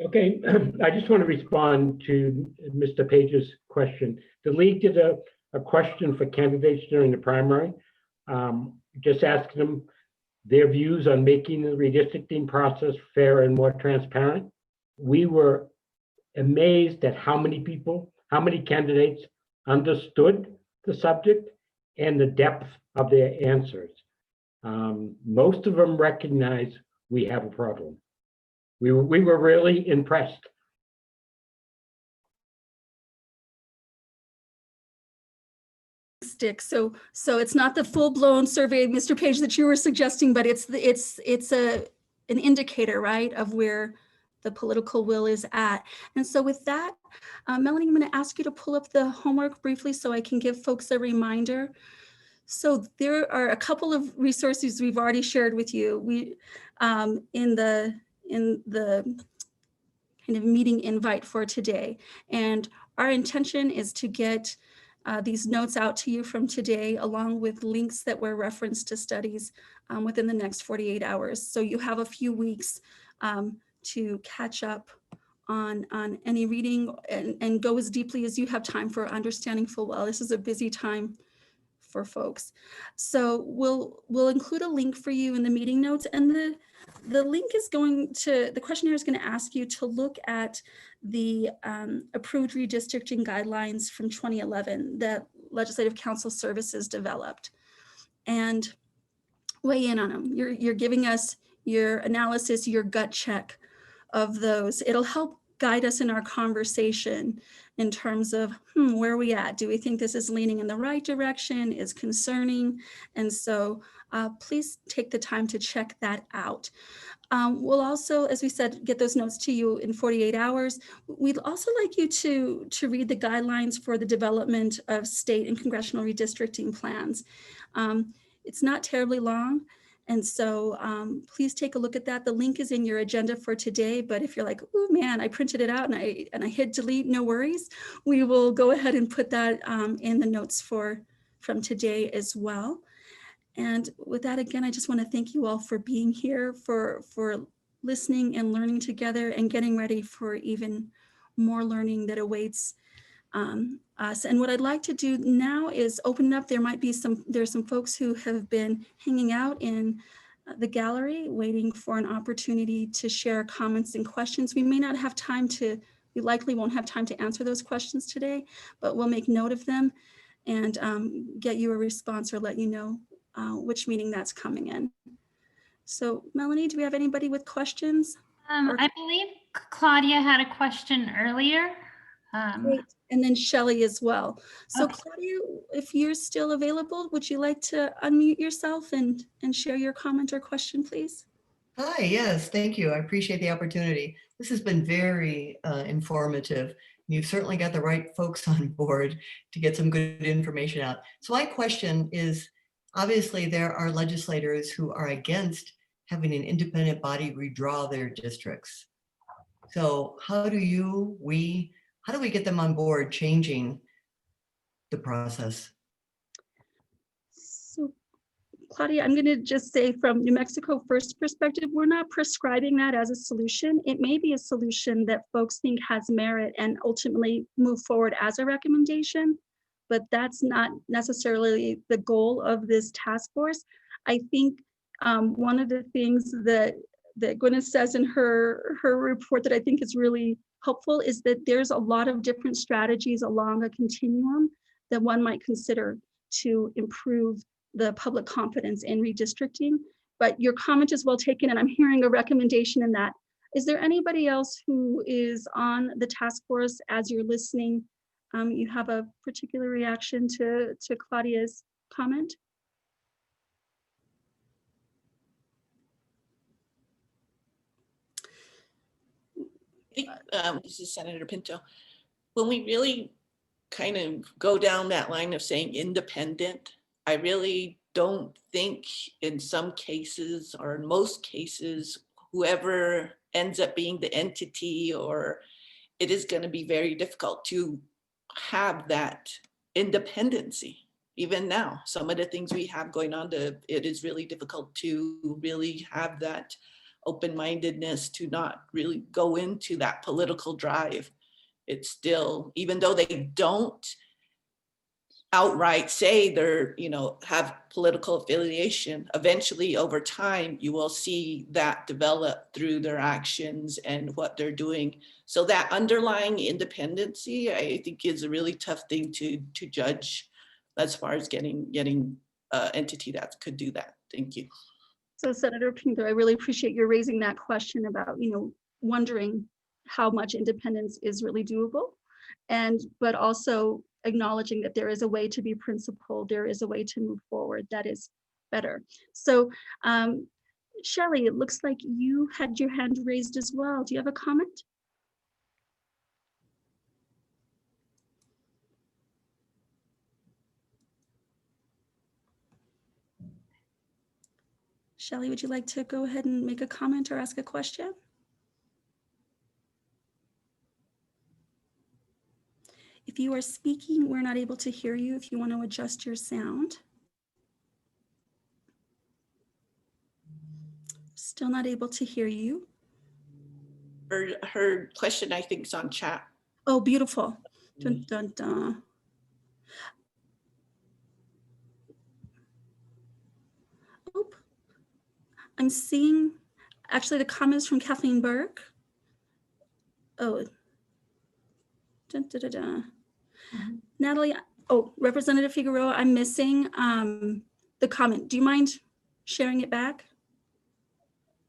Okay, I just want to respond to Mr. Page's question. The league did a question for candidates during the primary, just asking them their views on making the redistricting process fair and more transparent. We were amazed at how many candidates understood the subject and the depth of their answers. Most of them recognize we have a problem. We were really impressed. Dick, so it's not the full-blown survey, Mr. Page, that you were suggesting, but it's an indicator, right, of where the political will is at. And so with that, Melanie, I'm going to ask you to pull up the homework briefly so I can give folks a reminder. So there are a couple of resources we've already shared with you. We in the kind of meeting invite for today, and our intention is to get these notes out to you from today, along with links that were referenced to studies within the next 48 hours. So you have a few weeks to catch up on any reading and go as deeply as you have time for, understanding full well this is a busy time for folks. So we'll include a link for you in the meeting notes, and the link is the questionnaire is going to ask you to look at the approved redistricting guidelines from 2011 that Legislative Council Services developed, and weigh in on them. You're giving us your analysis, your gut check of those. It'll help guide us in our conversation in terms of where are we at? Do we think this is leaning in the right direction? Is concerning? And so please take the time to check that out. We'll also, as we said, get those notes to you in 48 hours. We'd also like you to read the guidelines for the development of state and congressional redistricting plans. It's not terribly long. And so please take a look at that. The link is in your agenda for today, but if you're like, oh man, I printed it out and I hit delete, no worries. We will go ahead and put that in the notes from today as well. And with that, again, I just want to thank you all for being here, for listening and learning together, and getting ready for even more learning that awaits us. And what I'd like to do now is open it up. There's some folks who have been hanging out in the gallery waiting for an opportunity to share comments and questions. We may not have time to, we likely won't have time to answer those questions today, but we'll make note of them and get you a response or let you know which meeting that's coming in. So Melanie, do we have anybody with questions? I believe Claudia had a question earlier. Great. And then Shelley as well. So Okay. Claudia, if you're still available, would you like to unmute yourself and share your comment or question, please? Hi, yes, thank you. I appreciate the opportunity. This has been very informative. You've certainly got the right folks on board to get some good information out. So my question is, obviously there are legislators who are against having an independent body redraw their districts. So how do we get them on board changing the process? So Claudia, I'm going to just say from New Mexico First perspective, we're not prescribing that as a solution. It may be a solution that folks think has merit and ultimately move forward as a recommendation, but that's not necessarily the goal of this task force. I think one of the things that Gwyneth says in her report that I think is really helpful is that there's a lot of different strategies along a continuum that one might consider to improve the public confidence in redistricting. But your comment is well taken, and I'm hearing a recommendation in that. Is there anybody else who is on the task force as you're listening? You have a particular reaction to Claudia's comment? This is Senator Pinto. When we really kind of go down that line of saying independent, I really don't think in some cases or in most cases, whoever ends up being the entity, or it is going to be very difficult to have that independency. Even now, some of the things we have going on, it is really difficult to really have that open-mindedness to not really go into that political drive. It's still, even though they don't outright say they're, have political affiliation, eventually over time, you will see that develop through their actions and what they're doing. So that underlying independency, I think is a really tough thing to judge as far as getting an entity that could do that. Thank you. So Senator Pinto, I really appreciate you raising that question about, wondering how much independence is really doable, but also acknowledging that there is a way to be principled, there is a way to move forward that is better. So Shelley, it looks like you had your hand raised as well. Do you have a comment? Shelley, would you like to go ahead and make a comment or ask a question? If you are speaking, we're not able to hear you. If you want to adjust your sound. Still not able to hear you. Her question, I think, is on chat. Oh, beautiful. Dun, dun, dun. Oop. I'm seeing, actually, the comments from Kathleen Burke. Oh. Dun, dun, dun, dun. Natalie, Representative Figueroa, I'm missing the comment. Do you mind sharing it back?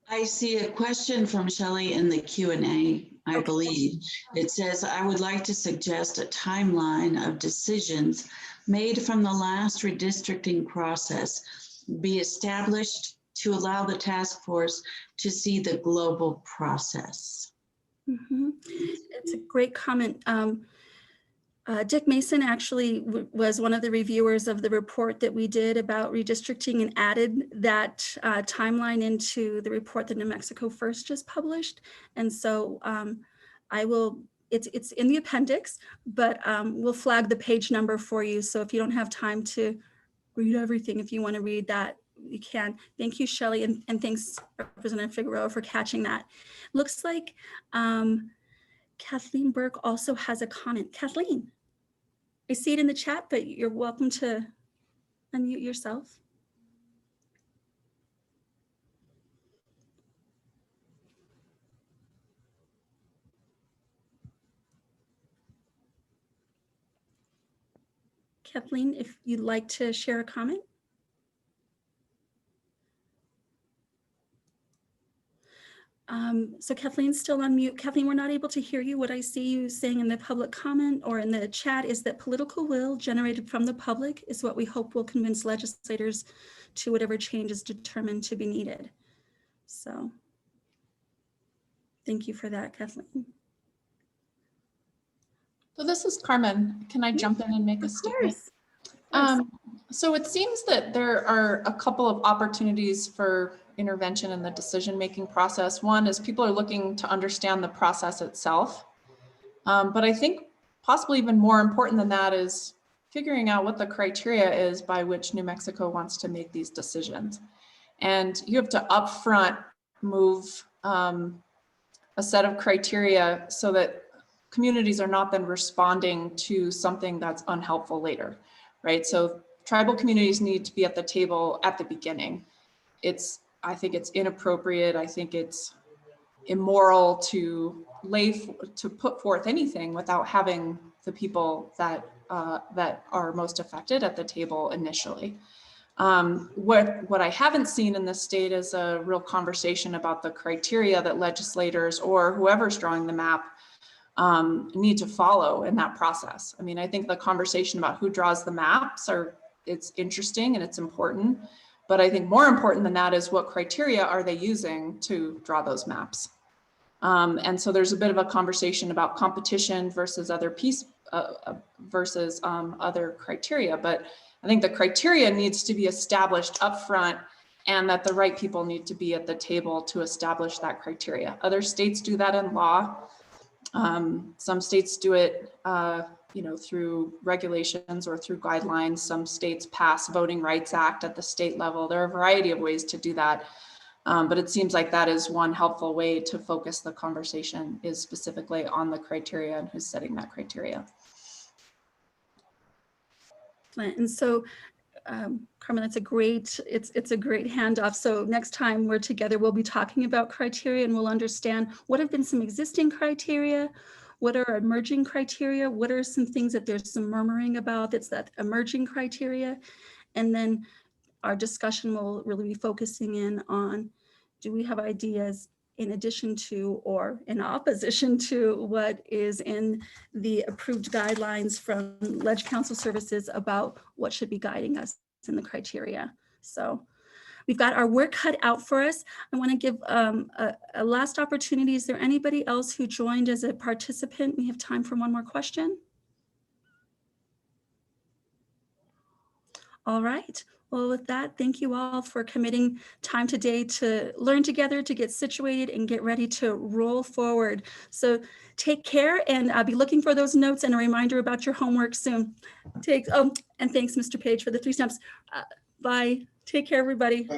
I see a question from Shelley in the Q&A, I believe. It says, I would like to suggest a timeline of decisions made from the last redistricting process be established to allow the task force to see the global process. It's a great comment. Dick Mason actually was one of the reviewers of the report that we did about redistricting and added that timeline into the report that New Mexico First just published. And so it's in the appendix, but we'll flag the page number for you. So if you don't have time to read everything, if you want to read that, you can. Thank you, Shelley, and thanks, Representative Figueroa, for catching that. Looks like Kathleen Burke also has a comment. Kathleen. I see it in the chat, but you're welcome to unmute yourself. Kathleen, if you'd like to share a comment. So Kathleen's still on mute. Kathleen, we're not able to hear you. What I see you saying in the public comment or in the chat is that political will generated from the public is what we hope will convince legislators to whatever change is determined to be needed. So thank you for that, Kathleen. So this is Carmen. Can I jump in and make a statement? So it seems that there are a couple of opportunities for intervention in the decision-making process. One is people are looking to understand the process itself. But I think possibly even more important than that is figuring out what the criteria is by which New Mexico wants to make these decisions. And you have to upfront move a set of criteria so that communities are not then responding to something that's unhelpful later, right? So tribal communities need to be at the table at the beginning. I think it's inappropriate. I think it's immoral to put forth anything without having the people that are most affected at the table initially. What I haven't seen in this state is a real conversation about the criteria that legislators or whoever's drawing the map need to follow in that process. I mean, I think the conversation about who draws the maps it's interesting and it's important, but I think more important than that is what criteria are they using to draw those maps. And so there's a bit of a conversation about competition versus other other criteria, but I think the criteria needs to be established upfront and that the right people need to be at the table to establish that criteria. Other states do that in law. Some states do it through regulations or through guidelines. Some states pass Voting Rights Act at the state level. There are a variety of ways to do that. But it seems like that is one helpful way to focus the conversation is specifically on the criteria and who's setting that criteria. And so, Carmen, that's a great handoff. So next time we're together, we'll be talking about criteria and we'll understand what have been some existing criteria, what are emerging criteria, what are some things that there's some murmuring about that's that emerging criteria. And then our discussion will really be focusing in on, do we have ideas in addition to or in opposition to what is in the approved guidelines from Ledge Council Services about what should be guiding us in the criteria. So we've got our work cut out for us. I want to give a last opportunity. Is there anybody else who joined as a participant? We have time for one more question. All right. Well, with that, thank you all for committing time today to learn together, to get situated and get ready to roll forward. So take care, and I'll be looking for those notes and a reminder about your homework soon. And thanks, Mr. Page, for the 3 steps. Bye. Take care, everybody.